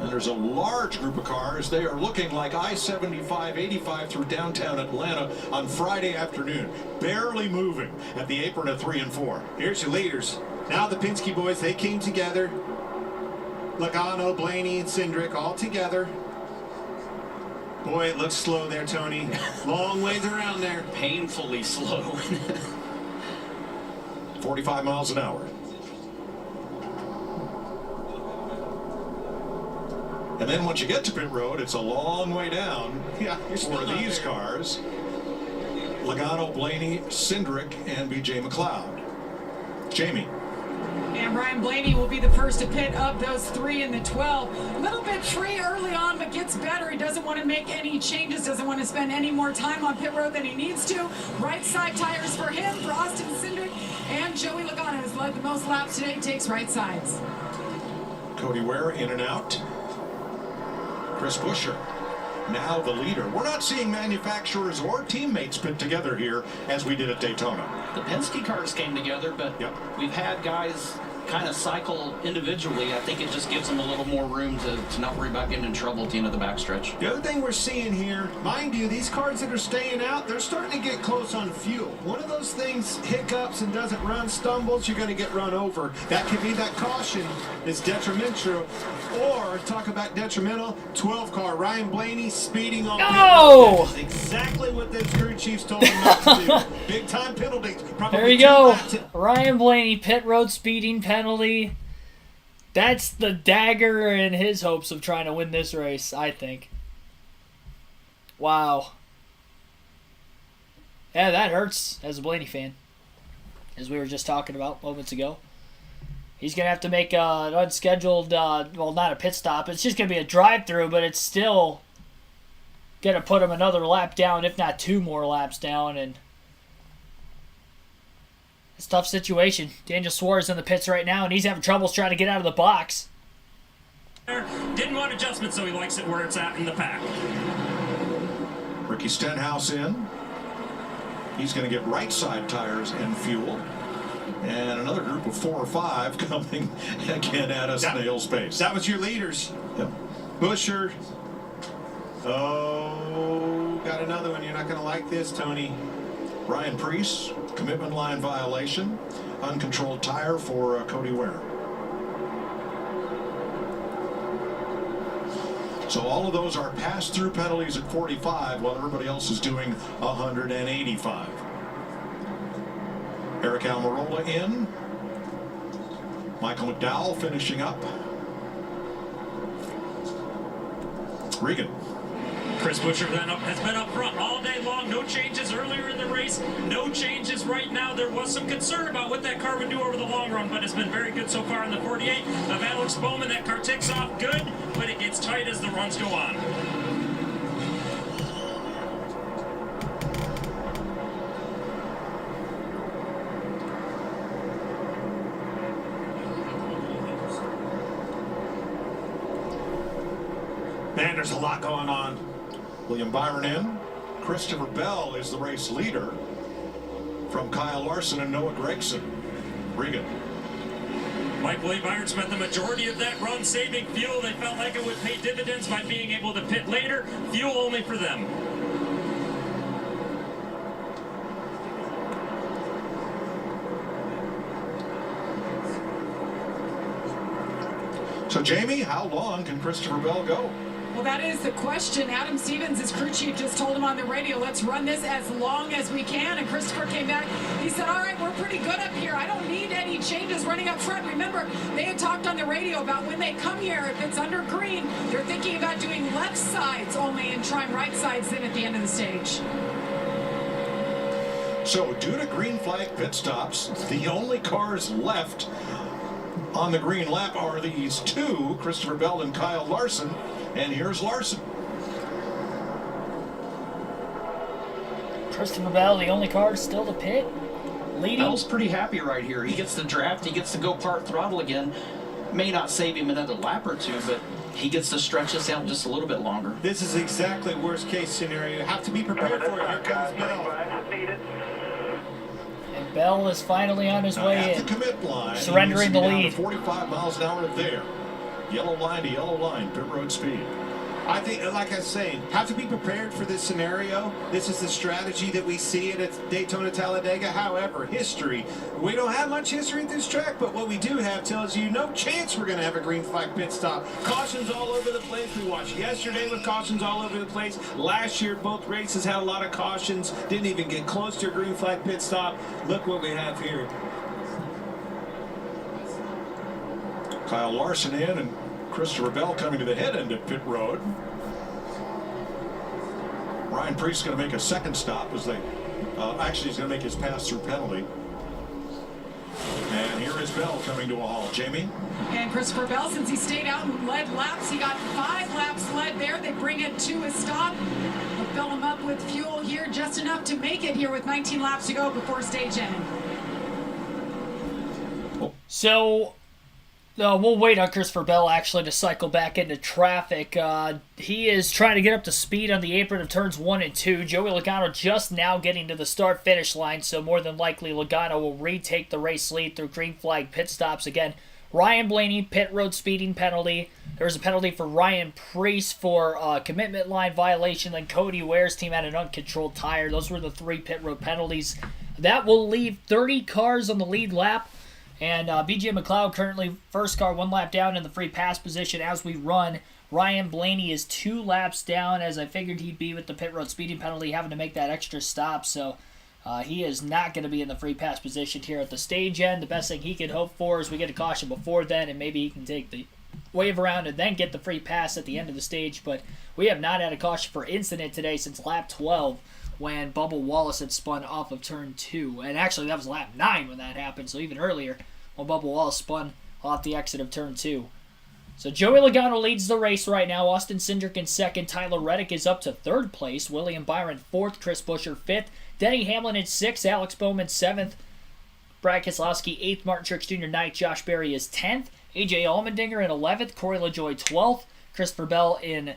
And there's a large group of cars. They are looking like I-75-85 through downtown Atlanta on Friday afternoon. Barely moving at the apron of 3 and 4. Here's your leaders. Now the Penske boys, they came together. Logano, Blaney, and Cindric all together. Boy, it looks slow there, Tony. Long ways around there. Painfully slow. 45 miles an hour. And then once you get to pit road, it's a long way down you're still for not these there. cars. Logano, Blaney, Cindric, and B.J. McLeod. Jamie. And Ryan Blaney will be the first to pit of those 3 in the 12. A little bit free early on, but gets better. He doesn't want to make any changes, doesn't want to spend any more time on pit road than he needs to. Right side tires for him, for Austin Cindric, and Joey Logano, who's led the most laps today, takes right sides. Cody Ware in and out. Chris Buescher, now the leader. We're not seeing manufacturers or teammates pit together here as we did at Daytona. The Penske cars came together, but we've had guys kind of cycle individually. I think it just gives them a little more room to not worry about getting in trouble at the end of the backstretch. The other thing we're seeing here, mind you, these cars that are staying out, they're starting to get close on fuel. One of those things hiccups and doesn't run, stumbles, you're going to get run over. That could be that caution is detrimental. Or, talk about detrimental, 12 car, Ryan Blaney speeding on No! That is exactly what the crew chiefs told him not to do. Big time penalty. Probably There you 2 go. laps. Ryan Blaney, pit road speeding penalty. That's the dagger in his hopes of trying to win this race, I think. Wow. Yeah, that hurts as a Blaney fan, as we were just talking about moments ago. He's going to have to make an unscheduled, well, not a pit stop. It's just going to be a drive-through, but it's still going to put him another lap down, if not 2 more laps down. And it's a tough situation. Daniel Suarez in the pits right now, and he's having troubles trying to get out of the box. Didn't want adjustment, so he likes it where it's at in the pack. Ricky Stenhouse in. He's going to get right side tires and fuel. And another group of 4 or 5 coming again at us snail space. That was your leaders. Yep. Buescher. Oh, got another one. You're not going to like this, Tony. Ryan Preece, commitment line violation. Uncontrolled tire for Cody Ware. So all of those are pass-through penalties at 45 while everybody else is doing 185. Eric Almirola in. Michael McDowell finishing up. Regan. Chris Buescher has been up front all day long. No changes earlier in the race. No changes right now. There was some concern about what that car would do over the long run, but it's been very good so far in the 48 of Alex Bowman. That car takes off good, but it gets tight as the runs go on. Man, there's a lot going on. William Byron in. Christopher Bell is the race leader from Kyle Larson and Noah Gregson. Regan. Mike William Byron spent the majority of that run saving fuel. They felt like it would pay dividends by being able to pit later. Fuel only for them. So, Jamie, how long can Christopher Bell go? Well, that is the question. Adam Stevens, his crew chief, just told him on the radio, let's run this as long as we can. And Christopher came back. He said, all right, we're pretty good up here. I don't need any changes running up front. Remember, they had talked on the radio about when they come here, if it's under green, they're thinking about doing left sides only and trying right sides in at the end of the stage. So, due to green flag pit stops, the only cars left on the green lap are these 2, Christopher Bell and Kyle Larson. And here's Larson. Christopher Bell, the only car still to pit, leading. Bell's pretty happy right here. He gets the draft. He gets to go part throttle again. May not save him another lap or 2, but he gets to stretch this out just a little bit longer. This is exactly worst case scenario. You have to be prepared for it. Here comes Bell. And Bell is finally on his way at in, the commit line, surrendering the lead. 45 miles an hour there. Yellow line to yellow line, pit road speed. I think, like I was saying, have to be prepared for this scenario. This is the strategy that we see at Daytona Talladega. However, history, we don't have much history at this track, but what we do have tells you no chance we're going to have a green flag pit stop. Cautions all over the place. We watched yesterday with cautions all over the place. Last year, both races had a lot of cautions. Didn't even get close to a green flag pit stop. Look what we have here. Kyle Larson in and Christopher Bell coming to the head end of pit road. Ryan Preece is going to make a second stop as they, actually he's going to make his pass-through penalty. And here is Bell coming to a halt. Jamie? And Christopher Bell, since he stayed out and led laps, he got 5 laps led there. They bring it to a stop. They'll fill him up with fuel here, just enough to make it here with 19 laps to go before stage end. So, we'll wait on Christopher Bell actually to cycle back into traffic. He is trying to get up to speed on the apron of turns 1 and 2. Joey Logano just now getting to the start-finish line, so more than likely Logano will retake the race lead through green flag pit stops again. Ryan Blaney, pit road speeding penalty. There's a penalty for Ryan Preece for commitment line violation. Then Cody Ware's team had an uncontrolled tire. Those were the 3 pit road penalties. That will leave 30 cars on the lead lap. And BJ McLeod currently first car 1 lap down in the free pass position as we run. Ryan Blaney is 2 laps down, as I figured he'd be with the pit road speeding penalty, having to make that extra stop. So he is not going to be in the free pass position here at the stage end. The best thing he could hope for is we get a caution before then, and maybe he can take the wave around and then get the free pass at the end of the stage. But we have not had a caution for incident today since lap 12. When Bubba Wallace had spun off of turn 2. And actually, that was lap 9 when that happened, so even earlier when Bubba Wallace spun off the exit of turn 2. So Joey Logano leads the race right now. Austin Cindric in second. Tyler Reddick is up to third place. William Byron fourth. Chris Buescher fifth. Denny Hamlin in sixth. Alex Bowman seventh. Brad Keselowski eighth. Martin Truex Jr. ninth. Josh Berry is 10th. AJ Allmendinger in 11th. Corey LaJoie 12th. Christopher Bell in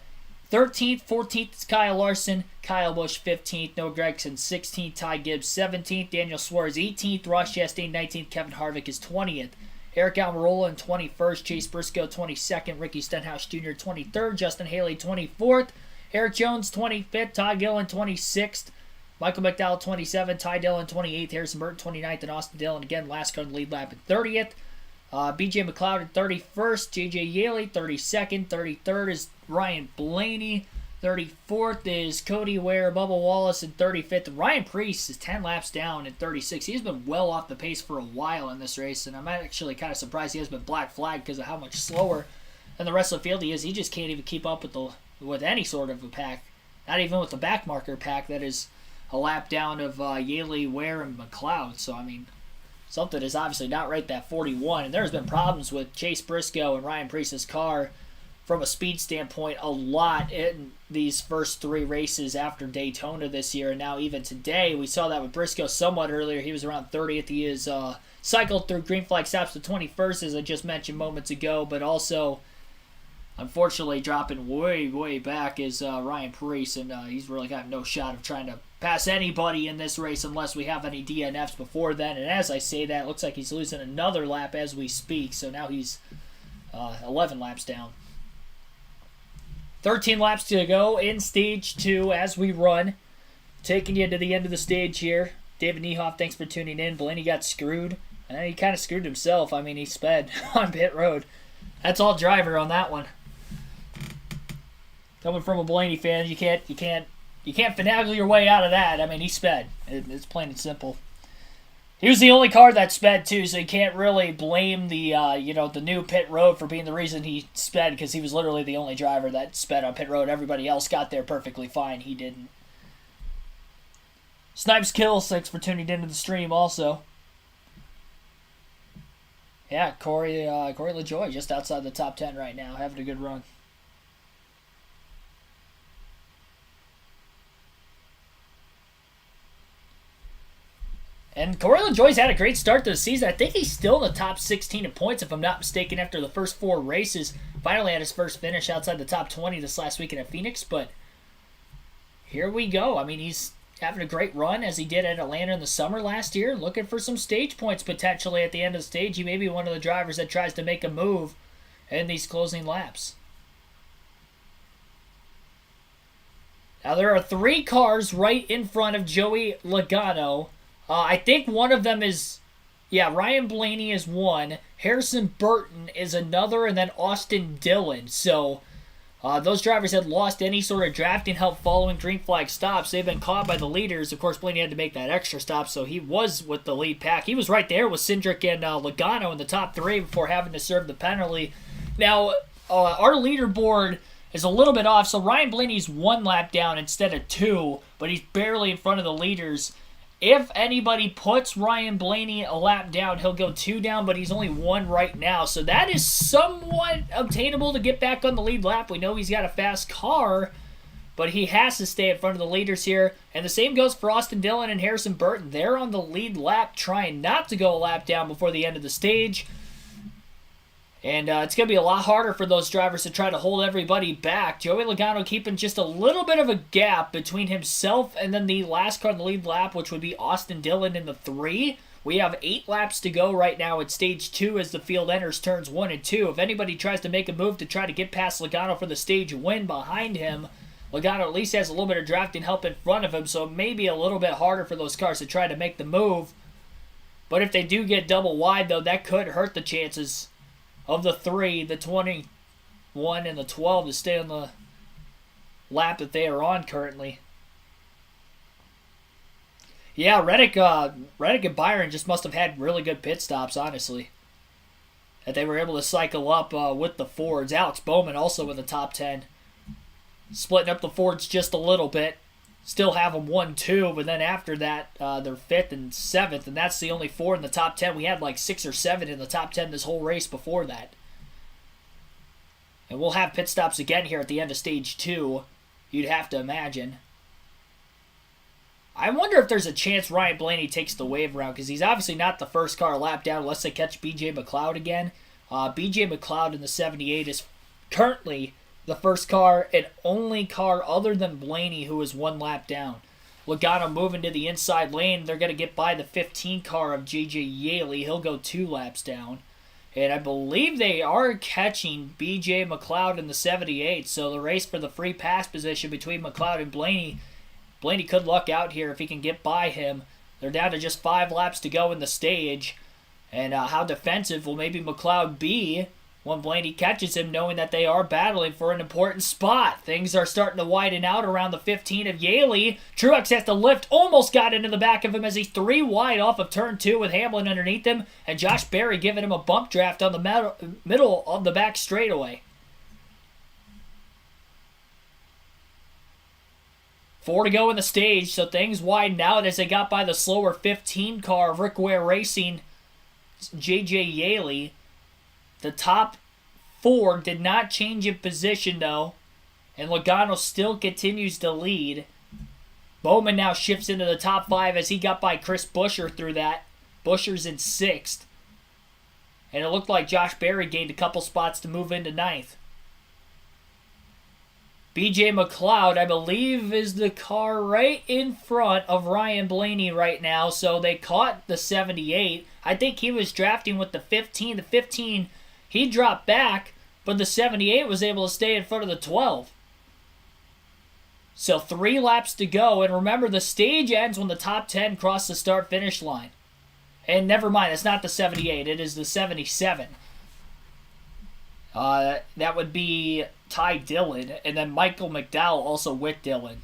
13th, 14th is Kyle Larson, Kyle Busch 15th, Noah Gragson 16th, Ty Gibbs 17th, Daniel Suarez 18th, Ross Chastain 19th, Kevin Harvick is 20th, Eric Almirola in 21st, Chase Briscoe 22nd, Ricky Stenhouse Jr. 23rd, Justin Haley 24th, Eric Jones 25th, Todd Gillen 26th, Michael McDowell 27th, Ty Dillon 28th, Harrison Burton 29th, and Austin Dillon again last car in the lead lap at 30th. BJ McLeod at 31st, JJ Yeley 32nd, 33rd is Ryan Blaney, 34th is Cody Ware, Bubba Wallace in 35th. Ryan Preece is 10 laps down in 36th. He's been well off the pace for a while in this race, and I'm actually kind of surprised he has been black flagged because of how much slower than the rest of the field he is. He just can't even keep up with any sort of a pack, not even with the backmarker pack that is a lap down of Yeley, Ware, and McLeod. So, I mean, something is obviously not right that 41. And there's been problems with Chase Briscoe and Ryan Preece's car from a speed standpoint a lot in these first 3 races after Daytona this year. And now even today, we saw that with Briscoe somewhat earlier. He was around 30th. He is cycled through green flag stops to 21st, as I just mentioned moments ago. But also, unfortunately, dropping way, way back is Ryan Preece. And he's really got no shot of trying to pass anybody in this race unless we have any DNFs before then. And as I say that, it looks like he's losing another lap as we speak. So now he's 11 laps down. 13 laps to go in stage 2 as we run. Taking you to the end of the stage here. David Niehoff, thanks for tuning in. Blaney got screwed. And he kind of screwed himself. I mean, he sped on pit road. That's all driver on that one. Coming from a Blaney fan, you can't finagle your way out of that. I mean, he sped. It's plain and simple. He was the only car that sped too, so you can't really blame the the new pit road for being the reason he sped, because he was literally the only driver that sped on pit road. Everybody else got there perfectly fine. He didn't. Snipes Kills, thanks for tuning into the stream also. Yeah, Corey LaJoie just outside the top 10 right now, having a good run. And Corey LaJoie's had a great start to the season. I think he's still in the top 16 in points, if I'm not mistaken, after the first 4 races. Finally had his first finish outside the top 20 this last weekend at Phoenix, but here we go. I mean, he's having a great run, as he did at Atlanta in the summer last year, looking for some stage points potentially at the end of the stage. He may be one of the drivers that tries to make a move in these closing laps. Now, there are 3 cars right in front of Joey Logano. I think one of them is, Ryan Blaney is one, Harrison Burton is another, and then Austin Dillon. So those drivers had lost any sort of drafting help following green flag stops. They've been caught by the leaders. Of course, Blaney had to make that extra stop, so he was with the lead pack. He was right there with Cindric and Logano in the top 3 before having to serve the penalty. Now, our leaderboard is a little bit off. So Ryan Blaney's 1 lap down instead of 2, but he's barely in front of the leaders. If anybody puts Ryan Blaney a lap down, he'll go 2 down, but he's only 1 right now. So that is somewhat obtainable to get back on the lead lap. We know he's got a fast car, but he has to stay in front of the leaders here. And the same goes for Austin Dillon and Harrison Burton. They're on the lead lap, trying not to go a lap down before the end of the stage. And it's going to be a lot harder for those drivers to try to hold everybody back. Joey Logano keeping just a little bit of a gap between himself and then the last car in the lead lap, which would be Austin Dillon in the 3. We have 8 laps to go right now at stage 2 as the field enters turns 1 and 2. If anybody tries to make a move to try to get past Logano for the stage win behind him, Logano at least has a little bit of drafting help in front of him, so it may be a little bit harder for those cars to try to make the move. But if they do get double wide, though, that could hurt the chances of the 3, the 21, and the 12 to stay on the lap that they are on currently. Yeah, Reddick and Byron just must have had really good pit stops, honestly. That they were able to cycle up with the Fords. Alex Bowman also in the top 10. Splitting up the Fords just a little bit. Still have them 1-2, but then after that, they're 5th and 7th, and that's the only 4 in the top 10. We had like 6 or 7 in the top 10 this whole race before that. And we'll have pit stops again here at the end of stage 2, you'd have to imagine. I wonder if there's a chance Ryan Blaney takes the wave route, because he's obviously not the first car lap down unless they catch B.J. McLeod again. B.J. McLeod in the 78 is currently the first car and only car other than Blaney who is 1 lap down. Logano moving to the inside lane. They're going to get by the 15 car of J.J. Yaley. He'll go 2 laps down. And I believe they are catching B.J. McLeod in the 78. So the race for the free pass position between McLeod and Blaney. Blaney could luck out here if he can get by him. They're down to just 5 laps to go in the stage. And how defensive will maybe McLeod be when Blaney catches him, knowing that they are battling for an important spot? Things are starting to widen out around the 15 of Yaley. Truex has to lift, almost got into the back of him as he's 3 wide off of turn 2 with Hamlin underneath him, and Josh Berry giving him a bump draft on the middle of the back straightaway. 4 to go in the stage, so things widen out as they got by the slower 15 car of Rick Ware Racing, J.J. Yaley. The top 4 did not change in position, though, and Logano still continues to lead. Bowman now shifts into the top 5 as he got by Chris Buescher through that. Buescher's in 6th. And it looked like Josh Berry gained a couple spots to move into 9th. B.J. McLeod, I believe, is the car right in front of Ryan Blaney right now, so they caught the 78. I think he was drafting with the 15. The 15... he dropped back, but the 78 was able to stay in front of the 12. So 3 laps to go, and remember, the stage ends when the top 10 cross the start-finish line. And never mind, it's not the 78, it is the 77. That would be Ty Dillon, and then Michael McDowell also with Dillon.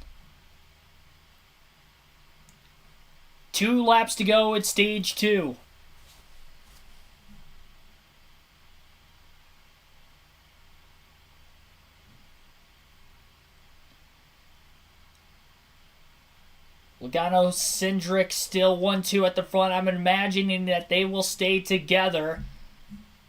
2 laps to go at stage 2. Logano, Cindric still 1-2 at the front. I'm imagining that they will stay together.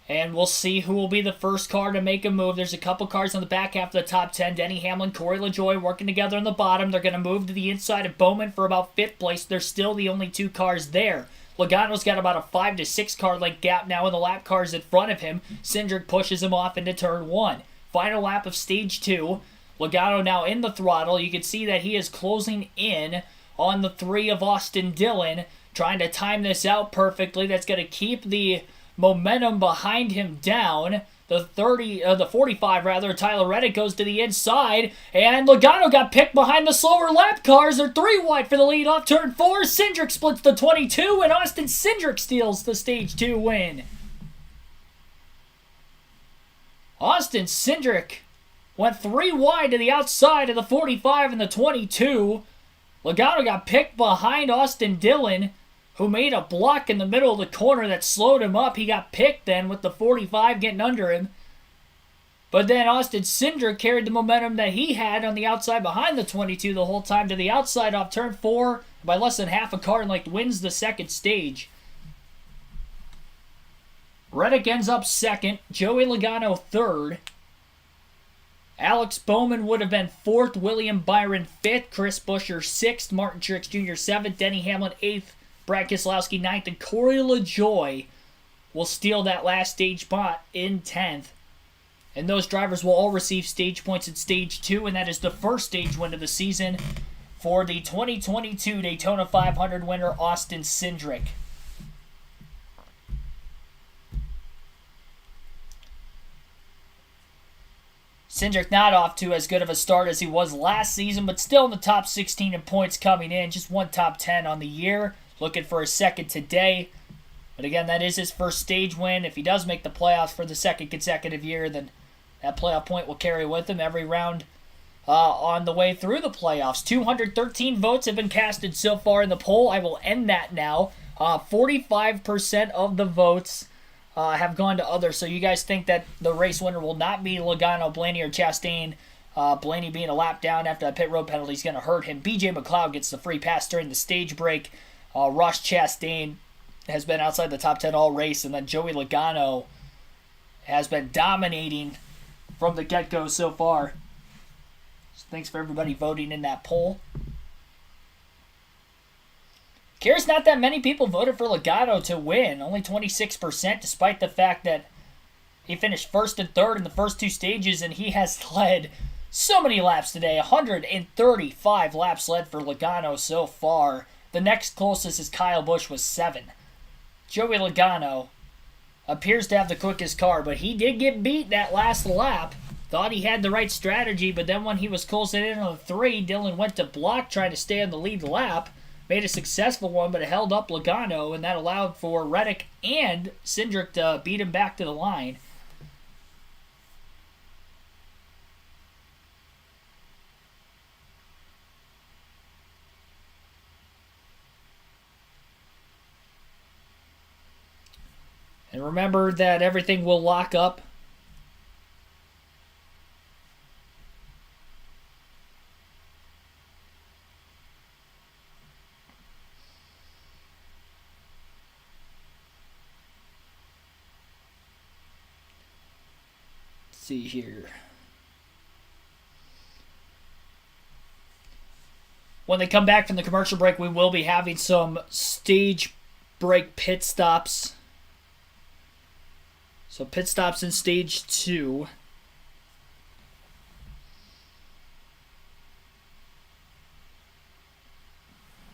And we'll see who will be the first car to make a move. There's a couple cars on the back half of the top 10. Denny Hamlin, Corey LaJoie working together on the bottom. They're going to move to the inside of Bowman for about 5th place. They're still the only 2 cars there. Logano's got about a 5 to 6 car length gap now in the lap cars in front of him. Cindric pushes him off into turn 1. Final lap of stage 2. Logano now in the throttle. You can see that he is closing in on the 3 of Austin Dillon, trying to time this out perfectly. That's going to keep the momentum behind him down. The 45 rather, Tyler Reddick goes to the inside, and Logano got picked behind the slower lap cars. They're 3 wide for the lead off turn 4. Cindric splits the 22, and Austin Cindric steals the stage 2 win. Austin Cindric went 3 wide to the outside of the 45 and the 22. Logano got picked behind Austin Dillon, who made a block in the middle of the corner that slowed him up. He got picked then with the 45 getting under him. But then Austin Cindric carried the momentum that he had on the outside behind the 22 the whole time to the outside off turn 4 by less than half a car and wins the second stage. Reddick ends up second. Joey Logano third. Alex Bowman would have been fourth. William Byron fifth. Chris Buescher sixth. Martin Truex Jr. seventh. Denny Hamlin eighth. Brad Keselowski ninth. And Corey LaJoie will steal that last stage spot in 10th. And those drivers will all receive stage points in Stage 2, and that is the first stage win of the season for the 2022 Daytona 500 winner, Austin Cindric. Cindric not off to as good of a start as he was last season, but still in the top 16 in points coming in. Just one top 10 on the year. Looking for a second today. But again, that is his first stage win. If he does make the playoffs for the second consecutive year, then that playoff point will carry with him every round on the way through the playoffs. 213 votes have been casted so far in the poll. I will end that now. 45% of the votes have gone to others. So you guys think that the race winner will not be Logano, Blaney, or Chastain. Blaney being a lap down after that pit road penalty is going to hurt him. BJ McLeod gets the free pass during the stage break. Ross Chastain has been outside the top 10 all race. And then Joey Logano has been dominating from the get-go so far. So thanks for everybody voting in that poll. Cares not that many people voted for Logano to win. Only 26%, despite the fact that he finished first and third in the first two stages, and he has led so many laps today. 135 laps led for Logano so far. The next closest is Kyle Busch with 7. Joey Logano appears to have the quickest car, but he did get beat that last lap. Thought he had the right strategy, but then when he was closing in on the 3, Dillon went to block trying to stay on the lead lap. Made a successful one, but it held up Logano, and that allowed for Reddick and Cindric to beat him back to the line. And remember that everything will lock up. Let's see here. When they come back from the commercial break, we will be having some stage break pit stops. So pit stops in Stage 2.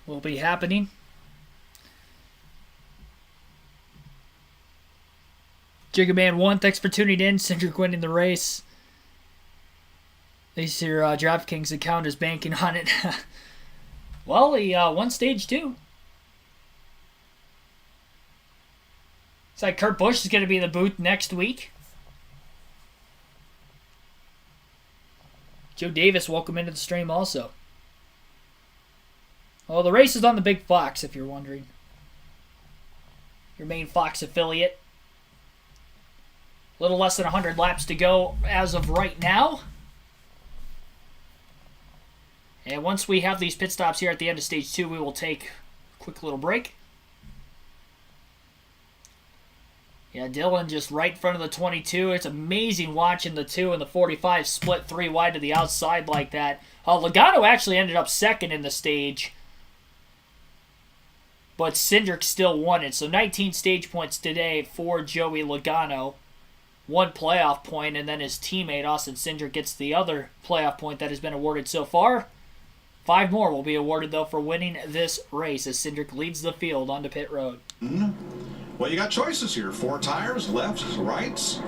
Will be happening. Jiggaman 1, thanks for tuning in. Cindric winning the race. At least your DraftKings account is banking on it. Well, he won Stage 2. Looks like Kurt Busch is going to be in the booth next week. Joe Davis, welcome into the stream also. Well, the race is on the Big Fox, if you're wondering. Your main Fox affiliate. A little less than 100 laps to go as of right now. And once we have these pit stops here at the end of Stage 2, we will take a quick little break. Yeah, Dillon just right in front of the 22. It's amazing watching the 2 and the 45 split 3 wide to the outside like that. Logano actually ended up second in the stage. But Cindric still won it. So 19 stage points today for Joey Logano. 1 playoff point, and then his teammate Austin Cindric gets the other playoff point that has been awarded so far. 5 more will be awarded, though, for winning this race as Cindric leads the field onto pit road. Well, you got choices here. 4 tires, lefts, rights.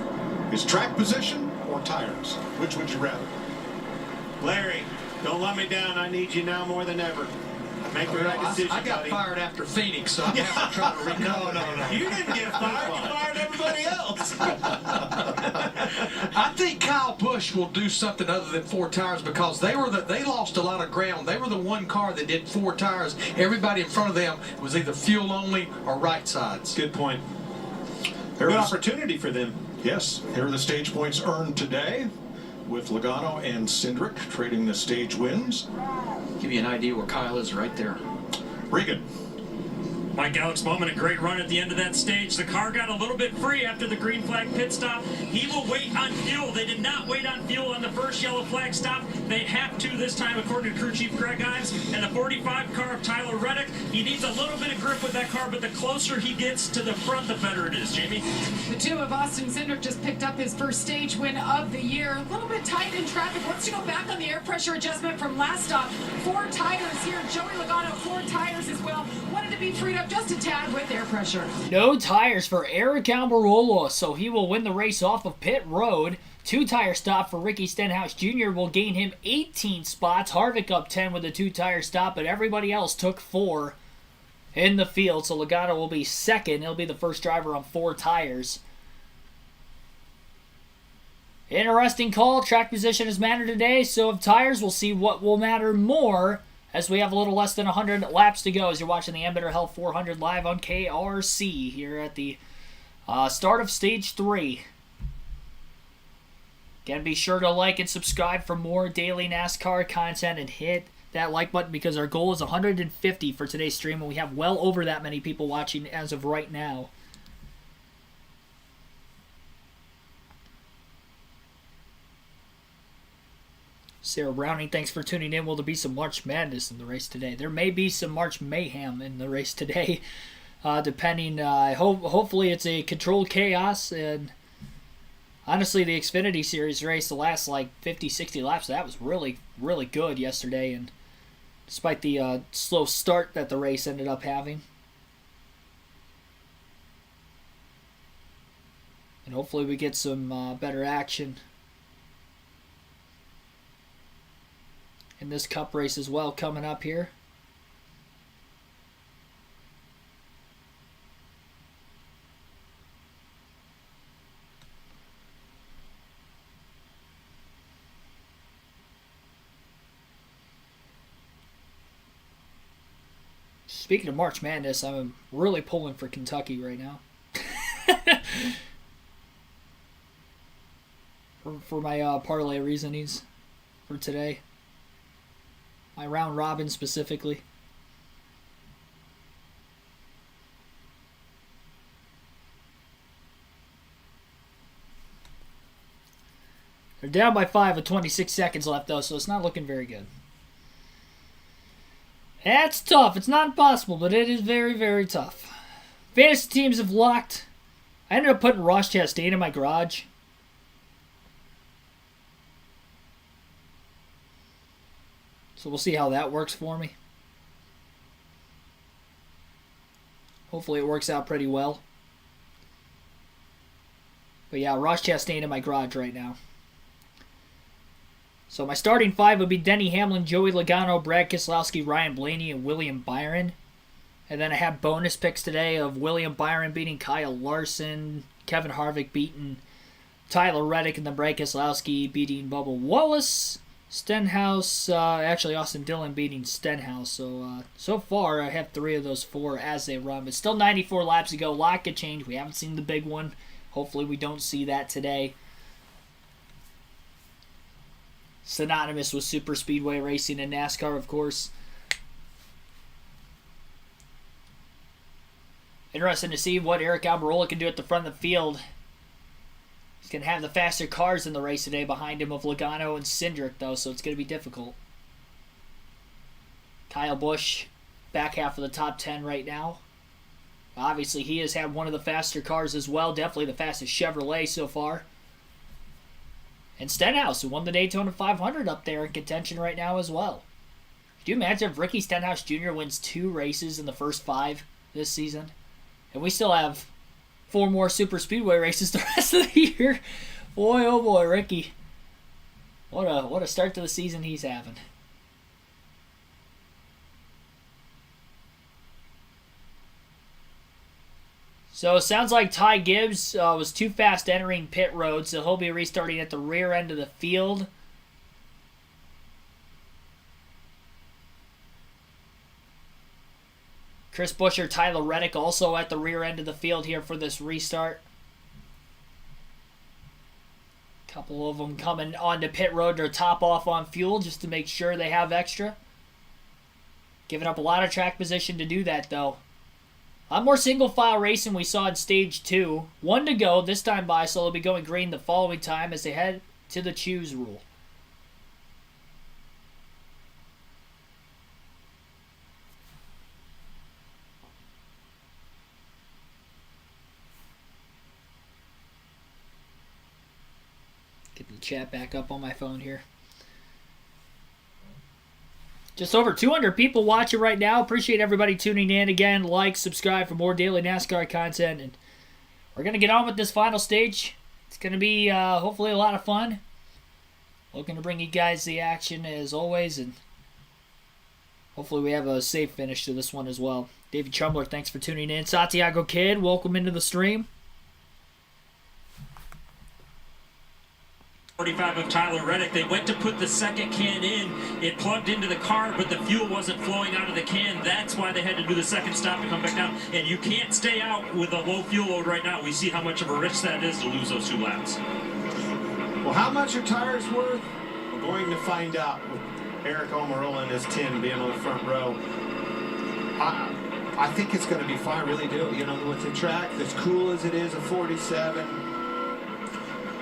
Is track position or tires? Which would you rather? Larry, don't let me down. I need you now more than ever. Make the right decision, I got buddy. fired after Phoenix, so I'm trying to recover. No. You didn't get fired. You fired everybody else. I think Kyle Busch will do something other than 4 tires because they lost a lot of ground. They were the one car that did 4 tires. Everybody in front of them was either fuel only or right sides. Good point. Good opportunity for them. Yes, here are the stage points earned today, with Logano and Cindric trading the stage wins. Give you an idea where Kyle is right there. Regan. Mike Alex Bowman, a great run at the end of that stage. The car got a little bit free after the green flag pit stop. He will wait on fuel. They did not wait on fuel on the first yellow flag stop. They have to this time, according to crew chief Greg Ives. And the 45 car of Tyler Reddick, he needs a little bit of grip with that car, but the closer he gets to the front, the better it is. Jamie? The two of Austin Cindric just picked up his first stage win of the year. A little bit tight in traffic. Wants to go back on the air pressure adjustment from last stop. 4 tires here. Joey Logano, 4 tires as well. Wanted to be freed up just a tad with air pressure. No tires for Eric Almirola, so he will win the race off of pit road. 2-tire stop for Ricky Stenhouse Jr. will gain him 18 spots. Harvick up 10 with a 2-tire stop, but everybody else took 4 in the field. So Logano will be second. He'll be the first driver on 4 tires. Interesting call. Track position has mattered today, so of tires, we'll see what will matter more as we have a little less than 100 laps to go as you're watching the Ambetter Health 400 live on KRC here at the start of Stage 3. Again, be sure to like and subscribe for more daily NASCAR content and hit that like button because our goal is 150 for today's stream and we have well over that many people watching as of right now. Sarah Browning, thanks for tuning in. Will there be some March Madness in the race today? There may be some March Mayhem in the race today, depending. Hopefully it's a controlled chaos. And honestly, the Xfinity Series race, the last 50, 60 laps, that was really, really good yesterday. And despite the slow start that the race ended up having. And hopefully we get some better action in this Cup race as well coming up here. Speaking of March Madness, I'm really pulling for Kentucky right now. for my parlay reasonings for today. My round robin specifically. They're down by 5 with 26 seconds left though, so it's not looking very good. That's tough. It's not impossible, but it is very, very tough. Fantasy teams have locked. I ended up putting Ross Chastain in my garage. So we'll see how that works for me. Hopefully it works out pretty well. But yeah, Ross Chastain in my garage right now. So my starting 5 would be Denny Hamlin, Joey Logano, Brad Keselowski, Ryan Blaney, and William Byron. And then I have bonus picks today of William Byron beating Kyle Larson, Kevin Harvick beating Tyler Reddick, and then Brad Keselowski beating Bubba Wallace. Stenhouse, actually Austin Dillon beating Stenhouse. So far I have 3 of those 4 as they run. But still 94 laps to go. A lot could change. We haven't seen the big one. Hopefully we don't see that today. Synonymous with super speedway racing and NASCAR, of course. Interesting to see what Eric Almirola can do at the front of the field. He's going to have the faster cars in the race today behind him of Logano and Cindric, though, so it's going to be difficult. Kyle Busch, back half of the top 10 right now. Obviously, he has had one of the faster cars as well. Definitely the fastest Chevrolet so far. And Stenhouse, who won the Daytona 500 up there in contention right now as well. Could you imagine if Ricky Stenhouse Jr. wins 2 races in the first 5 this season? And we still have 4 more super speedway races the rest of the year. Boy, oh boy, Ricky. What a start to the season he's having. So it sounds like Ty Gibbs was too fast entering pit road, so he'll be restarting at the rear end of the field. Chris Buescher, Tyler Reddick also at the rear end of the field here for this restart. Couple of them coming onto pit road to top off on fuel just to make sure they have extra. Giving up a lot of track position to do that, though. A lot more single file racing we saw in stage 2. 1 to go this time by, so they'll be going green the following time as they head to the choose rule. Get the chat back up on my phone here. Just over 200 people watching right now. Appreciate everybody tuning in again. Like, subscribe for more daily NASCAR content. And we're going to get on with this final stage. It's going to be hopefully a lot of fun. Looking to bring you guys the action as always. And hopefully we have a safe finish to this one as well. David Chumler, thanks for tuning in. Santiago Kid, welcome into the stream. 45 of Tyler Reddick. They went to put the second can in. It plugged into the car, but the fuel wasn't flowing out of the can. That's why they had to do the second stop and come back down. And you can't stay out with a low fuel load right now. We see how much of a risk that is to lose those 2 laps. Well, how much are tires worth? We're going to find out with Eric Almirola and his 10 being on the front row. I think it's going to be fine. I really do. You know, with the track, as cool as it is, a 47.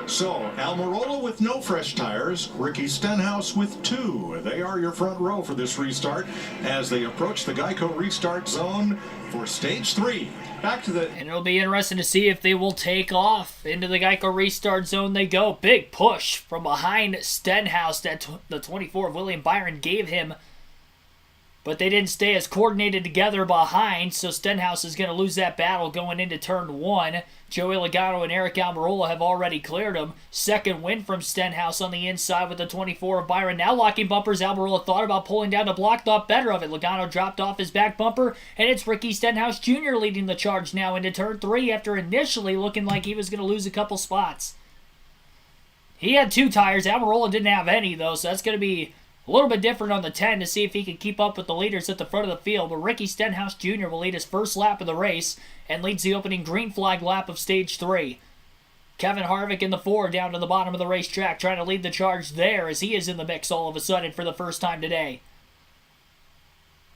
So, Almirola with no fresh tires, Ricky Stenhouse with 2. They are your front row for this restart as they approach the Geico restart zone for stage 3. Back to the... And it'll be interesting to see if they will take off. Into the Geico restart zone they go. Big push from behind Stenhouse that the 24 of William Byron gave him. But they didn't stay as coordinated together behind, so Stenhouse is going to lose that battle going into turn 1. Joey Logano and Eric Almirola have already cleared him. Second win from Stenhouse on the inside with the 24 of Byron. Now locking bumpers. Almirola thought about pulling down the block, thought better of it. Logano dropped off his back bumper, and it's Ricky Stenhouse Jr. leading the charge now into turn 3 after initially looking like he was going to lose a couple spots. He had 2 tires. Almirola didn't have any, though, so that's going to be a little bit different on the 10 to see if he can keep up with the leaders at the front of the field. But Ricky Stenhouse Jr. will lead his first lap of the race and leads the opening green flag lap of stage 3. Kevin Harvick in the 4 down to the bottom of the racetrack trying to lead the charge there as he is in the mix all of a sudden for the first time today.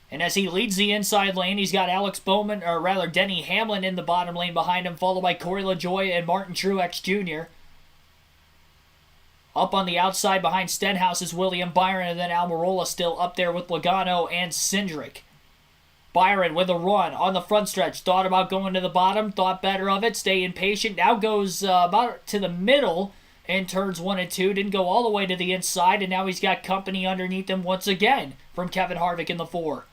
And as he leads the inside lane, he's got Alex Bowman, or rather Denny Hamlin in the bottom lane behind him, followed by Corey LaJoie and Martin Truex Jr. Up on the outside behind Stenhouse is William Byron, and then Almirola still up there with Logano and Cindric. Byron with a run on the front stretch. Thought about going to the bottom, thought better of it, staying patient. Now goes about to the middle in turns 1 and 2. Didn't go all the way to the inside, and now he's got company underneath him once again from Kevin Harvick in the 4.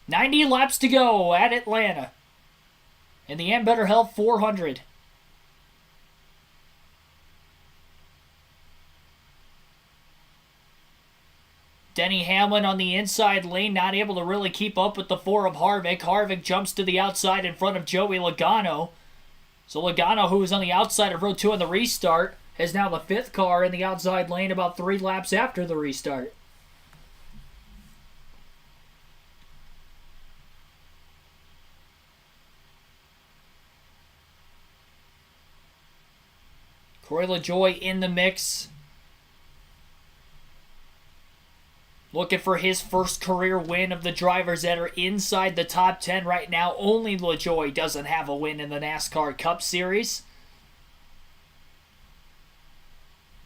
90 laps to go at Atlanta in the Ambetter Health 400. Denny Hamlin on the inside lane, not able to really keep up with the 4 of Harvick. Harvick jumps to the outside in front of Joey Logano. So Logano, who was on the outside of row 2 on the restart, is now the 5th car in the outside lane about 3 laps after the restart. Corey LaJoie in the mix. Looking for his first career win of the drivers that are inside the top 10 right now. Only LaJoie doesn't have a win in the NASCAR Cup Series.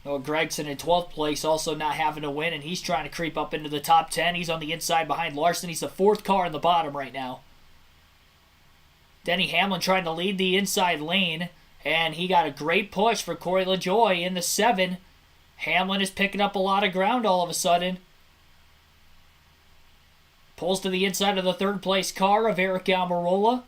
Noah Gragson in 12th place also not having a win, and he's trying to creep up into the top 10. He's on the inside behind Larson. He's the 4th car in the bottom right now. Denny Hamlin trying to lead the inside lane, and he got a great push for Corey LaJoie in the 7. Hamlin is picking up a lot of ground all of a sudden. Pulls to the inside of the 3rd place car of Eric Almirola.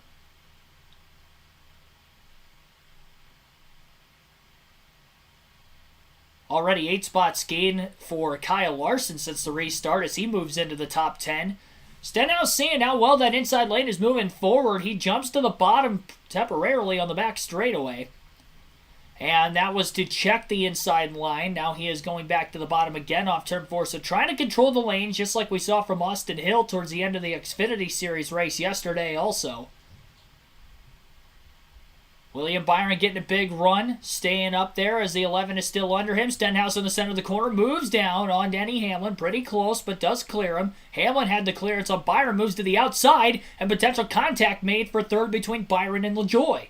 Already 8 spots gained for Kyle Larson since the restart as he moves into the top 10. Stenhouse seeing how well that inside lane is moving forward. He jumps to the bottom temporarily on the back straightaway. And that was to check the inside line. Now he is going back to the bottom again off turn 4. So trying to control the lanes just like we saw from Austin Hill towards the end of the Xfinity Series race yesterday also. William Byron getting a big run, staying up there as the 11 is still under him. Stenhouse in the center of the corner, moves down on Denny Hamlin, pretty close, but does clear him. Hamlin had the clearance on Byron, moves to the outside, and potential contact made for third between Byron and LaJoie.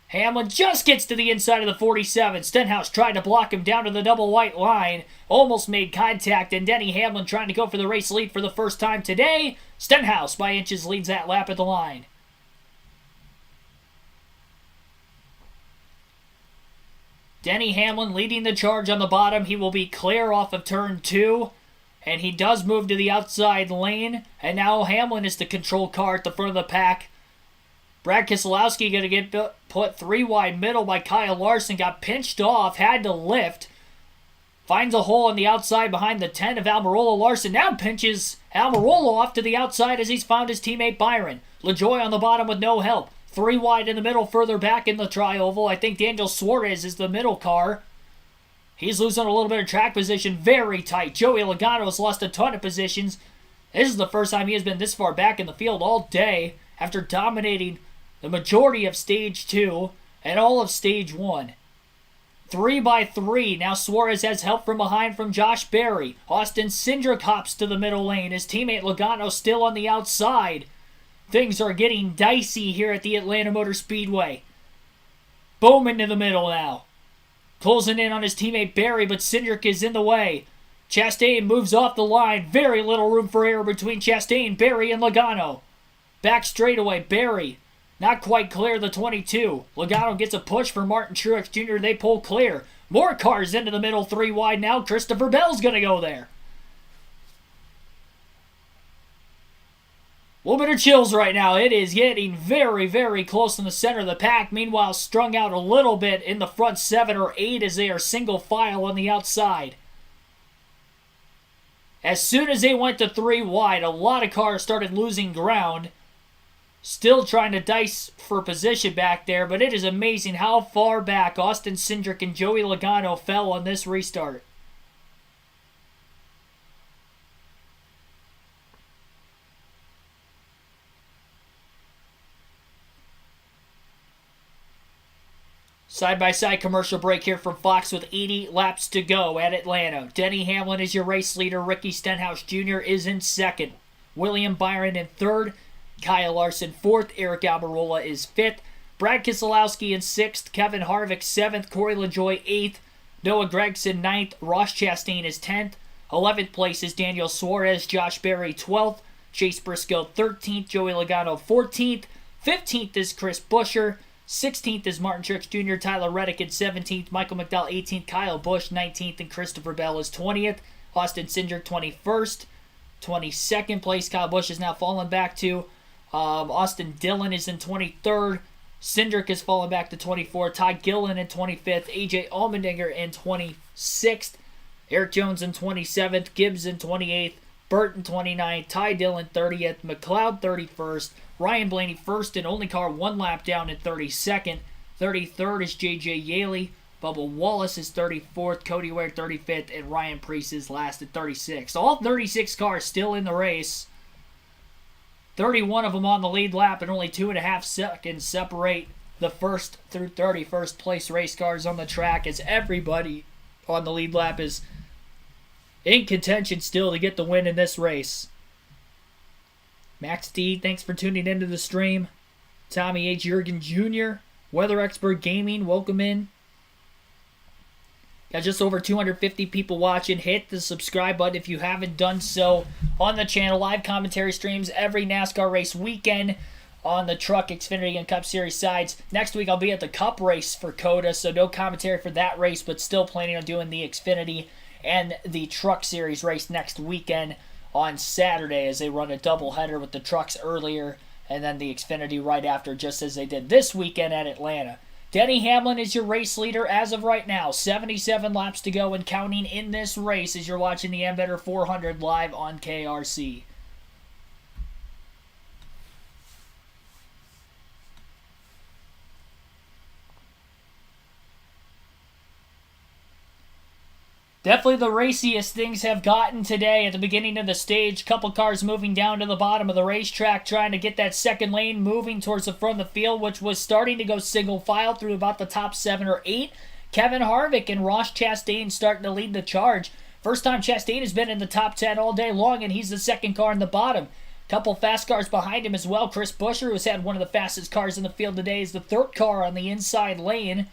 Hamlin just gets to the inside of the 47. Stenhouse tried to block him down to the double white line, almost made contact, and Denny Hamlin trying to go for the race lead for the first time today. Stenhouse by inches leads that lap at the line. Denny Hamlin leading the charge on the bottom. He will be clear off of turn 2. And he does move to the outside lane. And now Hamlin is the control car at the front of the pack. Brad Keselowski going to get put 3 wide middle by Kyle Larson. Got pinched off. Had to lift. Finds a hole on the outside behind the 10 of Almirola. Larson now pinches Almirola off to the outside as he's found his teammate Byron. LaJoie on the bottom with no help. 3 wide in the middle, further back in the tri-oval. I think Daniel Suarez is the middle car. He's losing a little bit of track position. Very tight. Joey Logano has lost a ton of positions. This is the first time he has been this far back in the field all day after dominating the majority of Stage 2 and all of Stage 1. 3 by 3. Now Suarez has help from behind from Josh Berry. Austin Cindric hops to the middle lane. His teammate Logano still on the outside. Things are getting dicey here at the Atlanta Motor Speedway. Bowman in the middle now. Closing in on his teammate Berry, but Cindric is in the way. Chastain moves off the line. Very little room for error between Chastain, Berry, and Logano. Back straightaway, Berry. Not quite clear the 22. Logano gets a push for Martin Truex Jr. They pull clear. More cars into the middle, 3 wide now. Christopher Bell's going to go there. A little bit of chills right now. It is getting very, very close in the center of the pack. Meanwhile, strung out a little bit in the front 7 or 8 as they are single file on the outside. As soon as they went to 3 wide, a lot of cars started losing ground. Still trying to dice for position back there, but it is amazing how far back Austin Cindric and Joey Logano fell on this restart. Side-by-side commercial break here from Fox with 80 laps to go at Atlanta. Denny Hamlin is your race leader. Ricky Stenhouse Jr. is in second. William Byron in third. Kyle Larson fourth. Eric Almirola is fifth. Brad Keselowski in sixth. Kevin Harvick seventh. Corey LaJoie eighth. Noah Gragson ninth. Ross Chastain is 10th. 11th place is Daniel Suarez. Josh Berry 12th. Chase Briscoe 13th. Joey Logano 14th. 15th is Chris Buescher. 16th is Martin Truex Jr., Tyler Reddick in 17th, Michael McDowell 18th, Kyle Busch 19th, and Christopher Bell is 20th. Austin Cindric 21st. 22nd place, Kyle Busch has now fallen back to. Austin Dillon is in 23rd. Cindric has fallen back to 24th. Ty Gillen in 25th. AJ Allmendinger in 26th. Eric Jones in 27th. Gibbs in 28th. Burton 29th. Ty Dillon 30th. McLeod 31st. Ryan Blaney first and only car 1 lap down at 32nd. 33rd is J.J. Yaley. Bubba Wallace is 34th. Cody Ware 35th. And Ryan Preece is last at 36th. All 36 cars still in the race. 31 of them on the lead lap and only 2.5 seconds separate the first through 31st place race cars on the track as everybody on the lead lap is in contention still to get the win in this race. Max D, thanks for tuning into the stream. Tommy H. Jurgen Jr., Weather Expert Gaming, welcome in. Got just over 250 people watching. Hit the subscribe button if you haven't done so on the channel. Live commentary streams every NASCAR race weekend on the Truck, Xfinity, and Cup Series sides. Next week I'll be at the Cup race for COTA, so no commentary for that race, but still planning on doing the Xfinity and the Truck Series race next weekend on Saturday as they run a doubleheader with the trucks earlier and then the Xfinity right after, just as they did this weekend at Atlanta. Denny Hamlin is your race leader as of right now. 77 laps to go and counting in this race as you're watching the Ambetter 400 live on KRC. Definitely the raciest things have gotten today at the beginning of the stage. Couple cars moving down to the bottom of the racetrack, trying to get that second lane moving towards the front of the field, which was starting to go single file through about the top 7 or 8. Kevin Harvick and Ross Chastain starting to lead the charge. First time Chastain has been in the top 10 all day long, and he's the second car in the bottom. Couple fast cars behind him as well. Chris Buescher, who's had one of the fastest cars in the field today, is the third car on the inside lane.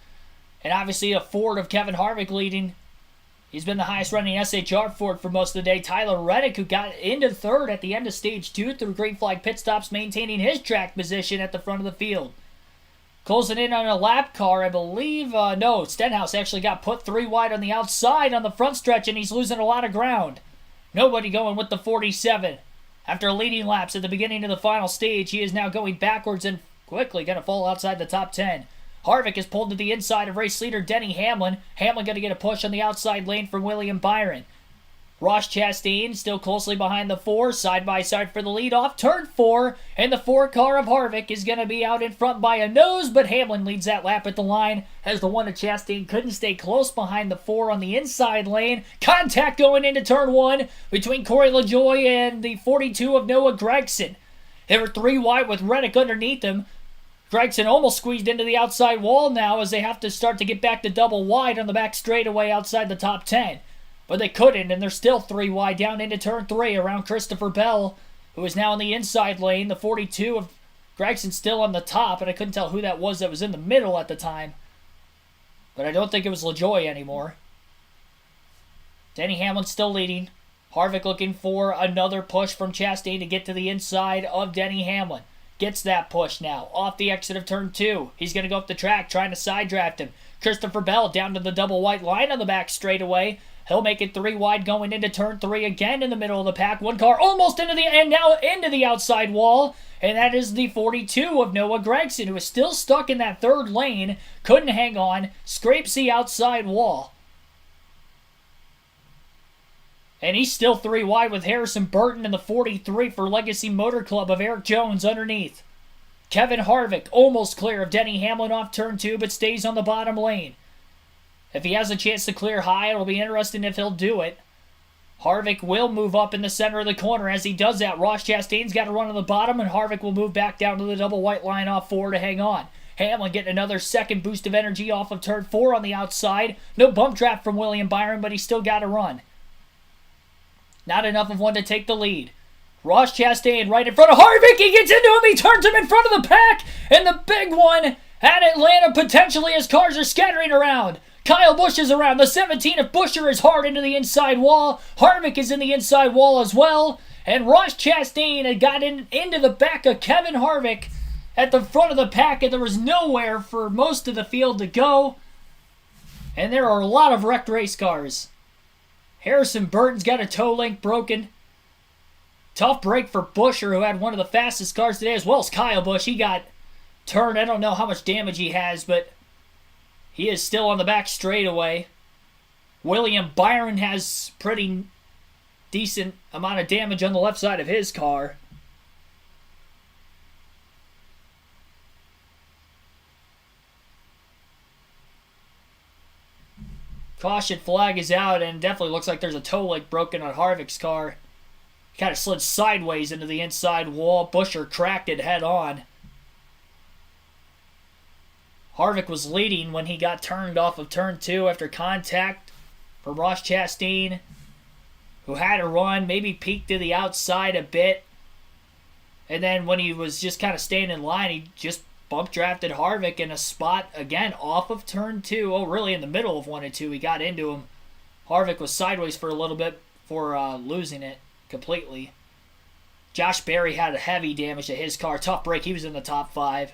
And obviously a Ford of Kevin Harvick leading. He's been the highest running SHR Ford for most of the day. Tyler Reddick, who got into third at the end of stage 2 through green flag pit stops, maintaining his track position at the front of the field. Closing in on a lap car, I believe. No, Stenhouse actually got put 3 wide on the outside on the front stretch, and he's losing a lot of ground. Nobody going with the 47. After leading laps at the beginning of the final stage, he is now going backwards and quickly going to fall outside the top 10. Harvick is pulled to the inside of race leader Denny Hamlin. Hamlin going to get a push on the outside lane from William Byron. Ross Chastain still closely behind the 4, side by side for the lead off. Turn 4, and the 4 car of Harvick is going to be out in front by a nose, but Hamlin leads that lap at the line as the one of Chastain couldn't stay close behind the 4 on the inside lane. Contact going into turn 1 between Corey LaJoie and the 42 of Noah Gragson. They were 3 wide with Reddick underneath them. Gregson almost squeezed into the outside wall now as they have to start to get back to double wide on the back straightaway outside the top 10. But they couldn't, and they're still 3 wide down into turn 3 around Christopher Bell, who is now in the inside lane. The 42 of Gregson still on the top, and I couldn't tell who that was in the middle at the time. But I don't think it was LaJoie anymore. Denny Hamlin still leading. Harvick looking for another push from Chastain to get to the inside of Denny Hamlin. Gets that push now. Off the exit of turn 2. He's going to go up the track trying to side draft him. Christopher Bell down to the double white line on the back straightaway. He'll make it 3 wide going into turn 3 again in the middle of the pack. One car almost into the outside wall. And that is the 42 of Noah Gragson, who is still stuck in that third lane. Couldn't hang on. Scrapes the outside wall. And he's still 3 wide with Harrison Burton and the 43 for Legacy Motor Club of Eric Jones underneath. Kevin Harvick almost clear of Denny Hamlin off turn 2, but stays on the bottom lane. If he has a chance to clear high, it'll be interesting if he'll do it. Harvick will move up in the center of the corner. As he does that, Ross Chastain's got to run on the bottom, and Harvick will move back down to the double white line off 4 to hang on. Hamlin getting another second boost of energy off of turn 4 on the outside. No bump draft from William Byron, but he's still got to run. Not enough of one to take the lead. Ross Chastain right in front of Harvick. He gets into him. He turns him in front of the pack. And the big one at Atlanta potentially as cars are scattering around. Kyle Busch is around. The 17 of Buescher is hard into the inside wall. Harvick is in the inside wall as well. And Ross Chastain had got into the back of Kevin Harvick at the front of the pack. And there was nowhere for most of the field to go. And there are a lot of wrecked race cars. Harrison Burton's got a toe link broken. Tough break for Buescher, who had one of the fastest cars today, as well as Kyle Busch. He got turned. I don't know how much damage he has, but he is still on the back straightaway. William Byron has pretty decent amount of damage on the left side of his car. Caution flag is out, and definitely looks like there's a toe link broken on Harvick's car. He kind of slid sideways into the inside wall. Buescher cracked it head on. Harvick was leading when he got turned off of turn 2 after contact from Ross Chastain, who had to run, maybe peeked to the outside a bit. And then when he was just kind of staying in line, he just bump drafted Harvick in a spot, again, off of turn 2. Oh, really in the middle of 1 and 2. He got into him. Harvick was sideways for a little bit before losing it completely. Josh Berry had a heavy damage to his car. Tough break. He was in the top 5.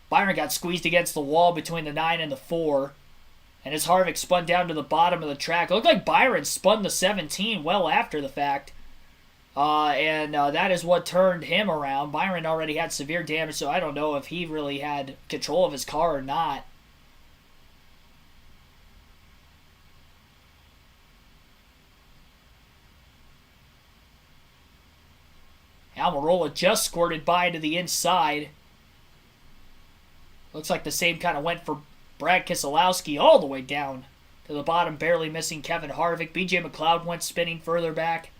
Byron got squeezed against the wall between the 9 and the 4. And as Harvick spun down to the bottom of the track, it looked like Byron spun the 17 well after the fact. And that is what turned him around. Byron already had severe damage, so I don't know if he really had control of his car or not. Almirola just squirted by to the inside. Looks like the same kind of went for Brad Keselowski all the way down to the bottom, barely missing Kevin Harvick. BJ McLeod went spinning further back.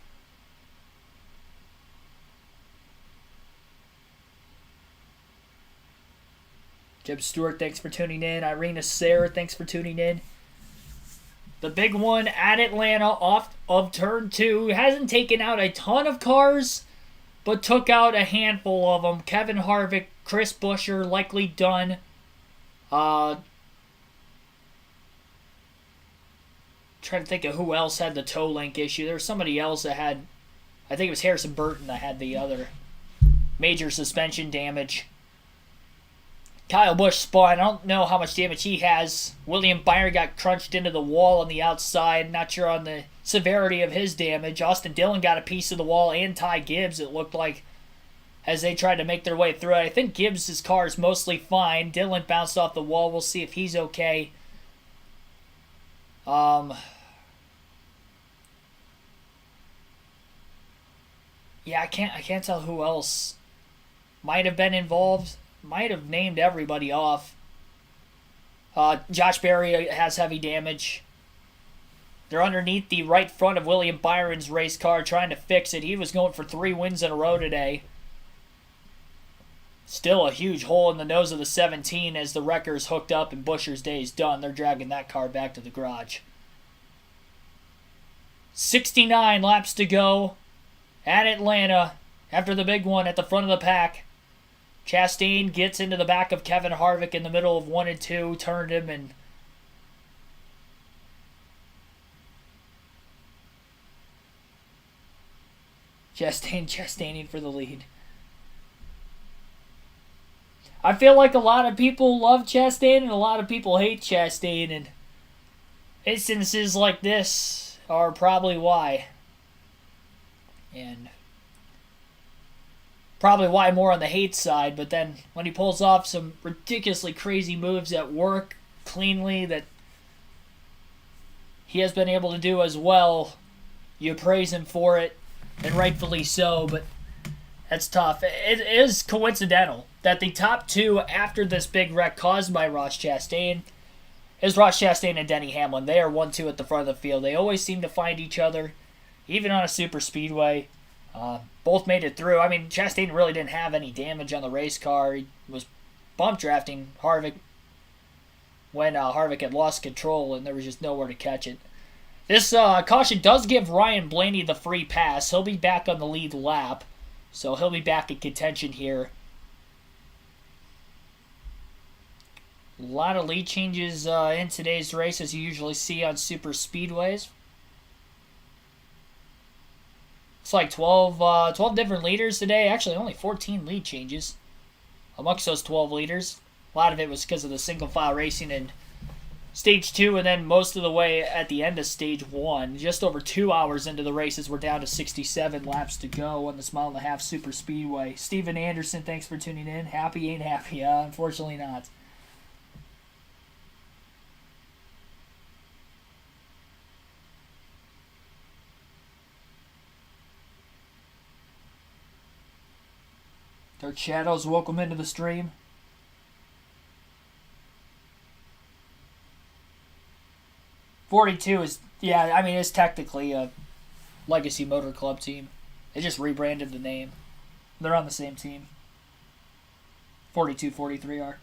Jeb Stewart, thanks for tuning in. Irina Sarah, thanks for tuning in. The big one at Atlanta off of turn 2. Hasn't taken out a ton of cars, but took out a handful of them. Kevin Harvick, Chris Buescher, likely done. Trying to think of who else had the toe link issue. There was somebody else that had, I think it was Harrison Burton that had the other major suspension damage. Kyle Busch spun. I don't know how much damage he has. William Byron got crunched into the wall on the outside. Not sure on the severity of his damage. Austin Dillon got a piece of the wall, and Ty Gibbs, it looked like, as they tried to make their way through it. I think Gibbs' car is mostly fine. Dillon bounced off the wall. We'll see if he's okay. Yeah, I can't tell who else might have been involved. Might have named everybody off. Josh Berry has heavy damage. They're underneath the right front of William Byron's race car trying to fix it. He was going for 3 wins in a row today. Still a huge hole in the nose of the 17 as the wrecker's hooked up and Buescher's day is done. They're dragging that car back to the garage. 69 laps to go at Atlanta after the big one at the front of the pack. Chastain gets into the back of Kevin Harvick in the middle of 1 and 2, turned him, and Chastaining for the lead. I feel like a lot of people love Chastain and a lot of people hate Chastain, and instances like this are probably why. And probably why more on the hate side, but then when he pulls off some ridiculously crazy moves at work cleanly that he has been able to do as well, you praise him for it, and rightfully so, but that's tough. It is coincidental that the top 2 after this big wreck caused by Ross Chastain is Ross Chastain and Denny Hamlin. They are 1-2 at the front of the field. They always seem to find each other, even on a super speedway. Both made it through. I mean, Chastain really didn't have any damage on the race car. He was bump drafting Harvick when Harvick had lost control and there was just nowhere to catch it. This caution does give Ryan Blaney the free pass. He'll be back on the lead lap, so he'll be back in contention here. A lot of lead changes in today's race, as you usually see on super speedways. It's like 12 different leaders today. Actually, only 14 lead changes amongst those 12 leaders. A lot of it was because of the single file racing in Stage 2, and then most of the way at the end of Stage 1. Just over 2 hours into the races, we're down to 67 laps to go on this mile-and-a-half super speedway. Steven Anderson, thanks for tuning in. Happy ain't happy, unfortunately not. Dark Shadows, welcome into the stream. .42 is, yeah, I mean, it's technically a Legacy Motor Club team. They just rebranded the name. They're on the same team. 42, 43 are.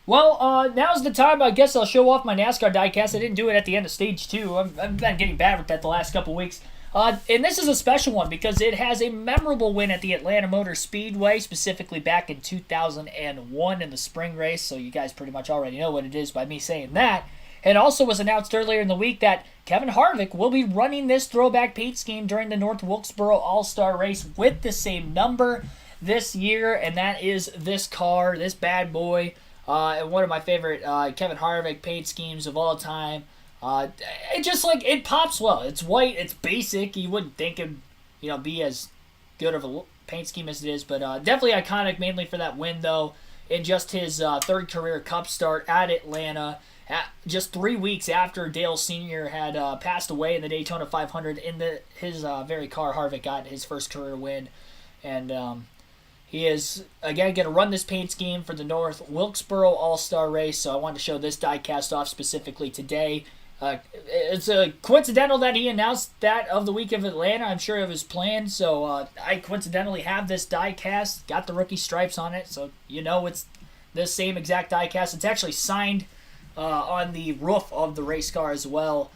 Well, now's the time. I guess I'll show off my NASCAR diecast. I didn't do it at the end of Stage 2. I've been getting bad with that the last couple weeks. And this is a special one because it has a memorable win at the Atlanta Motor Speedway, specifically back in 2001 in the spring race. So you guys pretty much already know what it is by me saying that. It also was announced earlier in the week that Kevin Harvick will be running this throwback paint scheme during the North Wilkesboro All-Star Race with the same number this year, and that is this car, this bad boy, and one of my favorite Kevin Harvick paint schemes of all time. It just, like, it pops well. It's white, it's basic. You wouldn't think it'd, be as good of a paint scheme as it is, but definitely iconic, mainly for that win, though, in just his third career Cup start at Atlanta. Just 3 weeks after Dale Sr. had passed away in the Daytona 500 in his very car, Harvick got his first career win. And He is, again, going to run this paint scheme for the North Wilkesboro All-Star Race, so I wanted to show this die-cast off specifically today. It's coincidental that he announced that of the week of Atlanta. I'm sure it was planned, so I coincidentally have this die-cast, got the rookie stripes on it, so it's the same exact die-cast. It's actually signed on the roof of the race car as well.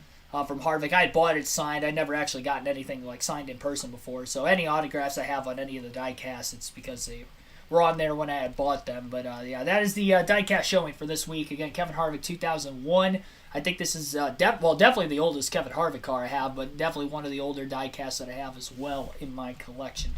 From Harvick. I had bought it signed. I'd never actually gotten anything like signed in person before. So any autographs I have on any of the die-casts, it's because they were on there when I had bought them. But yeah, that is the die-cast showing for this week. Again, Kevin Harvick 2001. I think this is definitely the oldest Kevin Harvick car I have, but definitely one of the older die-casts that I have as well in my collection.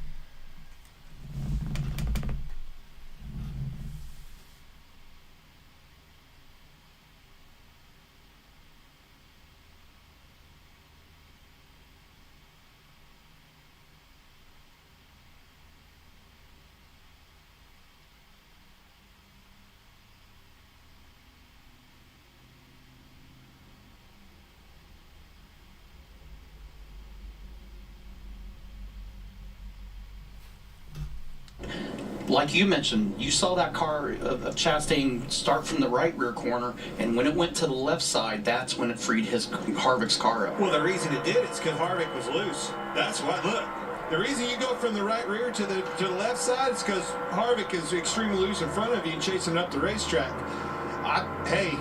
Like you mentioned, you saw that car of Chastain start from the right rear corner, and when it went to the left side, that's when it freed Harvick's car up. Well, the reason it did is because Harvick was loose. That's why. Look, the reason you go from the right rear to the left side is because Harvick is extremely loose in front of you and chasing up the racetrack. Hey,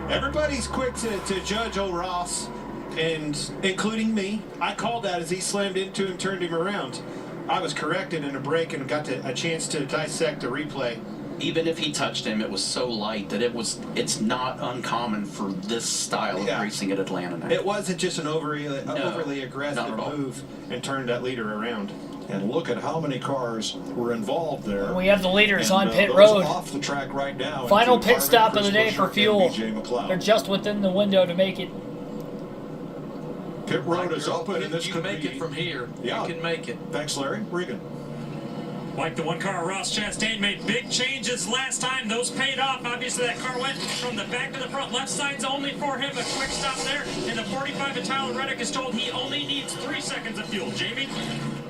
everybody's quick to judge old Ross, and including me. I called that as he slammed into him, turned him around. I was corrected in a break and got a chance to dissect the replay. Even if he touched him, it was so light that it's not uncommon for this style of racing at Atlanta now. It wasn't just an overly aggressive move and turned that leader around. And look at how many cars were involved there. We have the leaders on pit road. Off the track right now. Final pit stop of the day for fuel. They're just within the window to make it. Pit road is open, and this you could make it from here. Yeah. You can make it. Thanks, Larry. Regan. Like the one car, Ross Chastain made big changes last time. Those paid off. Obviously, that car went from the back to the front. Left side's only for him. A quick stop there. And the 45 of Tyler Reddick is told he only needs 3 seconds of fuel. Jamie?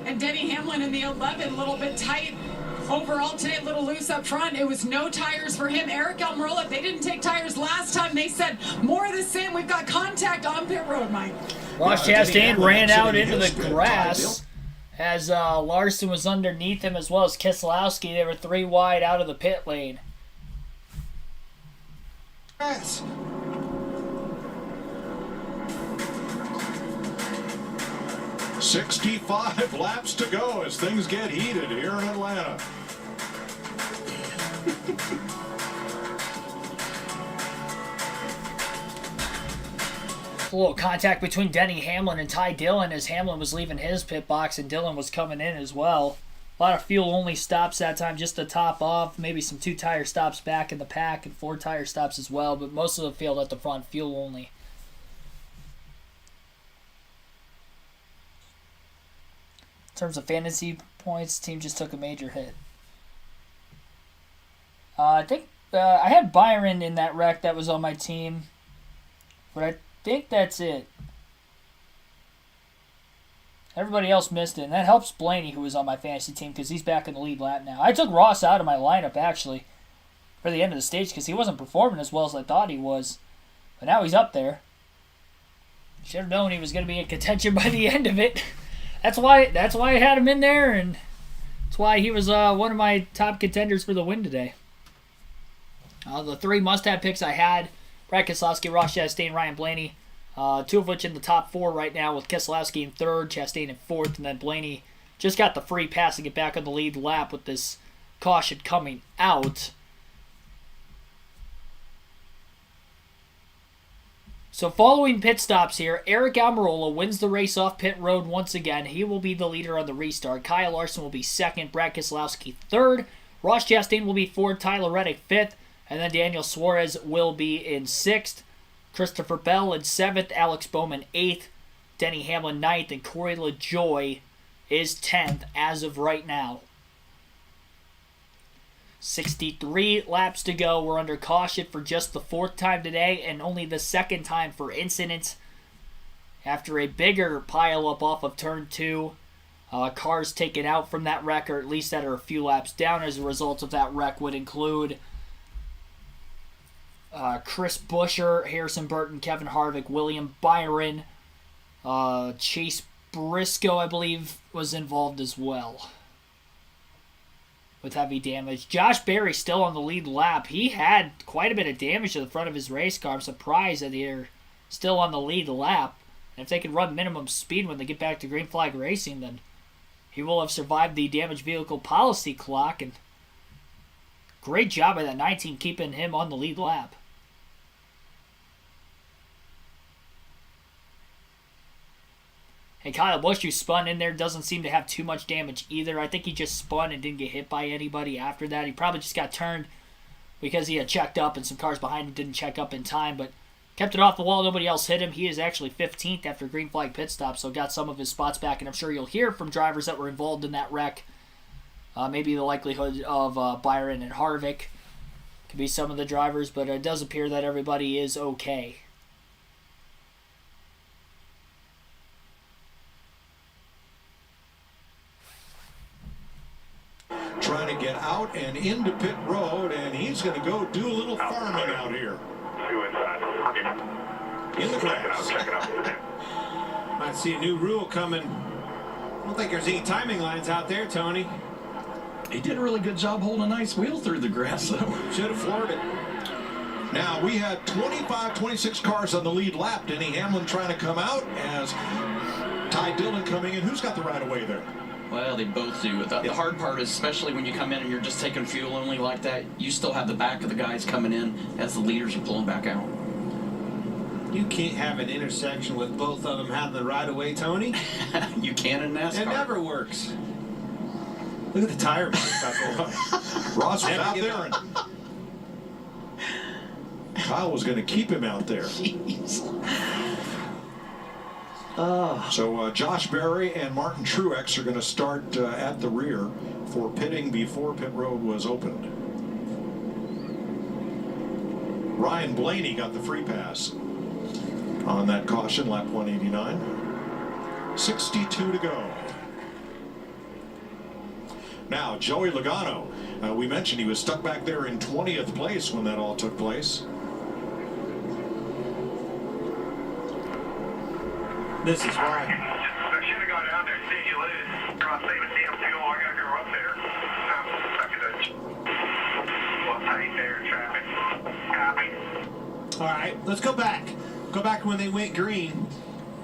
And Denny Hamlin in the 11, a little bit tight. Overall today, a little loose up front. It was no tires for him. Eric Almirola, they didn't take tires last time. They said more of the same. We've got contact on pit road, Mike. Ross Chastain ran out into the grass as Larson was underneath him, as well as Keselowski. They were 3 wide out of the pit lane. Yes. "65 laps to go as things get heated here in Atlanta." A little contact between Denny Hamlin and Ty Dillon as Hamlin was leaving his pit box and Dillon was coming in as well. A lot of fuel-only stops that time just to top off. Maybe some 2-tire stops back in the pack and 4-tire stops as well, but most of the field at the front, fuel-only. In terms of fantasy points, team just took a major hit. I think I had Byron in that wreck that was on my team, but I think that's it. Everybody else missed it, and that helps Blaney, who was on my fantasy team, because he's back in the lead lap now. I took Ross out of my lineup, actually, for the end of the stage, because he wasn't performing as well as I thought he was. But now he's up there. Should have known he was going to be in contention by the end of it. That's why I had him in there, and that's why he was one of my top contenders for the win today. The 3 must-have picks I had: Brad Keselowski, Ross Chastain, Ryan Blaney. 2 of which in the top 4 right now, with Keselowski in 3rd, Chastain in 4th, and then Blaney just got the free pass to get back on the lead lap with this caution coming out. So following pit stops here, Eric Almirola wins the race off pit road once again. He will be the leader on the restart. Kyle Larson will be 2nd, Brad Keselowski 3rd, Ross Chastain will be 4th, Tyler Reddick 5th, and then Daniel Suarez will be in 6th. Christopher Bell in 7th, Alex Bowman 8th, Denny Hamlin 9th, and Corey LaJoie is 10th as of right now. 63 laps to go. We're under caution for just the 4th time today and only the 2nd time for incidents after a bigger pile-up off of Turn 2. Cars taken out from that wreck, or at least that are a few laps down as a result of that wreck, would include Chris Buescher, Harrison Burton, Kevin Harvick, William Byron, Chase Briscoe, I believe, was involved as well with heavy damage. Josh Berry still on the lead lap. He had quite a bit of damage to the front of his race car. I'm surprised that they're still on the lead lap. And if they can run minimum speed when they get back to green flag racing, then he will have survived the damaged vehicle policy clock. And great job by that 19 keeping him on the lead lap. Hey, Kyle Busch, who spun in there, doesn't seem to have too much damage either. I think he just spun and didn't get hit by anybody after that. He probably just got turned because he had checked up and some cars behind him didn't check up in time, but kept it off the wall. Nobody else hit him. He is actually 15th after green flag pit stop, so got some of his spots back, and I'm sure you'll hear from drivers that were involved in that wreck. Maybe the likelihood of Byron and Harvick could be some of the drivers, but it does appear that everybody is okay. Trying to get out and into pit road, and he's going to go do a little farming out here. In the grass. Might see a new rule coming. I don't think there's any timing lines out there, Tony. He did a really good job holding a nice wheel through the grass, though. Should have floored it. Now, we had 25, 26 cars on the lead lap. Denny Hamlin trying to come out as Ty Dillon coming in. Who's got the right of way there? Well, they both do. The hard part is, especially when you come in and you're just taking fuel only like that, you still have the back of the guys coming in as the leaders are pulling back out. You can't have an intersection with both of them having the right of way, Tony. You can in NASCAR. It never works. Look at the tire marks out there. Ross was out there, and Kyle was going to keep him out there. Jeez. So Josh Berry and Martin Truex are going to start at the rear for pitting before pit road was opened. Ryan Blaney got the free pass on that caution, lap 189. 62 to go. Now, Joey Logano, we mentioned he was stuck back there in 20th place when that all took place. This is why. I should have gone down there and seen you lose. I'm saving damn fuel. I got to go up there. I'm stuck in the tight there in traffic. Copy. All right, let's go back. Go back when they went green.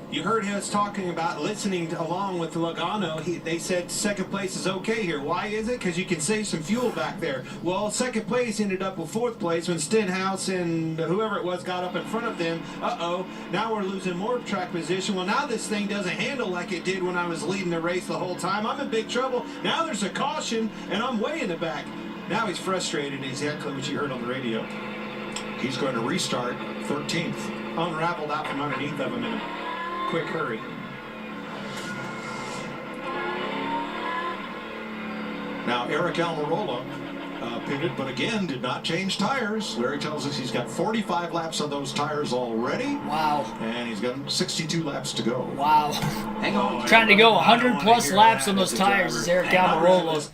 You heard us talking about listening along with Logano. They said second place is okay here. Why is it? Because you can save some fuel back there. Well, second place ended up with fourth place when Stenhouse and whoever it was got up in front of them. Now we're losing more track position. Well, now this thing doesn't handle like it did when I was leading the race the whole time. I'm in big trouble. Now there's a caution, and I'm way in the back. Now he's frustrated. Exactly what you heard on the radio. He's going to restart 13th. Unraveled out from underneath of him in a quick hurry. Now, Eric Almirola pitted, but again did not change tires. Larry tells us he's got 45 laps on those tires already. Wow. And he's got 62 laps to go. Wow. Hang on. Trying to go 100 plus laps on those tires is Eric Almirola.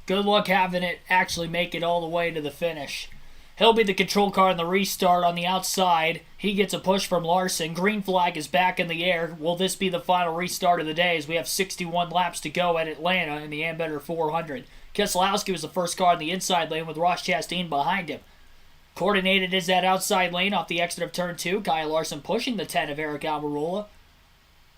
Good luck having it actually make it all the way to the finish. He'll be the control car in the restart on the outside. He gets a push from Larson. Green flag is back in the air. Will this be the final restart of the day as we have 61 laps to go at Atlanta in the Ambetter 400? Keselowski was the first car in the inside lane with Ross Chastain behind him. Coordinated is that outside lane off the exit of turn 2. Kyle Larson pushing the 10 of Eric Almirola,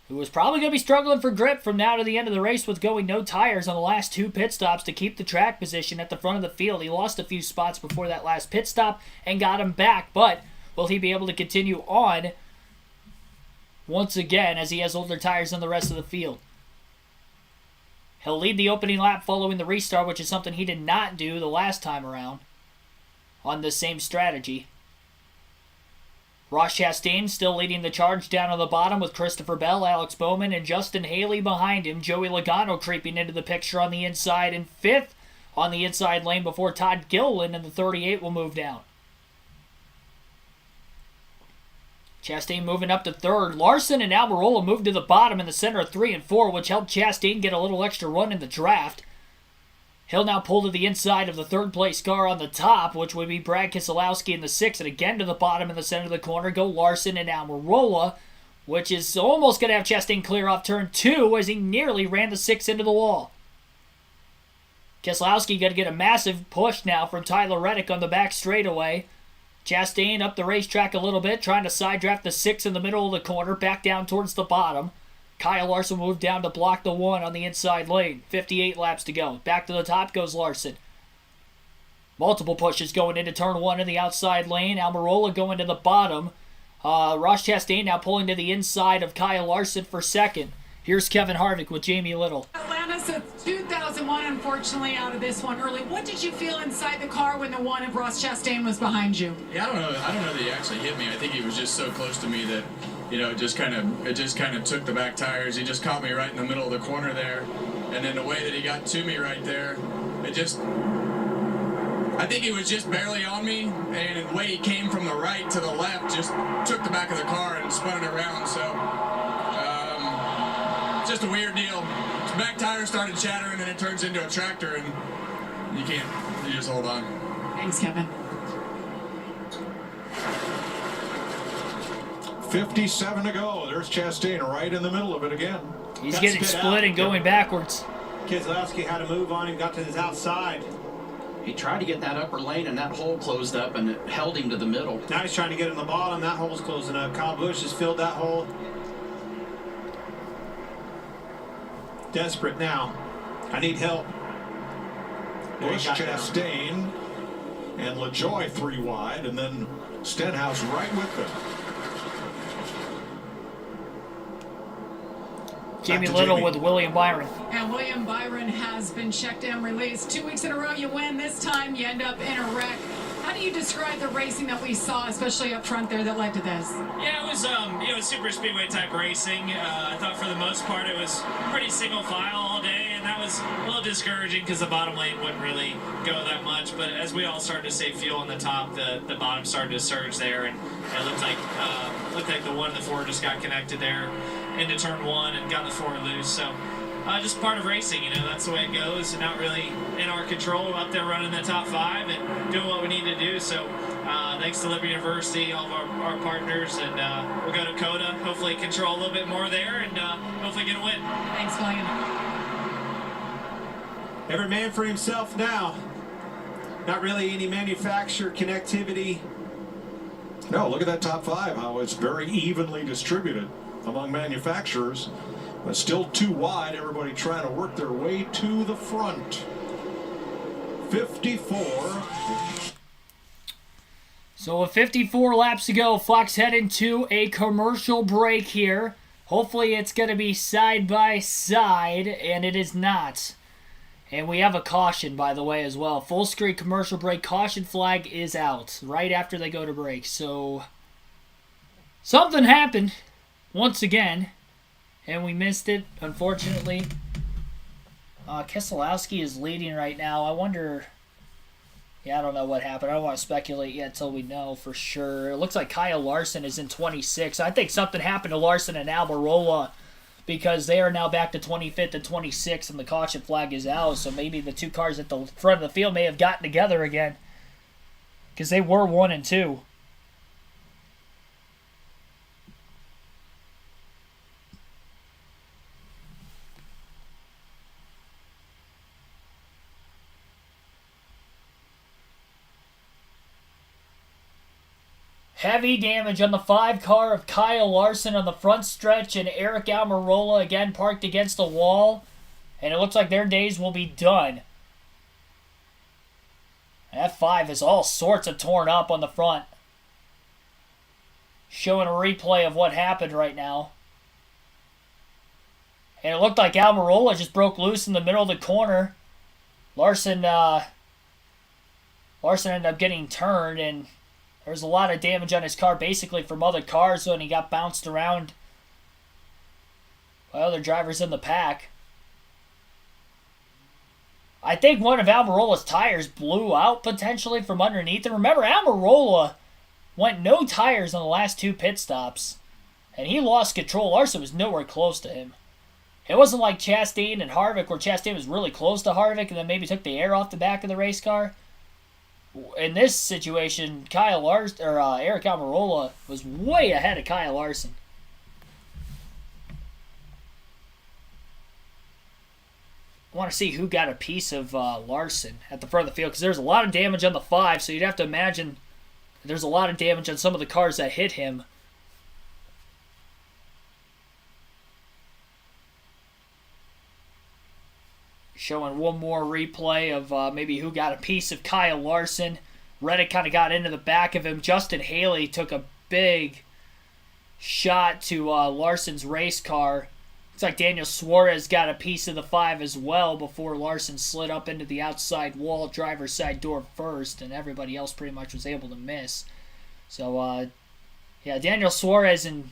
who was probably going to be struggling for grip from now to the end of the race with going no tires on the last 2 pit stops to keep the track position at the front of the field. He lost a few spots before that last pit stop and got him back, but will he be able to continue on once again as he has older tires than the rest of the field? He'll lead the opening lap following the restart, which is something he did not do the last time around on the same strategy. Ross Chastain still leading the charge down on the bottom with Christopher Bell, Alex Bowman, and Justin Haley behind him. Joey Logano creeping into the picture on the inside in 5th on the inside lane before Todd Gilliland in the 38 will move down. Chastain moving up to third. Larson and Almirola moved to the bottom in the center of 3 and 4, which helped Chastain get a little extra run in the draft. He'll now pull to the inside of the third place car on the top, which would be Brad Keselowski in the 6th, and again to the bottom in the center of the corner go Larson and Almirola, which is almost going to have Chastain clear off turn 2 as he nearly ran the 6 into the wall. Keselowski got to get a massive push now from Tyler Reddick on the back straightaway. Chastain up the racetrack a little bit, trying to side draft the 6 in the middle of the corner, back down towards the bottom. Kyle Larson moved down to block the 1 on the inside lane. 58 laps to go. Back to the top goes Larson. Multiple pushes going into turn 1 in the outside lane. Almirola going to the bottom. Ross Chastain now pulling to the inside of Kyle Larson for second. Here's Kevin Harvick with Jamie Little. Atlanta, so 2001, unfortunately, out of this one early. What did you feel inside the car when the 1 of Ross Chastain was behind you? Yeah, I don't know that he actually hit me. I think he was just so close to me that, it just kind of took the back tires. He just caught me right in the middle of the corner there, and then the way that he got to me right there, I think he was just barely on me, and the way he came from the right to the left just took the back of the car and spun it around. So. Just a weird deal. His back tire started chattering and it turns into a tractor and you just hold on. Thanks, Kevin. 57 to go. There's Chastain right in the middle of it again. He's getting split and going backwards. Keselowski had to move on him, got to his outside. He tried to get that upper lane, and that hole closed up, and it held him to the middle. Now he's trying to get in the bottom. That hole's closing up. Kyle Busch has filled that hole. Desperate now. I need help. Busch, Chastain, and LaJoie 3 wide, and then Stenhouse right with them. Jamie Little with William Byron. And William Byron has been checked and released. 2 weeks in a row you win. This time you end up in a wreck. How do you describe the racing that we saw, especially up front there, that led to this? Yeah, it was super speedway type racing. I thought for the most part it was pretty single file all day, and that was a little discouraging because the bottom lane wouldn't really go that much. But as we all started to save fuel on the top, the bottom started to surge there, and it looked like the 1 and the 4 just got connected there into turn 1 and got the 4 loose. So just part of racing, that's the way it goes, and not really in our control. Up there running the top 5 and doing what we need to do. So thanks to Liberty University, all of our partners, and we'll go to COTA, hopefully control a little bit more there, and hopefully get a win. Thanks, William. Every man for himself now. Not really any manufacturer connectivity. No, look at that top 5, how it's very evenly distributed among manufacturers. But still too wide, everybody trying to work their way to the front. 54. So with 54 laps to go, Fox heading to a commercial break here. Hopefully it's going to be side by side, and it is not. And we have a caution, by the way, as well. Full screen commercial break. Caution flag is out right after they go to break. So something happened once again, and we missed it, unfortunately. Keselowski is leading right now. I wonder... Yeah, I don't know what happened. I don't want to speculate yet until we know for sure. It looks like Kyle Larson is in 26. I think something happened to Larson and Almirola because they are now back to 25th and 26th, and the caution flag is out. So maybe the two cars at the front of the field may have gotten together again because they were 1 and 2. Heavy damage on the 5 car of Kyle Larson on the front stretch, and Eric Almirola again parked against the wall. And it looks like their days will be done. F5 is all sorts of torn up on the front. Showing a replay of what happened right now. And it looked like Almirola just broke loose in the middle of the corner. Larson ended up getting turned, and there was a lot of damage on his car, basically from other cars, when he got bounced around by other drivers in the pack. I think one of Almirola's tires blew out potentially from underneath. And remember, Almirola went no tires on the last 2 pit stops, and he lost control. Larson was nowhere close to him. It wasn't like Chastain and Harvick, where Chastain was really close to Harvick and then maybe took the air off the back of the race car. In this situation, Eric Almirola was way ahead of Kyle Larson. I want to see who got a piece of Larson at the front of the field, because there's a lot of damage on the 5, so you'd have to imagine there's a lot of damage on some of the cars that hit him. Showing one more replay of maybe who got a piece of Kyle Larson. Reddick kind of got into the back of him. Justin Haley took a big shot to Larson's race car. Looks like Daniel Suarez got a piece of the 5 as well before Larson slid up into the outside wall, driver's side door first, and everybody else pretty much was able to miss. So, yeah, Daniel Suarez and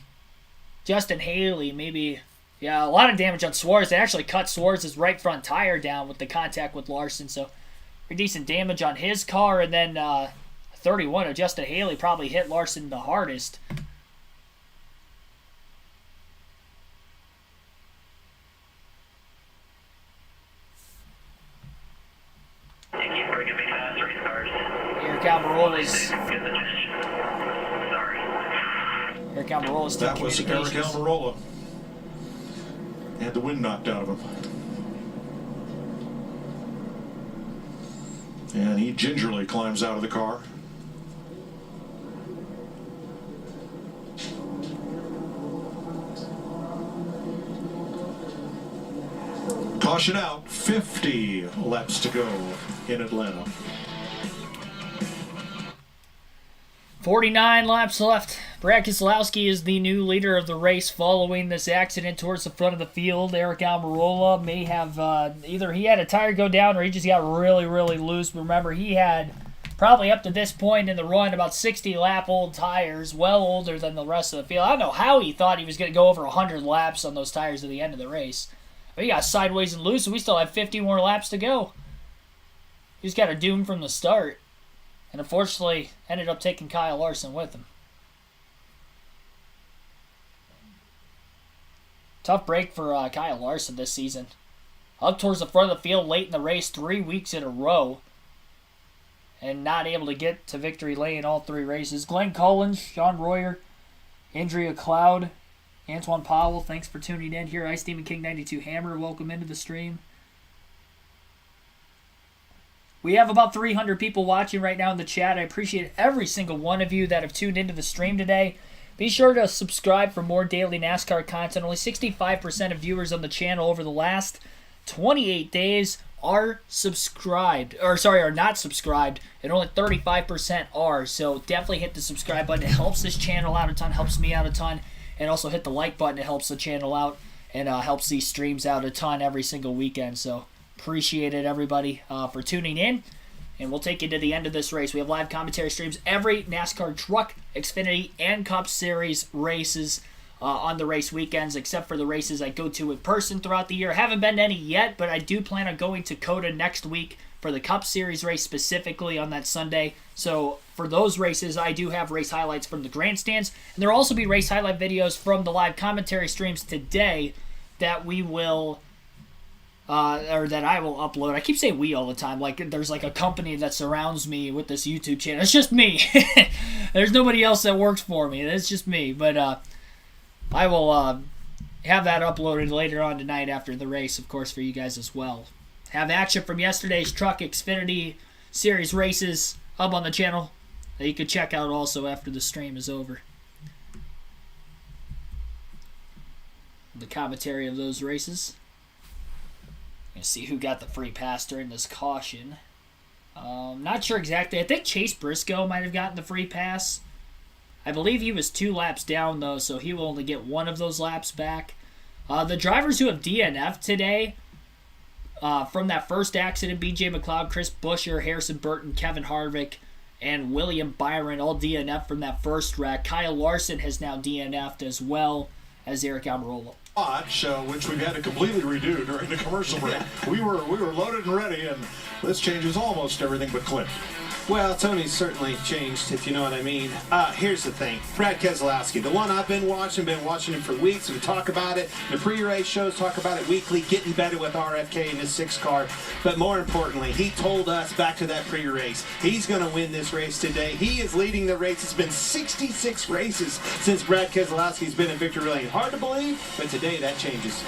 Justin Haley maybe... Yeah, a lot of damage on Suarez. They actually cut Suarez's right front tire down with the contact with Larson, so pretty decent damage on his car. And then 31 of Justin Haley probably hit Larson the hardest. Eric Almirola's... Eric Almirola's That was Eric Almirola. Had the wind knocked out of him. And he gingerly climbs out of the car. Caution out, 50 laps to go in Atlanta. 49 laps left. Brad Keselowski is the new leader of the race following this accident towards the front of the field. Eric Almirola may have either he had a tire go down or he just got really, really loose. Remember, he had probably up to this point in the run about 60-lap-old tires, well older than the rest of the field. I don't know how he thought he was going to go over 100 laps on those tires at the end of the race. But he got sideways and loose, and we still have 50 more laps to go. He's got a doom from the start. And unfortunately, ended up taking Kyle Larson with him. Tough break for Kyle Larson this season. Up towards the front of the field late in the race, 3 weeks in a row. And not able to get to victory lane all 3 races. Glenn Collins, Sean Royer, Andrea Cloud, Antoine Powell, thanks for tuning in here. Ice Demon King 92 Hammer, welcome into the stream. We have about 300 people watching right now in the chat. I appreciate every single one of you that have tuned into the stream today. Be sure to subscribe for more daily NASCAR content. Only 65% of viewers on the channel over the last 28 days are subscribed. Are not subscribed. And only 35% are. So definitely hit the subscribe button. It helps this channel out a ton. Helps me out a ton. And also hit the like button. It helps the channel out. And helps these streams out a ton every single weekend. So appreciate it, everybody, for tuning in. And we'll take you to the end of this race. We have live commentary streams every NASCAR Truck, Xfinity, and Cup Series races on the race weekends, except for the races I go to in person throughout the year. Haven't been to any yet, but I do plan on going to COTA next week for the Cup Series race specifically on that Sunday. So for those races, I do have race highlights from the grandstands. And there will also be race highlight videos from the live commentary streams today that we will... or that I will upload. I keep saying we all the time, like there's like a company that surrounds me with this YouTube channel. It's just me. There's nobody else that works for me. It's just me. But I will have that uploaded later on tonight after the race, of course, for you guys as well. Have action from yesterday's Truck Xfinity Series races up on the channel that you can check out also after the stream is over. The commentary of those races. See who got the free pass during this caution. Not sure exactly. I think Chase Briscoe might have gotten the free pass. I believe he was 2 laps down, though, so he will only get 1 of those laps back. The drivers who have DNF'd today from that first accident, BJ McLeod, Chris Buescher, Harrison Burton, Kevin Harvick, and William Byron all DNF'd from that first wreck. Kyle Larson has now DNF'd as well as Eric Almirola. Watch, which we've had to completely redo during the commercial break. We were loaded and ready, and this changes almost everything but Clint. Well, Tony's certainly changed, if you know what I mean. Here's the thing. Brad Keselowski, the one I've been watching him for weeks. We talk about it. The pre-race shows talk about it weekly, getting better with RFK in his 6 car. But more importantly, he told us back to that pre-race, he's going to win this race today. He is leading the race. It's been 66 races since Brad Keselowski's been in victory lane. Hard to believe, but today that changes.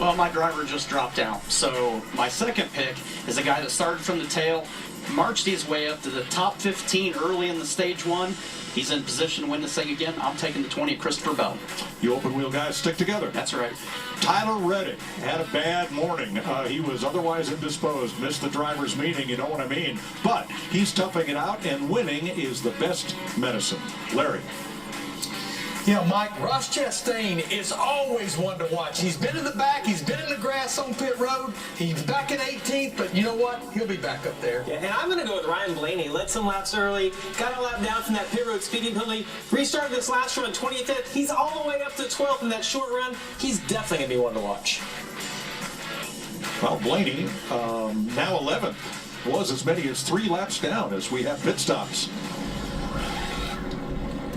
Well, my driver just dropped out. So my second pick is a guy that started from the tail, marched his way up to the top 15 early in the stage 1. He's in position to win this thing again. I'm taking the 20 of Christopher Bell. You open wheel guys stick together. That's right. Tyler Reddick had a bad morning. He was otherwise indisposed, missed the driver's meeting, you know what I mean. But he's toughing it out, and winning is the best medicine. Larry. You know, Mike, Ross Chastain is always one to watch. He's been in the back. He's been in the grass on pit road. He's back in 18th, but you know what? He'll be back up there. Yeah, and I'm going to go with Ryan Blaney. Led some laps early, got a lap down from that pit road speeding penalty, restarted this last run 25th. He's all the way up to 12th in that short run. He's definitely going to be one to watch. Well, Blaney, now 11th, was as many as 3 laps down as we have pit stops.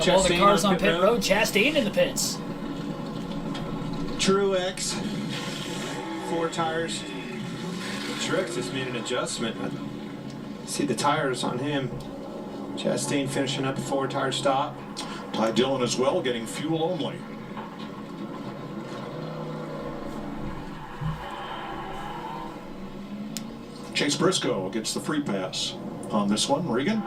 All the cars on pit road. Chastain in the pits. Truex, 4 tires. Truex just made an adjustment. See the tires on him. Chastain finishing up a 4-tire stop. Ty Dillon as well, getting fuel only. Chase Briscoe gets the free pass on this one. Regan?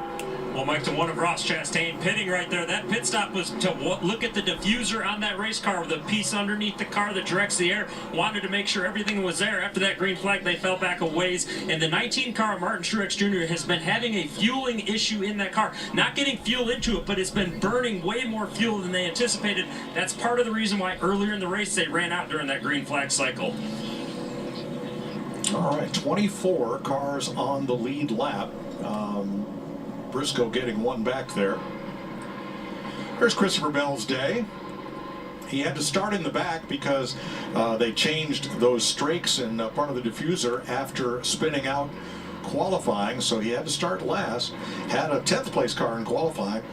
Well, Mike, to one of Ross Chastain pitting right there. That pit stop was to look at the diffuser on that race car with a piece underneath the car that directs the air. Wanted to make sure everything was there. After that green flag, they fell back a ways. And the 19 car, Martin Truex Jr., has been having a fueling issue in that car. Not getting fuel into it, but it's been burning way more fuel than they anticipated. That's part of the reason why earlier in the race they ran out during that green flag cycle. All right, 24 cars on the lead lap. Briscoe getting one back there. Here's Christopher Bell's day. He had to start in the back because they changed those strakes in part of the diffuser after spinning out qualifying, so he had to start last. Had a 10th place car in qualifying,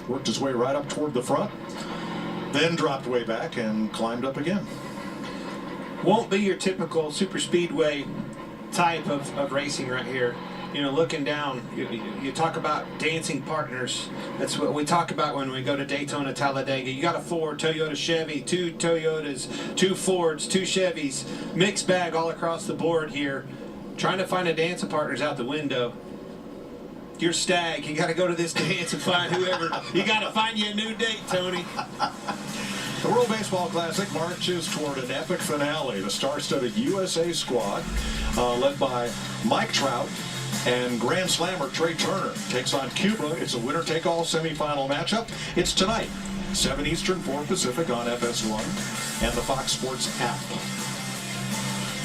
worked his way right up toward the front, then dropped way back and climbed up again. Won't be your typical super speedway type of racing right here. You know, looking down, you talk about dancing partners. That's what we talk about when we go to Daytona, Talladega. You got a Ford, Toyota, Chevy, 2 Toyotas, 2 Fords, 2 Chevys, mixed bag all across the board here. Trying to find a dancing partner's out the window. You're Stag. You got to go to this dance and find whoever. You got to find you a new date, Tony. The World Baseball Classic marches toward an epic finale. The star-studded USA squad, led by Mike Trout and Grand Slammer Trey Turner, takes on Cuba. It's a winner-take-all semifinal matchup. It's tonight, 7 Eastern, 4 Pacific on FS1 and the Fox Sports app.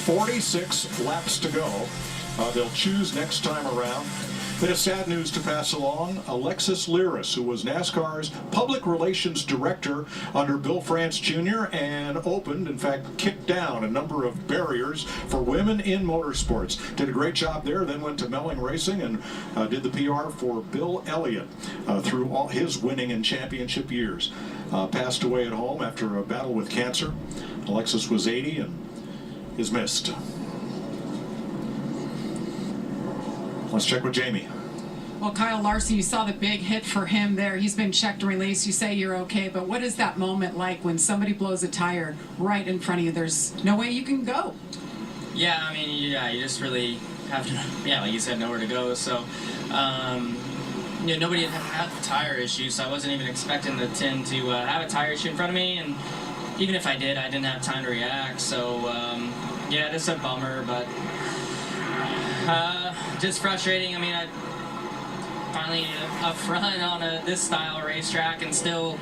46 laps to go. They'll choose next time around. Bit of sad news to pass along. Alexis Lyris, who was NASCAR's public relations director under Bill France Jr. and opened, in fact, kicked down a number of barriers for women in motorsports. Did a great job there, then went to Melling Racing and did the PR for Bill Elliott through all his winning and championship years. Passed away at home after a battle with cancer. Alexis was 80 and is missed. Let's check with Jamie. Well, Kyle Larson, you saw the big hit for him there. He's been checked and released. You say you're okay, but what is that moment like when somebody blows a tire right in front of you? There's no way you can go. Yeah, I mean, you just really have to, like you said, nowhere to go. So, nobody had the tire issue, so I wasn't even expecting the 10 to have a tire issue in front of me. And even if I did, I didn't have time to react. So, it's a bummer, but just frustrating. I mean, I finally up front on this style of racetrack and still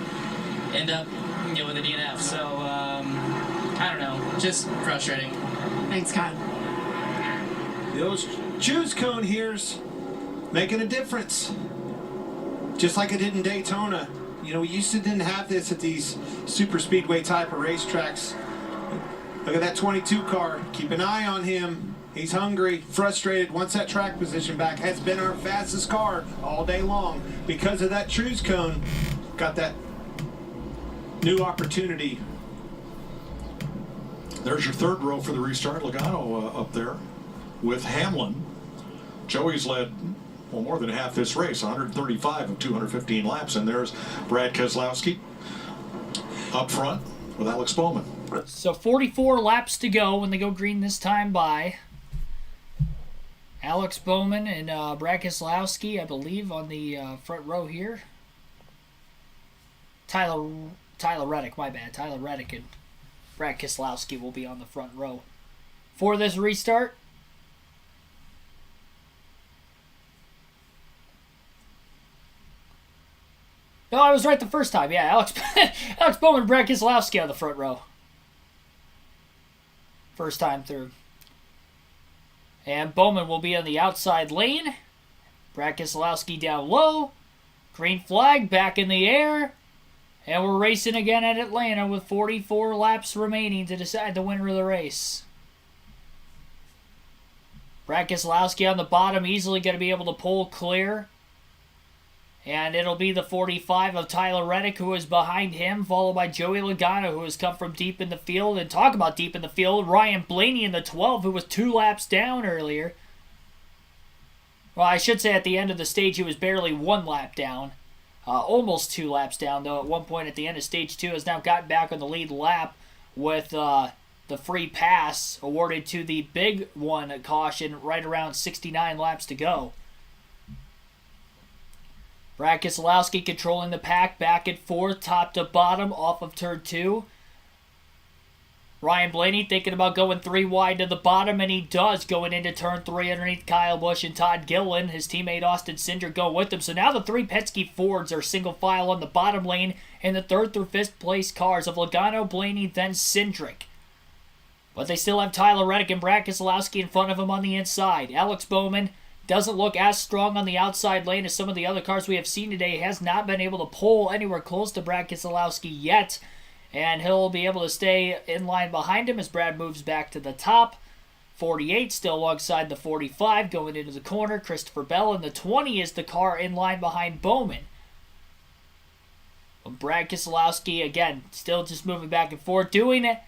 end up with a DNF. So, I don't know, just frustrating. Thanks, Kyle. Those choose cone here's making a difference. Just like it did in Daytona. You know, we used to didn't have this at these super speedway type of racetracks. Look at that 22 car. Keep an eye on him. He's hungry, frustrated, wants that track position back. Has been our fastest car all day long. Because of that Trues cone, got that new opportunity. There's your third row for the restart. Logano up there with Hamlin. Joey's led more than half this race, 135 of 215 laps, and there's Brad Keselowski up front with Alex Bowman. So 44 laps to go when they go green this time by Alex Bowman and Brad Keselowski, I believe, on the front row here. Tyler Reddick, my bad. Tyler Reddick and Brad Keselowski will be on the front row for this restart. No, I was right the first time. Yeah, Alex Bowman and Brad Keselowski on the front row. First time through. And Bowman will be on the outside lane. Brad Keselowski down low. Green flag back in the air. And we're racing again at Atlanta with 44 laps remaining to decide the winner of the race. Brad Keselowski on the bottom, easily going to be able to pull clear. And it'll be the 45 of Tyler Reddick, who is behind him, followed by Joey Logano, who has come from deep in the field. And talk about deep in the field, Ryan Blaney in the 12, who was 2 laps down earlier. Well, I should say at the end of the stage, he was barely 1 lap down. Almost 2 laps down, though at one point at the end of stage 2 has now gotten back on the lead lap with the free pass awarded to the big one at caution right around 69 laps to go. Brad Keselowski controlling the pack back and forth, top to bottom, off of turn 2. Ryan Blaney thinking about going 3 wide to the bottom, and he does, going into turn 3 underneath Kyle Busch and Todd Gilliland. His teammate Austin Cindric go with him. So now the 3 Penske Fords are single file on the bottom lane, and the 3rd through 5th place cars of Logano, Blaney, then Cindric. But they still have Tyler Reddick and Brad Keselowski in front of him on the inside. Alex Bowman doesn't look as strong on the outside lane as some of the other cars we have seen today. He has not been able to pull anywhere close to Brad Keselowski yet. And he'll be able to stay in line behind him as Brad moves back to the top. 48 still alongside the 45 going into the corner. Christopher Bell, and the 20 is the car in line behind Bowman. But Brad Keselowski, again, still just moving back and forth, doing it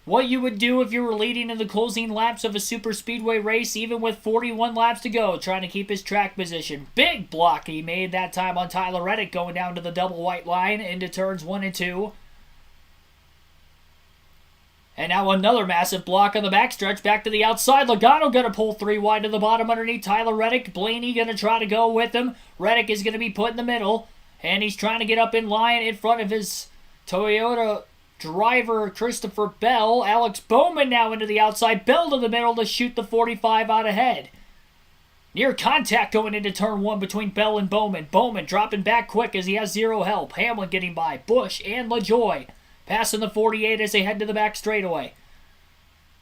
what you would do if you were leading in the closing laps of a super speedway race, even with 41 laps to go, trying to keep his track position. Big block he made that time on Tyler Reddick, going down to the double white line into turns 1 and 2. And now another massive block on the backstretch, back to the outside. Logano going to pull 3 wide to the bottom underneath Tyler Reddick. Blaney going to try to go with him. Reddick is going to be put in the middle, and he's trying to get up in line in front of his Toyota driver Christopher Bell. Alex Bowman now into the outside. Bell to the middle to shoot the 45 out ahead. Near contact going into turn 1 between Bell and Bowman. Bowman dropping back quick as he has 0 help. Hamlin getting by. Busch and LaJoie passing the 48 as they head to the back straightaway.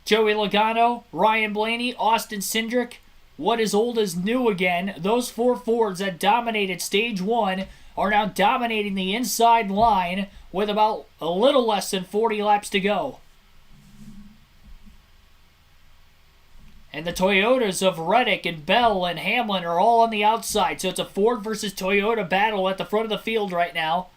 Joey Logano, Ryan Blaney, Austin Cindric. What is old is new again. Those 4 Fords that dominated stage 1 are now dominating the inside line with about a little less than 40 laps to go. And the Toyotas of Reddick and Bell and Hamlin are all on the outside. So it's a Ford versus Toyota battle at the front of the field right now.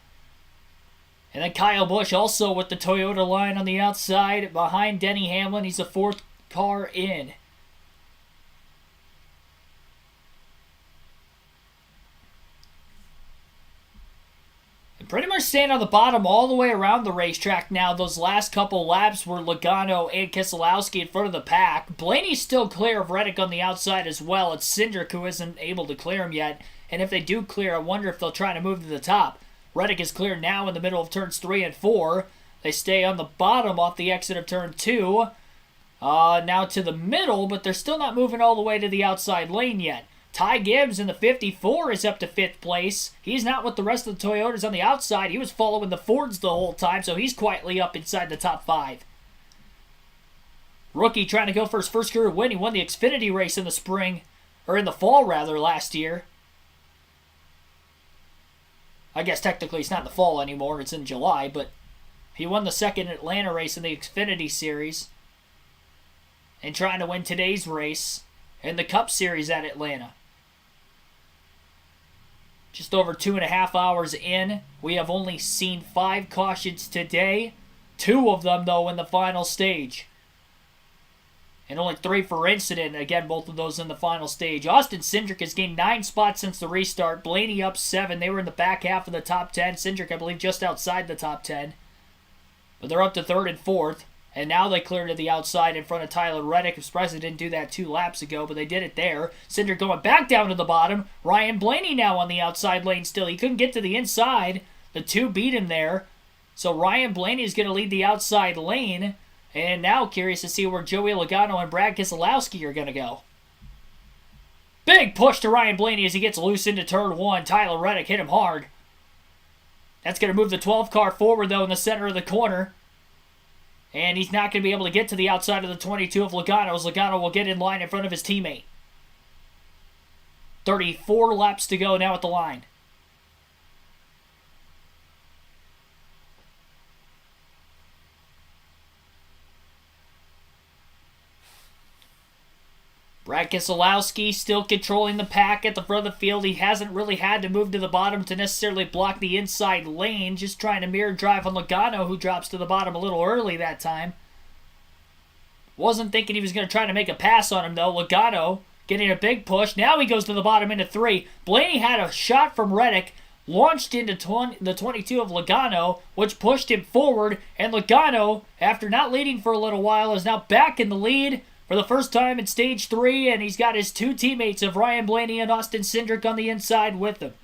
And then Kyle Busch also with the Toyota line on the outside behind Denny Hamlin. He's the 4th car in. And pretty much staying on the bottom all the way around the racetrack now. Those last couple laps were Logano and Keselowski in front of the pack. Blaney's still clear of Reddick on the outside as well. It's Cindric who isn't able to clear him yet. And if they do clear, I wonder if they'll try to move to the top. Reddick is clear now in the middle of turns 3 and 4. They stay on the bottom off the exit of turn 2. Now to the middle, but they're still not moving all the way to the outside lane yet. Ty Gibbs in the 54 is up to 5th place. He's not with the rest of the Toyotas on the outside. He was following the Fords the whole time, so he's quietly up inside the top 5. Rookie trying to go for his first career win. He won the Xfinity race in the spring, or in the fall rather, last year. I guess technically it's not in the fall anymore, it's in July, but he won the second Atlanta race in the Xfinity Series. and trying to win today's race in the Cup Series at Atlanta. Just over 2.5 hours in, we have only seen 5 cautions today. 2 of them, though, in the final stage. And only 3 for incident. Again, both of those in the final stage. Austin Cindric has gained 9 spots since the restart. Blaney up 7. They were in the back half of the top 10. Cindric, I believe, just outside the top 10. But they're up to 3rd and 4th. And now they clear to the outside in front of Tyler Reddick. I'm surprised they didn't do that 2 laps ago, but they did it there. Cindric going back down to the bottom. Ryan Blaney now on the outside lane still. He couldn't get to the inside. The 2 beat him there. So Ryan Blaney is going to lead the outside lane. And now curious to see where Joey Logano and Brad Keselowski are going to go. Big push to Ryan Blaney as he gets loose into turn 1. Tyler Reddick hit him hard. That's going to move the 12 car forward, though, in the center of the corner. And he's not going to be able to get to the outside of the 22 of Logano, as Logano will get in line in front of his teammate. 34 laps to go now at the line. Brad Keselowski still controlling the pack at the front of the field. He hasn't really had to move to the bottom to necessarily block the inside lane. Just trying to mirror drive on Logano, who drops to the bottom a little early that time. Wasn't thinking he was going to try to make a pass on him, though. Logano getting a big push. Now he goes to the bottom into 3. Blaney had a shot from Reddick, launched into the 22 of Logano, which pushed him forward. And Logano, after not leading for a little while, is now back in the lead for the first time in Stage 3, and he's got his 2 teammates of Ryan Blaney and Austin Cindric on the inside with him.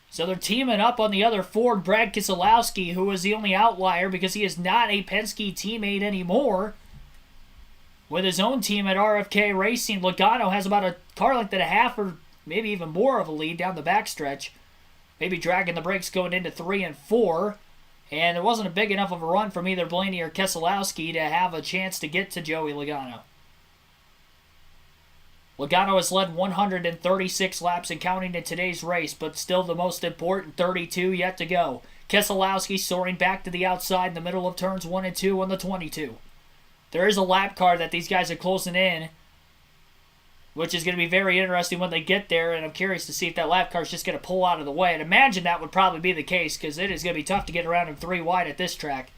So they're teaming up on the other Ford, Brad Keselowski, who is the only outlier because he is not a Penske teammate anymore. With his own team at RFK Racing, Logano has about a car length and a half or maybe even more of a lead down the backstretch. Maybe dragging the brakes going into 3 and 4. And there wasn't a big enough of a run from either Blaney or Keselowski to have a chance to get to Joey Logano. Logano has led 136 laps and counting in today's race, but still the most important 32 yet to go. Keselowski soaring back to the outside in the middle of turns 1 and 2 on the 22. There is a lap car that these guys are closing in, which is going to be very interesting when they get there, and I'm curious to see if that lap car is just going to pull out of the way. I'd imagine that would probably be the case, because it is going to be tough to get around him 3 wide at this track.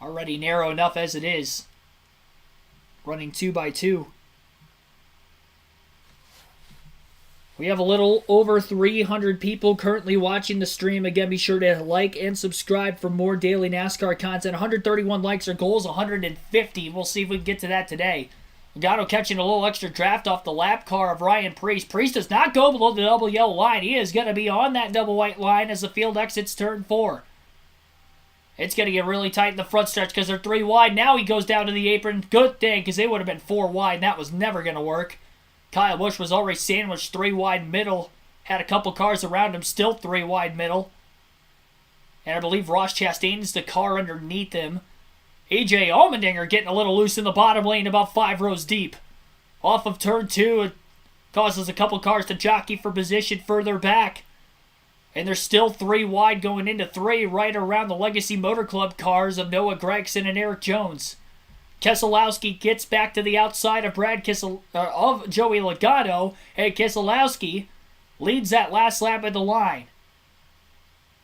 Already narrow enough as it is. Running 2x2. We have a little over 300 people currently watching the stream. Again, be sure to like and subscribe for more daily NASCAR content. 131 likes. Our goal is 150. We'll see if we can get to that today. Logano catching a little extra draft off the lap car of Ryan Preece. Preece does not go below the double yellow line. He is going to be on that double white line as the field exits turn 4. It's going to get really tight in the front stretch because they're 3 wide. Now he goes down to the apron. Good thing, because they would have been 4 wide, and that was never going to work. Kyle Busch was already sandwiched 3 wide middle. Had a couple cars around him, still 3 wide middle. And I believe Ross Chastain's the car underneath him. AJ Allmendinger getting a little loose in the bottom lane about 5 rows deep. Off of turn 2, it causes a couple cars to jockey for position further back. And there's still 3 wide going into 3 right around the Legacy Motor Club cars of Noah Gragson and Eric Jones. Keselowski gets back to the outside of of Joey Logano, and Keselowski leads that last lap at the line.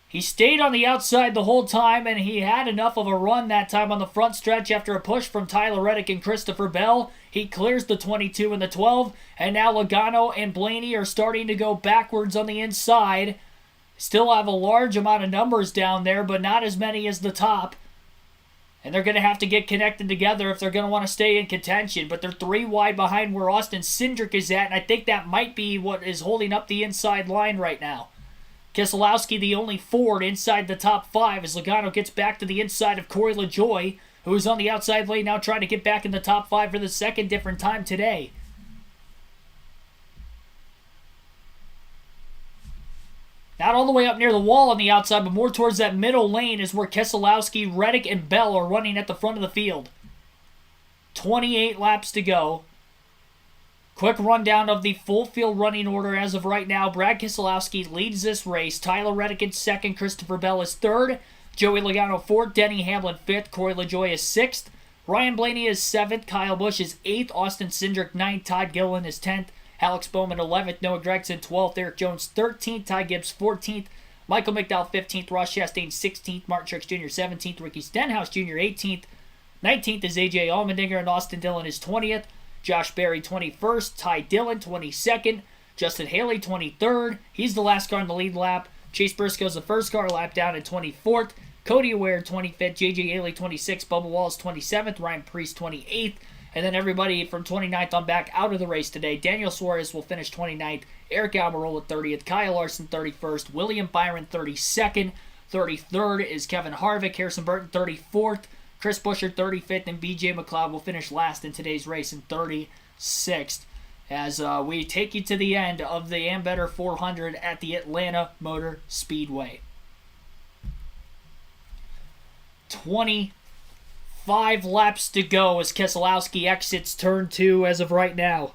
He stayed on the outside the whole time, and he had enough of a run that time on the front stretch after a push from Tyler Reddick and Christopher Bell. He clears the 22 and the 12, and now Logano and Blaney are starting to go backwards on the inside. Still have a large amount of numbers down there, but not as many as the top. And they're going to have to get connected together if they're going to want to stay in contention. But they're 3 wide behind where Austin Cindric is at, and I think that might be what is holding up the inside line right now. Keselowski, the only Ford inside the top 5, as Logano gets back to the inside of Corey LaJoie, who is on the outside lane now trying to get back in the top 5 for the second different time today. Not all the way up near the wall on the outside, but more towards that middle lane is where Keselowski, Reddick, and Bell are running at the front of the field. 28 laps to go. Quick rundown of the full field running order as of right now. Brad Keselowski leads this race. Tyler Reddick in second. Christopher Bell is third. Joey Logano 4th, Denny Hamlin 5th, Corey LaJoie is 6th, Ryan Blaney is 7th, Kyle Busch is 8th, Austin Cindric 9th, Todd Gilliland is 10th, Alex Bowman 11th, Noah Gragson 12th, Eric Jones 13th, Ty Gibbs 14th, Michael McDowell 15th, Ross Chastain 16th, Martin Truex Jr. 17th, Ricky Stenhouse Jr. 18th, 19th is AJ Allmendinger, and Austin Dillon is 20th, Josh Berry 21st, Ty Dillon 22nd, Justin Haley 23rd, he's the last car in the lead lap, Chase Briscoe's the first car lap down at 24th, Cody Ware 25th, JJ Haley 26th, Bubba Wallace 27th, Ryan Preece 28th, and then everybody from 29th on back out of the race today. Daniel Suarez will finish 29th, Eric Almirola 30th, Kyle Larson 31st, William Byron 32nd, 33rd is Kevin Harvick, Harrison Burton 34th, Chris Buescher 35th, and BJ McLeod will finish last in today's race in 36th. As we take you to the end of the Ambetter 400 at the Atlanta Motor Speedway. 25 laps to go as Keselowski exits turn 2 as of right now.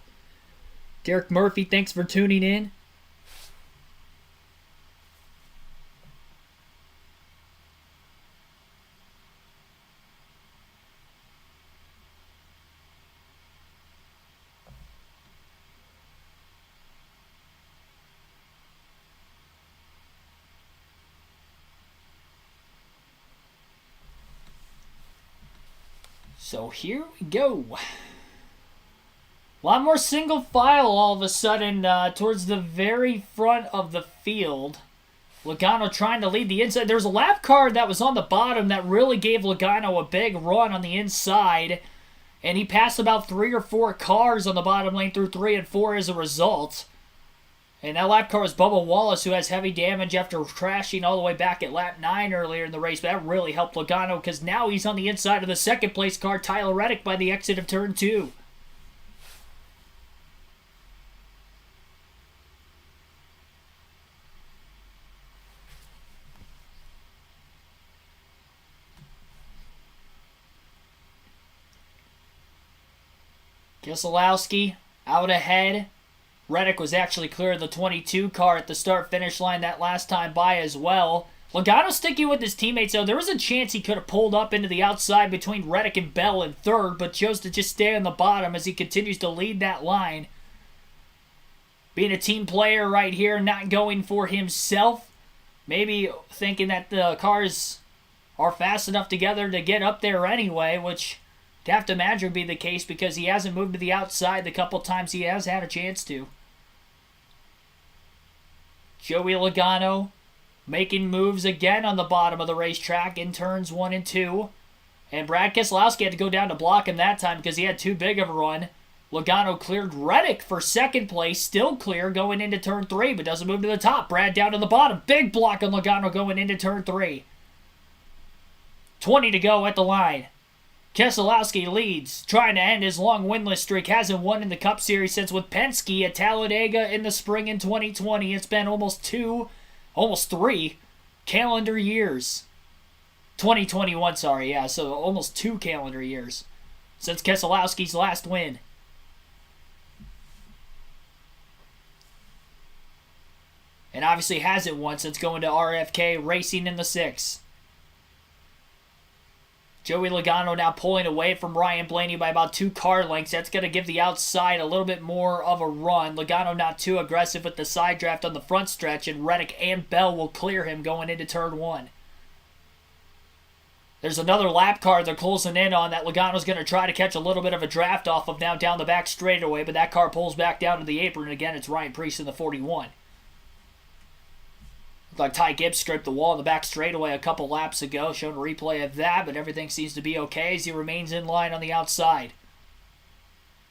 Derek Murphy, thanks for tuning in. So here we go. A lot more single file all of a sudden towards the very front of the field. Logano trying to lead the inside. There's a lap car that was on the bottom that really gave Logano a big run on the inside. And he passed about 3 or 4 cars on the bottom lane through 3 and 4 as a result. And that lap car was Bubba Wallace, who has heavy damage after crashing all the way back at lap 9 earlier in the race. But that really helped Logano because now he's on the inside of the second place car, Tyler Reddick, by the exit of turn 2. Keselowski out ahead. Reddick was actually clear of the 22 car at the start-finish line that last time by as well. Logano sticking with his teammates, though. There was a chance he could have pulled up into the outside between Reddick and Bell in third, but chose to just stay on the bottom as he continues to lead that line. Being a team player right here, not going for himself. Maybe thinking that the cars are fast enough together to get up there anyway, which I'd have to imagine would be the case because he hasn't moved to the outside the couple times he has had a chance to. Joey Logano making moves again on the bottom of the racetrack in turns 1 and 2. And Brad Keselowski had to go down to block him that time because he had too big of a run. Logano cleared Reddick for second place, still clear going into turn 3, but doesn't move to the top. Brad down to the bottom. Big block on Logano going into turn 3. 20 to go at the line. Keselowski leads, trying to end his long winless streak. Hasn't won in the Cup Series since with Penske at Talladega in the spring in 2020. It's been almost 3 calendar years. 2021, sorry, yeah, so almost 2 calendar years since Keselowski's last win. And obviously hasn't won since going to RFK Racing in the 6. Joey Logano now pulling away from Ryan Blaney by about 2 car lengths. That's going to give the outside a little bit more of a run. Logano not too aggressive with the side draft on the front stretch, and Reddick and Bell will clear him going into turn 1. There's another lap car they're closing in on that Logano's going to try to catch a little bit of a draft off of now down the back straightaway, but that car pulls back down to the apron, and again, it's Ryan Preece in the 41. Looked like Ty Gibbs scraped the wall in the back straightaway a couple laps ago. Showed a replay of that, but everything seems to be okay as he remains in line on the outside.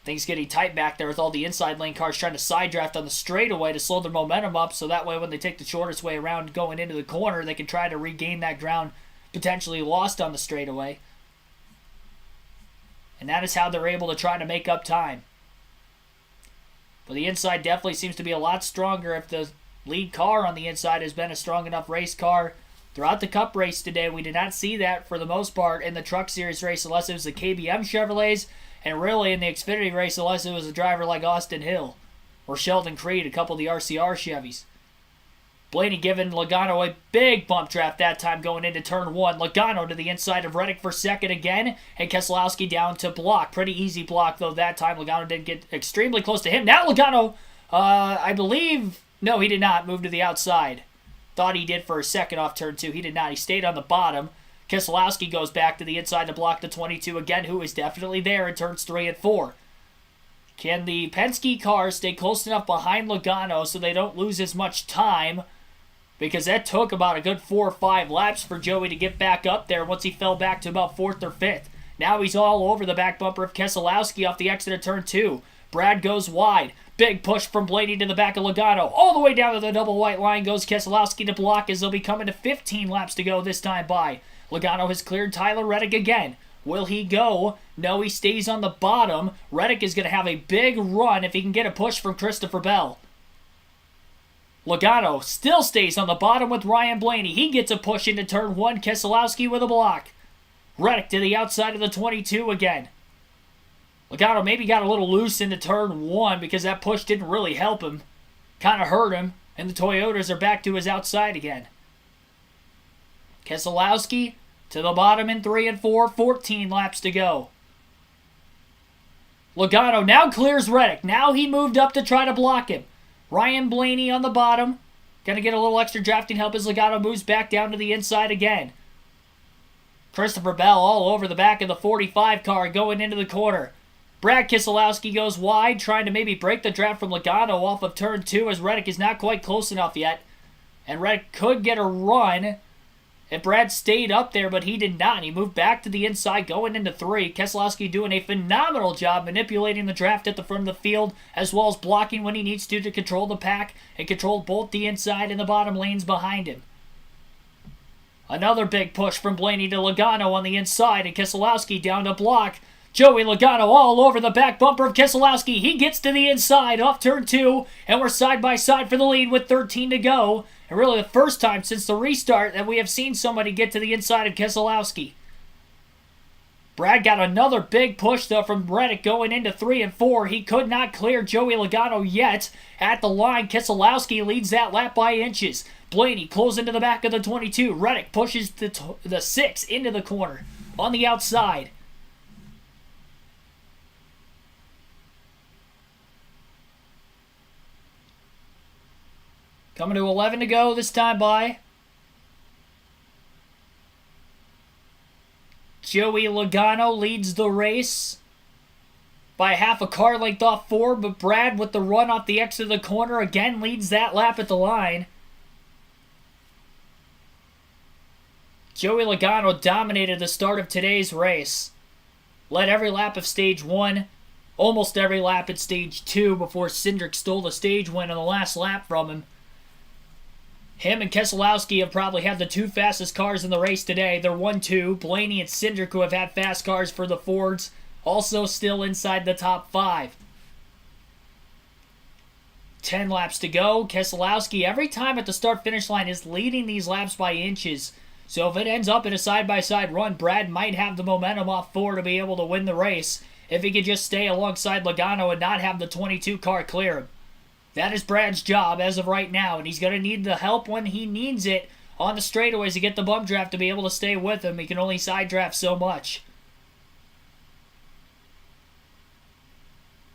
Things getting tight back there with all the inside lane cars trying to side draft on the straightaway to slow their momentum up, so that way when they take the shortest way around going into the corner, they can try to regain that ground potentially lost on the straightaway. And that is how they're able to try to make up time. But the inside definitely seems to be a lot stronger if the lead car on the inside has been a strong enough race car. Throughout the Cup race today, we did not see that for the most part in the Truck Series race unless it was the KBM Chevrolets, and really in the Xfinity race unless it was a driver like Austin Hill or Sheldon Creed, a couple of the RCR Chevys. Blaney giving Logano a big bump draft that time going into turn 1. Logano to the inside of Reddick for second again, and Keselowski down to block. Pretty easy block, though, that time. Logano didn't get extremely close to him. Now Logano, I believe, no, he did not move to the outside. Thought he did for a second off turn 2. He did not. He stayed on the bottom. Keselowski goes back to the inside to block the 22 again, who is definitely there in turns 3 and 4. Can the Penske cars stay close enough behind Logano so they don't lose as much time? Because that took about a good 4 or 5 laps for Joey to get back up there once he fell back to about 4th or 5th. Now he's all over the back bumper of Keselowski off the exit of turn 2. Brad goes wide. Big push from Blaney to the back of Logano. All the way down to the double white line goes Keselowski to block as they'll be coming to 15 laps to go this time by. Logano has cleared Tyler Reddick again. Will he go? No, he stays on the bottom. Reddick is going to have a big run if he can get a push from Christopher Bell. Logano still stays on the bottom with Ryan Blaney. He gets a push into turn 1. Keselowski with a block. Reddick to the outside of the 22 again. Logano maybe got a little loose into turn 1 because that push didn't really help him. Kind of hurt him. And the Toyotas are back to his outside again. Keselowski to the bottom in 3 and 4. 14 laps to go. Logano now clears Reddick. Now he moved up to try to block him. Ryan Blaney on the bottom. Going to get a little extra drafting help as Logano moves back down to the inside again. Christopher Bell all over the back of the 45 car going into the corner. Brad Keselowski goes wide, trying to maybe break the draft from Logano off of turn 2 as Reddick is not quite close enough yet. And Reddick could get a run if Brad stayed up there, but he did not. He moved back to the inside going into 3. Keselowski doing a phenomenal job manipulating the draft at the front of the field, as well as blocking when he needs to control the pack and control both the inside and the bottom lanes behind him. Another big push from Blaney to Logano on the inside, and Keselowski down to block. Joey Logano all over the back bumper of Keselowski. He gets to the inside off turn 2, and we're side by side for the lead with 13 to go. And really the first time since the restart that we have seen somebody get to the inside of Keselowski. Brad got another big push, though, from Reddick going into 3 and 4. He could not clear Joey Logano yet. At the line, Keselowski leads that lap by inches. Blaney pulls into the back of the 22. Reddick pushes the 6 into the corner on the outside. Coming to 11 to go this time by. Joey Logano leads the race by half a car length off 4, but Brad with the run off the exit of the corner again leads that lap at the line. Joey Logano dominated the start of today's race. Led every lap of stage 1, almost every lap at stage 2 before Cindric stole the stage win on the last lap from him. Him and Keselowski have probably had the 2 fastest cars in the race today. They're 1-2. Blaney and Cindric, who have had fast cars for the Fords, also still inside the top 5. 10 laps to go. Keselowski, every time at the start-finish line, is leading these laps by inches. So if it ends up in a side-by-side run, Brad might have the momentum off 4 to be able to win the race if he could just stay alongside Logano and not have the 22 car clear him. That is Brad's job as of right now, and he's going to need the help when he needs it on the straightaways to get the bump draft to be able to stay with him. He can only side draft so much.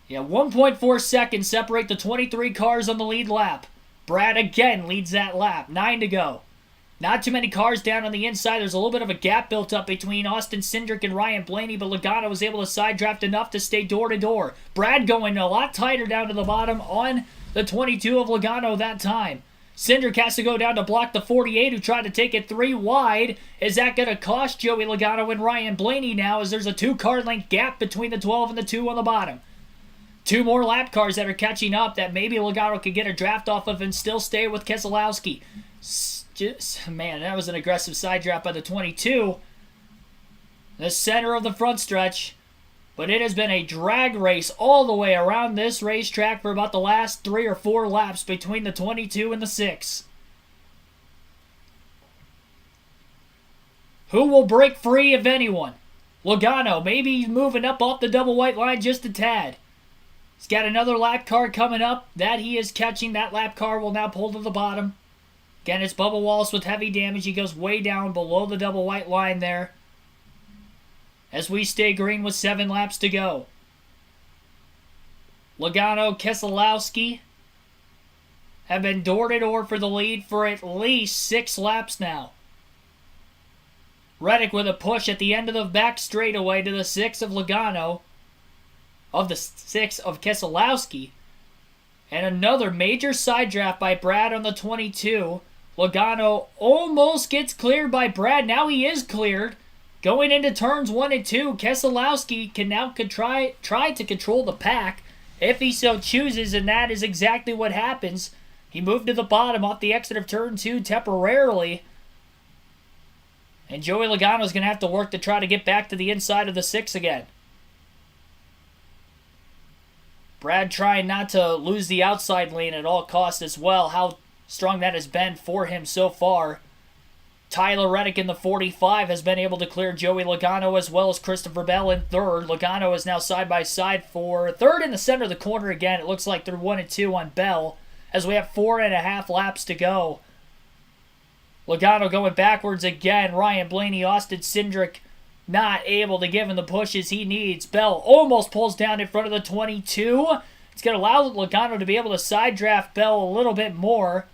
Yeah, 1.4 seconds separate the 23 cars on the lead lap. Brad again leads that lap. 9 to go. Not too many cars down on the inside. There's a little bit of a gap built up between Austin Cindric and Ryan Blaney, but Logano was able to side draft enough to stay door to door. Brad going a lot tighter down to the bottom on the 22 of Logano that time. Cindric has to go down to block the 48 who tried to take it 3 wide. Is that going to cost Joey Logano and Ryan Blaney now as there's a 2-car length gap between the 12 and the 2 on the bottom? 2 more lap cars that are catching up that maybe Logano could get a draft off of and still stay with Keselowski. Man, that was an aggressive side draft by the 22. The center of the front stretch. But it has been a drag race all the way around this racetrack for about the last 3 or 4 laps between the 22 and the 6. Who will break free, if anyone? Logano, maybe he's moving up off the double white line just a tad. He's got another lap car coming up that he is catching. That lap car will now pull to the bottom. Again, it's Bubba Wallace with heavy damage. He goes way down below the double white line there. As we stay green with 7 laps to go. Logano, Keselowski have been door-to-door for the lead for at least 6 laps now. Reddick with a push at the end of the back straightaway to the 6 of Logano. Of the 6 of Keselowski. And another major side draft by Brad on the 22. Logano almost gets cleared by Brad. Now he is cleared. Going into turns 1 and 2, Keselowski can now try to control the pack if he so chooses, and that is exactly what happens. He moved to the bottom off the exit of turn 2 temporarily. And Joey Logano is going to have to work to try to get back to the inside of the 6 again. Brad trying not to lose the outside lane at all costs as well. How strong that has been for him so far. Tyler Reddick in the 45 has been able to clear Joey Logano as well as Christopher Bell in third. Logano is now side by side for third in the center of the corner again. It looks like they're 1 and 2 on Bell as we have 4.5 laps to go. Logano going backwards again. Ryan Blaney, Austin Cindric not able to give him the pushes he needs. Bell almost pulls down in front of the 22. It's going to allow Logano to be able to side draft Bell a little bit more.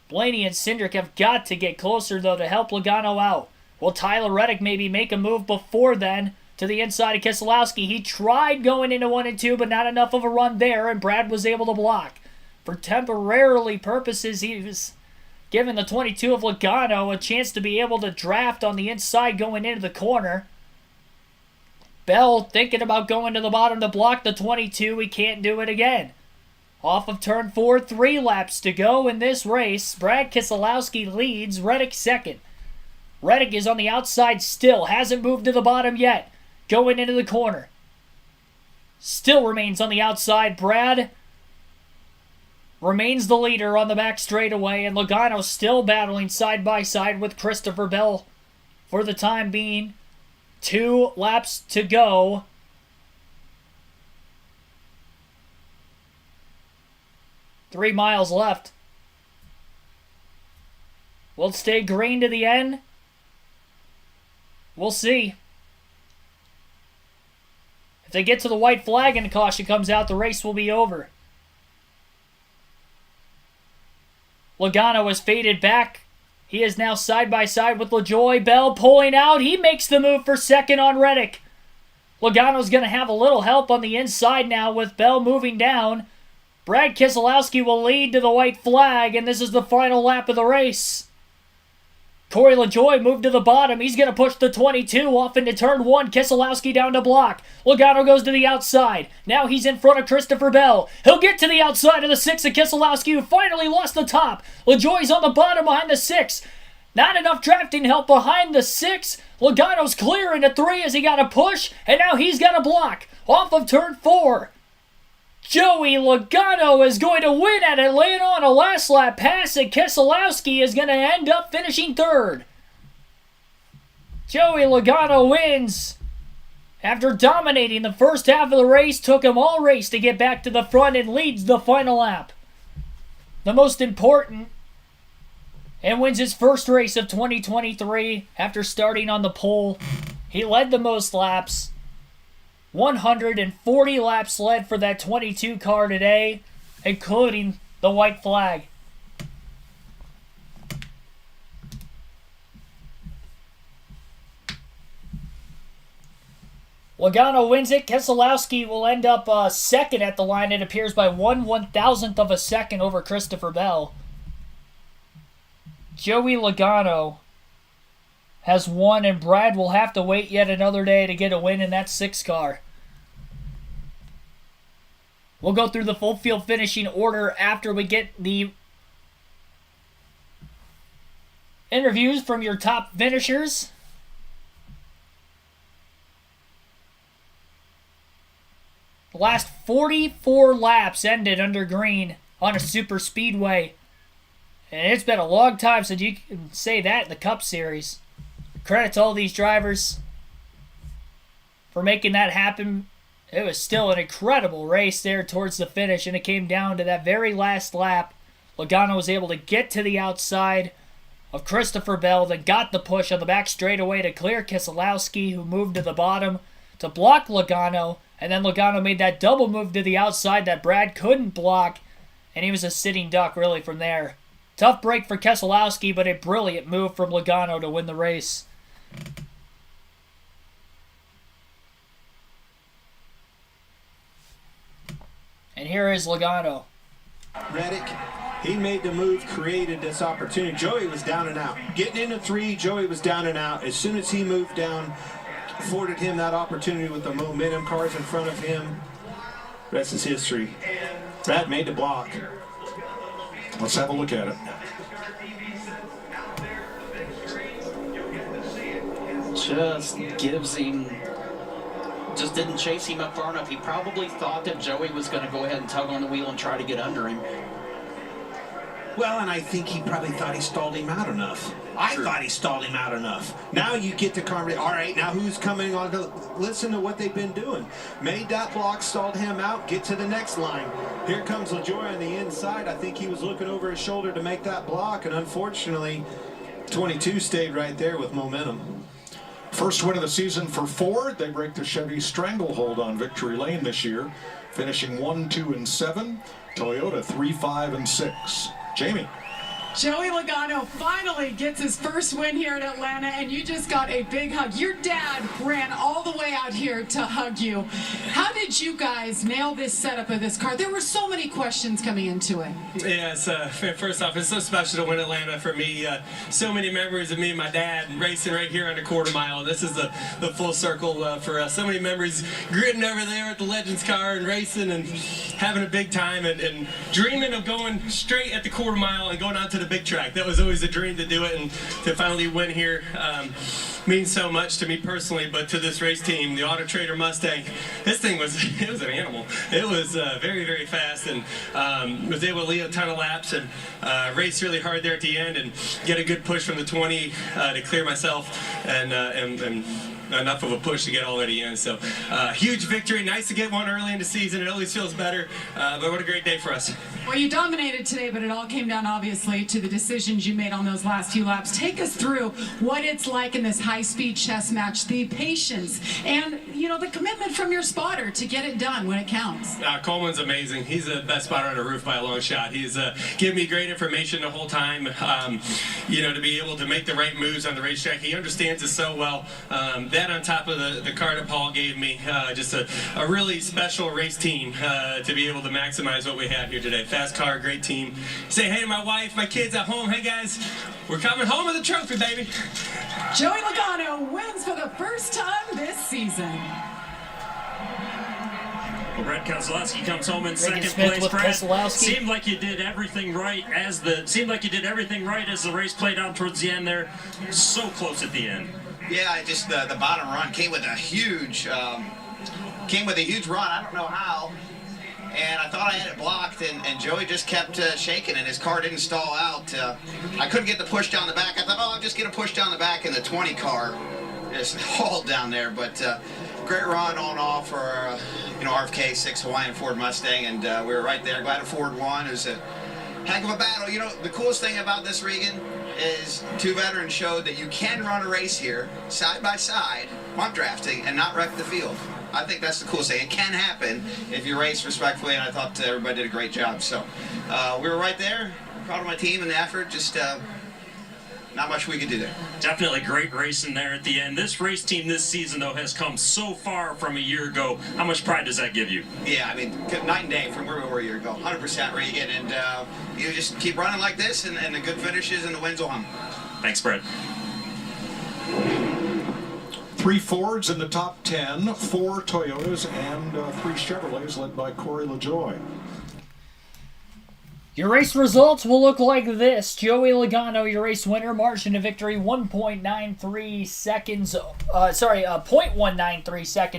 Blaney and Cindric have got to get closer, though, to help Logano out. Will Tyler Reddick maybe make a move before then to the inside of Keselowski? He tried going into 1 and 2, but not enough of a run there, and Brad was able to block. For temporarily purposes, he was giving the 22 of Logano a chance to be able to draft on the inside going into the corner. Bell thinking about going to the bottom to block the 22. He can't do it again. Off of turn 4, 3 laps to go in this race. Brad Keselowski leads, Reddick second. Reddick is on the outside still, hasn't moved to the bottom yet. Going into the corner. Still remains on the outside. Brad remains the leader on the back straightaway, and Logano still battling side by side with Christopher Bell for the time being. 2 laps to go. Three miles left. Will it stay green to the end? We'll see. If they get to the white flag and the caution comes out, the race will be over. Logano has faded back. He is now side by side with LaJoy. Bell pulling out. He makes the move for second on Reddick. Logano's going to have a little help on the inside now with Bell moving down. Brad Keselowski will lead to the white flag, and this is the final lap of the race. Corey LaJoy moved to the bottom. He's going to push the 22 off into turn 1. Keselowski down to block. Logano goes to the outside. Now he's in front of Christopher Bell. He'll get to the outside of the 6 of Keselowski, who finally lost the top. LaJoy's on the bottom behind the 6. Not enough drafting help behind the 6. Logano's clear into 3 as he got a push, and now he's got a block off of turn 4. Joey Logano is going to win at Atlanta on a last lap pass, and Keselowski is going to end up finishing third. Joey Logano wins after dominating the first half of the race. Took him all race to get back to the front and leads the final lap. The most important, and wins his first race of 2023 after starting on the pole. He led the most laps. 140 laps led for that 22 car today, including the white flag. Logano wins it. Keselowski will end up second at the line, it appears, by 1/1000th of a second over Christopher Bell. Joey Logano has won, and Brad will have to wait yet another day to get a win in that 6 car. We'll go through the full field finishing order after we get the interviews from your top finishers. The last 44 laps ended under green on a super speedway. And it's been a long time since you can say that in the Cup Series. Credit to all these drivers for making that happen. It was still an incredible race there towards the finish, and it came down to that very last lap. Logano was able to get to the outside of Christopher Bell, then got the push on the back straightaway to clear Keselowski, who moved to the bottom to block Logano, and then Logano made that double move to the outside that Brad couldn't block, and he was a sitting duck really from there. Tough break for Keselowski, but a brilliant move from Logano to win the race. And here is Logano. Reddick, he made the move, created this opportunity. Joey was down and out. Getting into 3, Joey was down and out. As soon as he moved down, afforded him that opportunity with the momentum, cars in front of him. Rest is history. Brad made the block. Let's have a look at it. Just gives him, just didn't chase him up far enough. He probably thought that Joey was going to go ahead and tug on the wheel and try to get under him. Well, and I think he probably thought he stalled him out enough. I thought he stalled him out enough. Now you get to conversation. All right, now who's coming on to listen to what they've been doing? Made that block, stalled him out, get to the next line. Here comes LaJoy on the inside. I think he was looking over his shoulder to make that block, and unfortunately, 22 stayed right there with momentum. First win of the season for Ford. They break the Chevy stranglehold on victory lane this year, finishing 1, 2, and 7. Toyota 3, 5, and 6. Jamie. Joey Logano finally gets his first win here in Atlanta, and you just got a big hug. Your dad ran all the way out here to hug you. How did you guys nail this setup of this car? There were so many questions coming into it. Yeah, first off, it's so special to win Atlanta for me. So many memories of me and my dad racing right here on the quarter mile. This is the full circle for us. So many memories gritting over there at the Legends car and racing and having a big time and dreaming of going straight at the quarter mile and going out to the big track. That was always a dream to do it, and to finally win here means so much to me personally, but to this race team, the Auto Trader Mustang. This thing was an animal. It was very, very fast, and was able to lead a ton of laps and race really hard there at the end and get a good push from the 20 to clear myself and enough of a push to get all the way to the end. So huge victory. Nice to get one early in the season. It always feels better, but what a great day for us. Well, you dominated today, but it all came down, obviously, to the decisions you made on those last few laps. Take us through what it's like in this high-speed chess match, the patience, and, you know, the commitment from your spotter to get it done when it counts. Coleman's amazing. He's the best spotter on the roof by a long shot. He's given me great information the whole time, you know, to be able to make the right moves on the racetrack. He understands it so well. That on top of the car that Paul gave me, just a really special race team to be able to maximize what we had here today. Fast car, great team. Say hey to my wife, my kids at home. Hey guys, we're coming home with a trophy, baby. Joey Logano wins for the first time this season. Well, Brad Keselowski comes home in second Smith place. with Brad, Keselowski. seemed like you did everything right as the race played out towards the end there. So close at the end. Yeah, just the bottom run came with a huge run. I don't know how. And I thought I had it blocked, and Joey just kept shaking, and his car didn't stall out. I couldn't get the push down the back. I thought, I'll just get a push down the back, and the 20 car just hauled down there. But great run on off for RFK 6 Hawaiian Ford Mustang, and we were right there. Glad Ford won. It was a heck of a battle. You know, the coolest thing about this, Regan, is two veterans showed that you can run a race here side by side, pump drafting, and not wreck the field. I think that's the coolest thing. It can happen if you race respectfully, and I thought everybody did a great job. So we were right there. Proud of my team and the effort. Just not much we could do there. Definitely great racing there at the end. This race team this season, though, has come so far from a year ago. How much pride does that give you? Yeah, I mean, night and day from where we were a year ago. 100% Regan, and you just keep running like this, and the good finishes and the wins will hum. Thanks, Brad. 3 Fords in the top 10, 4 Toyotas, and 3 Chevrolets led by Corey LaJoy. Your race results will look like this. Joey Logano, your race winner, margin of victory 0.193 seconds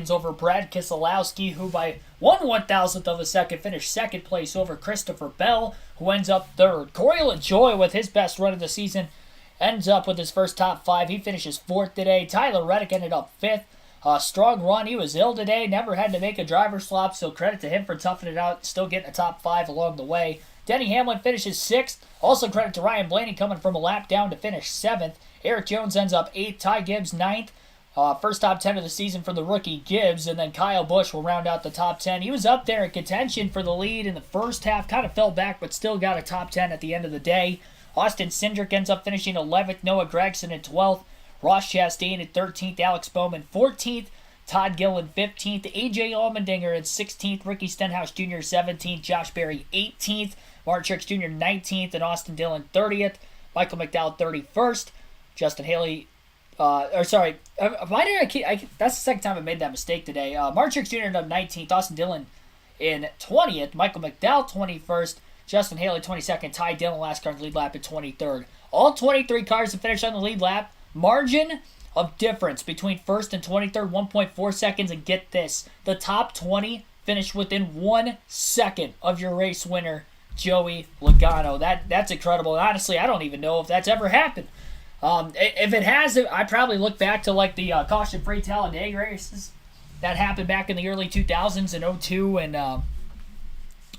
over Brad Keselowski, who by 1/1000th of a second finished second place over Christopher Bell, who ends up third. Corey LaJoy, with his best run of the season, ends up with his first top 5. He finishes 4th today. Tyler Reddick ended up 5th. Strong run. He was ill today. Never had to make a driver swap, so credit to him for toughing it out. Still getting a top 5 along the way. Denny Hamlin finishes 6th. Also credit to Ryan Blaney coming from a lap down to finish 7th. Eric Jones ends up 8th. Ty Gibbs 9th. First top 10 of the season for the rookie Gibbs, and then Kyle Busch will round out the top 10. He was up there in contention for the lead in the first half, kind of fell back, but still got a top 10 at the end of the day. Austin Cindric ends up finishing 11th, Noah Gragson at 12th, Ross Chastain at 13th, Alex Bowman 14th, Todd Gillen 15th, AJ Allmendinger at 16th, Ricky Stenhouse Jr. 17th, Josh Berry 18th, Martin Truex Jr. 19th, and Austin Dillon 30th, Michael McDowell 31st, Justin Haley, why did I keep, that's the second time I made that mistake today. Martin Truex Jr. ended up 19th, Austin Dillon in 20th, Michael McDowell 21st, Justin Haley 22nd, Ty Dillon last car in the lead lap at 23rd. All 23 cars to finish on the lead lap. Margin of difference between first and 23rd, 1.4 seconds, and get this, the top 20 finished within 1 second of your race winner, Joey Logano. That's incredible. And honestly, I don't even know if that's ever happened. If it has, I probably look back to like the caution-free Talladega races that happened back in the early 2000s in 02 and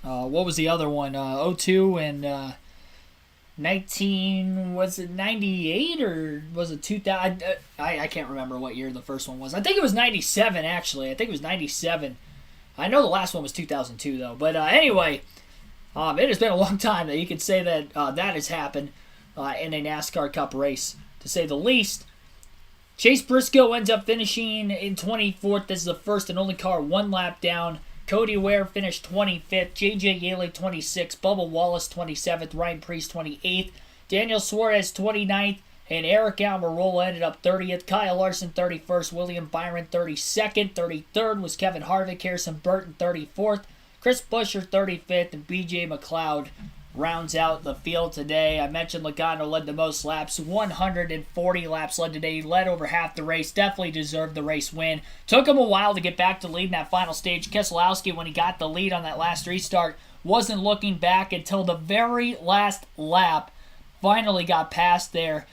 what was the other one? 02 and 98 or was it 2000? I can't remember what year the first one was. I think it was 97 actually. I think it was 97. I know the last one was 2002 though. But anyway, it has been a long time that you could say that that has happened in a NASCAR Cup race, to say the least. Chase Briscoe ends up finishing in 24th. This is the first and only car 1 lap down. Cody Ware finished 25th. J.J. Yeley 26th. Bubba Wallace 27th. Ryan Preece 28th. Daniel Suarez 29th. And Eric Almirola ended up 30th. Kyle Larson 31st. William Byron 32nd. 33rd was Kevin Harvick. Harrison Burton 34th. Chris Buescher 35th. And B.J. McLeod rounds out the field today. I mentioned Logano led the most laps. 140 laps led today. He led over half the race. Definitely deserved the race win. Took him a while to get back to lead in that final stage. Keselowski, when he got the lead on that last restart, wasn't looking back until the very last lap. Finally got past there.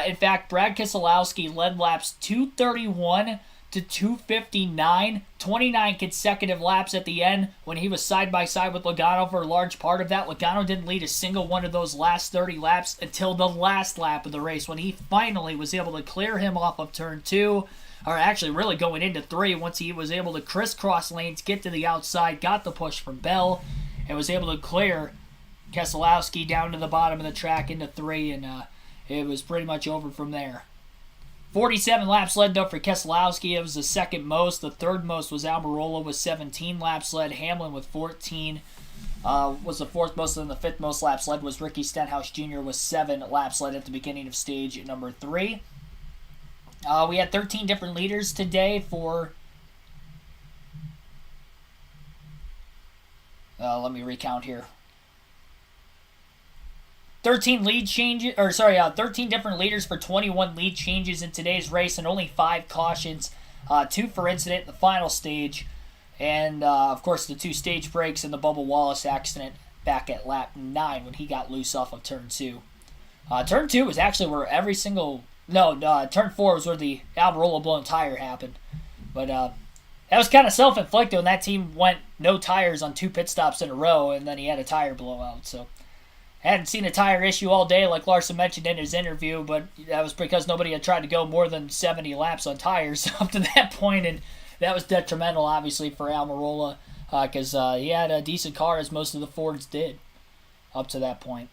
In fact, Brad Keselowski led laps 231 to 259, 29 consecutive laps at the end when he was side by side with Logano for a large part of that. Logano didn't lead a single one of those last 30 laps until the last lap of the race when he finally was able to clear him off of turn 2, or actually really going into 3 once he was able to crisscross lanes, get to the outside, got the push from Bell, and was able to clear Keselowski down to the bottom of the track into 3, and it was pretty much over from there. 47 laps led though for Keselowski. It was the second most. The third most was Almirola with 17 laps led. Hamlin with 14 was the fourth most, and the fifth most laps led was Ricky Stenhouse Jr. with 7 laps led at the beginning of stage number 3. We had 13 different leaders today for... let me recount here. 13 different leaders for 21 lead changes in today's race, and only 5 cautions, 2 for incident in the final stage, and of course the 2 stage breaks and the Bubba Wallace accident back at lap 9 when he got loose off of turn 2. Turn 2 was actually where turn 4 was where the Almirola blown tire happened, but that was kind of self-inflicted when that team went no tires on 2 pit stops in a row, and then he had a tire blowout. So I hadn't seen a tire issue all day, like Larson mentioned in his interview, but that was because nobody had tried to go more than 70 laps on tires up to that point, and that was detrimental, obviously, for Almirola, because he had a decent car, as most of the Fords did up to that point.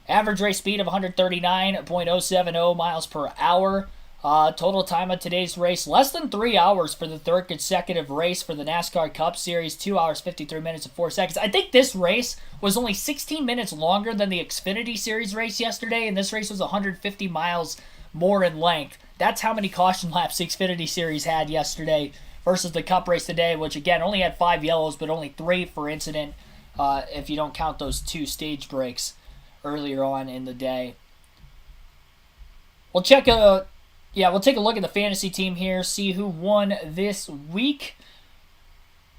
Average race speed of 139.070 miles per hour. Total time of today's race, less than 3 hours for the third consecutive race for the NASCAR Cup Series, 2 hours, 53 minutes, and 4 seconds. I think this race was only 16 minutes longer than the Xfinity Series race yesterday, and this race was 150 miles more in length. That's how many caution laps the Xfinity Series had yesterday versus the Cup race today, which again only had 5 yellows, but only 3 for incident if you don't count those 2 stage breaks earlier on in the day. We'll take a look at the fantasy team here, see who won this week.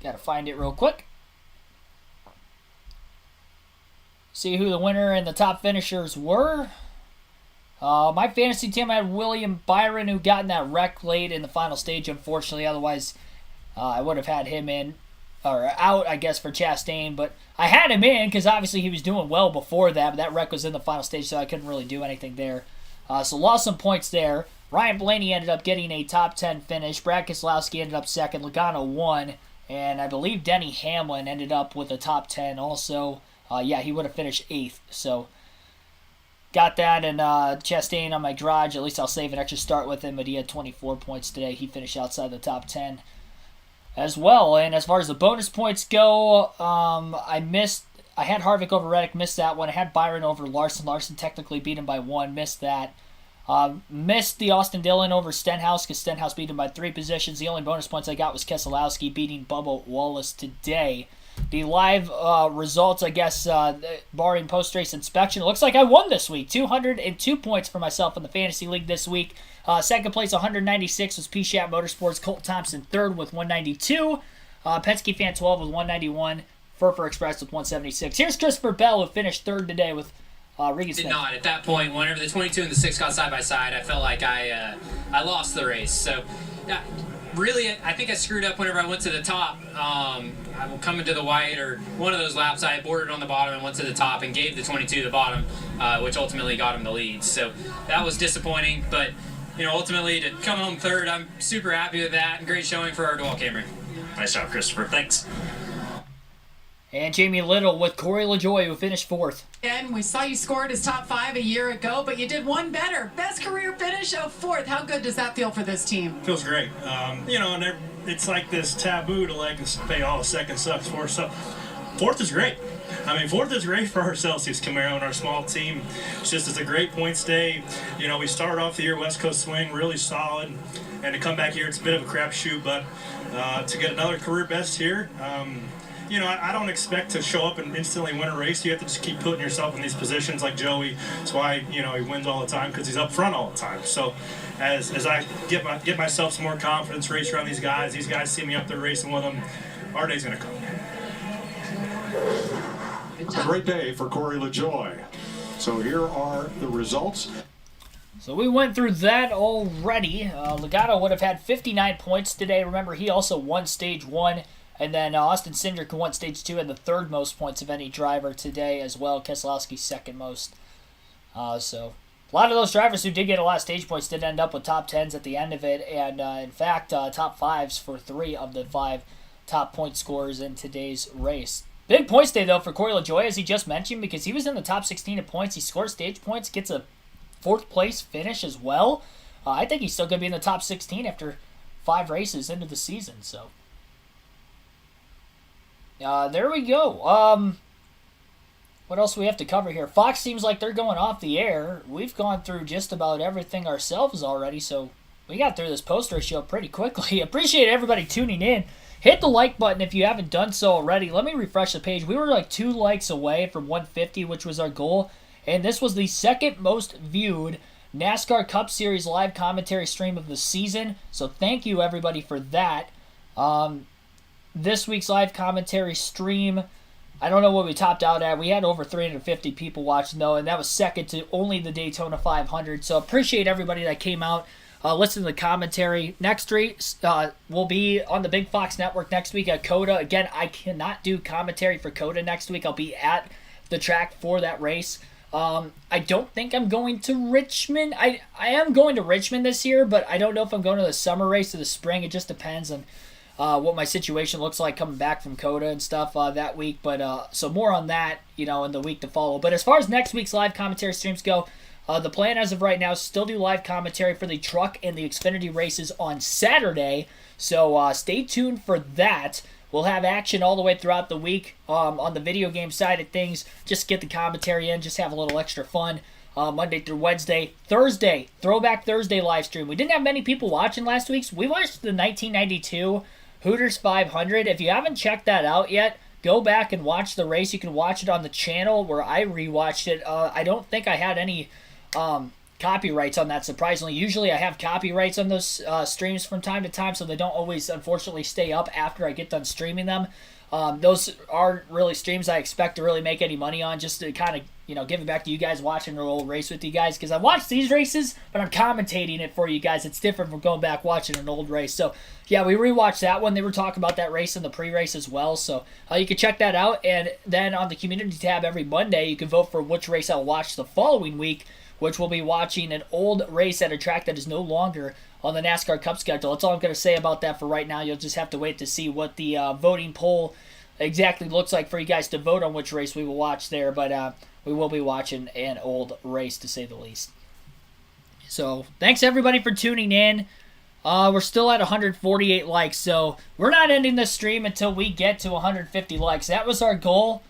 Got to find it real quick. See who the winner and the top finishers were. My fantasy team had William Byron, who got in that wreck late in the final stage, unfortunately. Otherwise, I would have had him in. or out, I guess, for Chastain, but I had him in because obviously he was doing well before that, but that wreck was in the final stage, so I couldn't really do anything there. So lost some points there. Ryan Blaney ended up getting a top 10 finish. Brad Keselowski ended up second. Logano won. And I believe Denny Hamlin ended up with a top 10 also. He would have finished 8th. So got that. And Chastain on my garage. At least I'll save an extra start with him. But he had 24 points today. He finished outside the top 10 as well. And as far as the bonus points go, I had Harvick over Reddick. Missed that one. I had Byron over Larson. Larson technically beat him by 1. Missed that. Missed the Austin Dillon over Stenhouse because Stenhouse beat him by 3 positions. The only bonus points I got was Keselowski beating Bubba Wallace today. The live results, I guess, barring post-race inspection, it looks like I won this week. 202 points for myself in the Fantasy League this week. Second place, 196, was P-Shat Motorsports. Colt Thompson, third with 192. Penske Fan 12 with 191. Furfer Express with 176. Here's Christopher Bell, who finished third today with Regan Smith. Did not. At that point, whenever the 22 and the 6 got side by side, I felt like I lost the race. So, really, I think I screwed up whenever I went to the top. I will come into the white or one of those laps. I boarded on the bottom and went to the top and gave the 22 the bottom, which ultimately got him the lead. So that was disappointing. But ultimately to come home third, I'm super happy with that. And great showing for our dual Camry. Nice job, Christopher. Thanks. And Jamie Little with Corey LaJoie, who finished 4th. And we saw you scored his top 5 a year ago, but you did one better. Best career finish of 4th. How good does that feel for this team? Feels great. And it's like this taboo to say, oh, second sucks, 4th sucks. 4th is great. 4th is great for our Celsius Camaro and our small team. It's a great points day. We started off the year West Coast swing really solid, and to come back here, it's a bit of a crapshoot, but to get another career best here, I don't expect to show up and instantly win a race. You have to just keep putting yourself in these positions like Joey. That's why, he wins all the time because he's up front all the time. So as I get myself some more confidence, race around these guys see me up there racing with them, our day's going to come. A great day for Corey LaJoie. So here are the results. So we went through that already. Logano would have had 59 points today. Remember, he also won Stage 1. And then Austin Cindric won Stage 2 and the third most points of any driver today as well. Keselowski second most. So a lot of those drivers who did get a lot of stage points did end up with top 10s at the end of it. And in fact, top 5s for 3 of the 5 top point scorers in today's race. Big points day, though, for Corey LaJoie, as he just mentioned, because he was in the top 16 in points. He scores stage points, gets a 4th place finish as well. I think he's still going to be in the top 16 after 5 races into the season. So there we go. What else do we have to cover here? Fox seems like they're going off the air. We've gone through just about everything ourselves already, so we got through this poster show pretty quickly. Appreciate everybody tuning in. Hit the like button if you haven't done so already. Let me refresh the page. We were like 2 likes away from 150, which was our goal. And this was the second most viewed NASCAR Cup Series live commentary stream of the season. So thank you, everybody, for that. This week's live commentary stream, I don't know what we topped out at. We had over 350 people watching, though, and that was second to only the Daytona 500. So appreciate everybody that came out. Listen to the commentary. Next race will be on the Big Fox Network next week at COTA. Again, I cannot do commentary for COTA next week. I'll be at the track for that race. I don't think I'm going to Richmond. I am going to Richmond this year, but I don't know if I'm going to the summer race or the spring. It just depends on what my situation looks like coming back from COTA and stuff that week. But so more on that, in the week to follow. But as far as next week's live commentary streams go, the plan as of right now is still do live commentary for the truck and the Xfinity races on Saturday. So stay tuned for that. We'll have action all the way throughout the week on the video game side of things. Just get the commentary in, just have a little extra fun. Monday through Wednesday. Thursday, Throwback Thursday live stream. We didn't have many people watching last week, so we watched the 1992 Hooters 500. If you haven't checked that out yet, go back and watch the race. You can watch it on the channel where I rewatched it. I don't think I had any copyrights on that, surprisingly. Usually I have copyrights on those streams from time to time, so they don't always, unfortunately, stay up after I get done streaming them. Those aren't really streams I expect to really make any money on, just to kind of give it back to you guys, watching an old race with you guys, because I watch these races, but I'm commentating it for you guys. It's different from going back watching an old race. So, yeah, we rewatched that one. They were talking about that race in the pre-race as well, so you can check that out. And then on the community tab every Monday, you can vote for which race I'll watch the following week, which will be watching an old race at a track that is no longer on the NASCAR Cup schedule. That's all I'm going to say about that for right now. You'll just have to wait to see what the voting poll exactly looks like for you guys to vote on which race we will watch there. But we will be watching an old race, to say the least. So thanks everybody for tuning in. We're still at 148 likes, so we're not ending the stream until we get to 150 likes. That was our goal,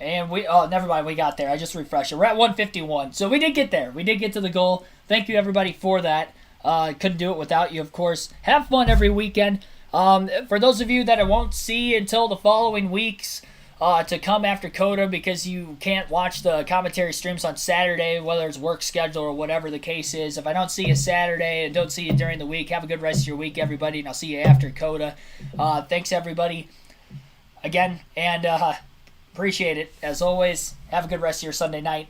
and never mind, we got there. I just refreshed it. We're at 151, so we did get there. We did get to the goal. Thank you everybody for that. Couldn't do it without you, of course. Have fun every weekend. For those of you that I won't see until the following weeks to come after COTA, because you can't watch the commentary streams on Saturday, whether it's work schedule or whatever the case is. If I don't see you Saturday and don't see you during the week, have a good rest of your week, everybody, and I'll see you after COTA. Thanks, everybody, again, and appreciate it. As always, have a good rest of your Sunday night.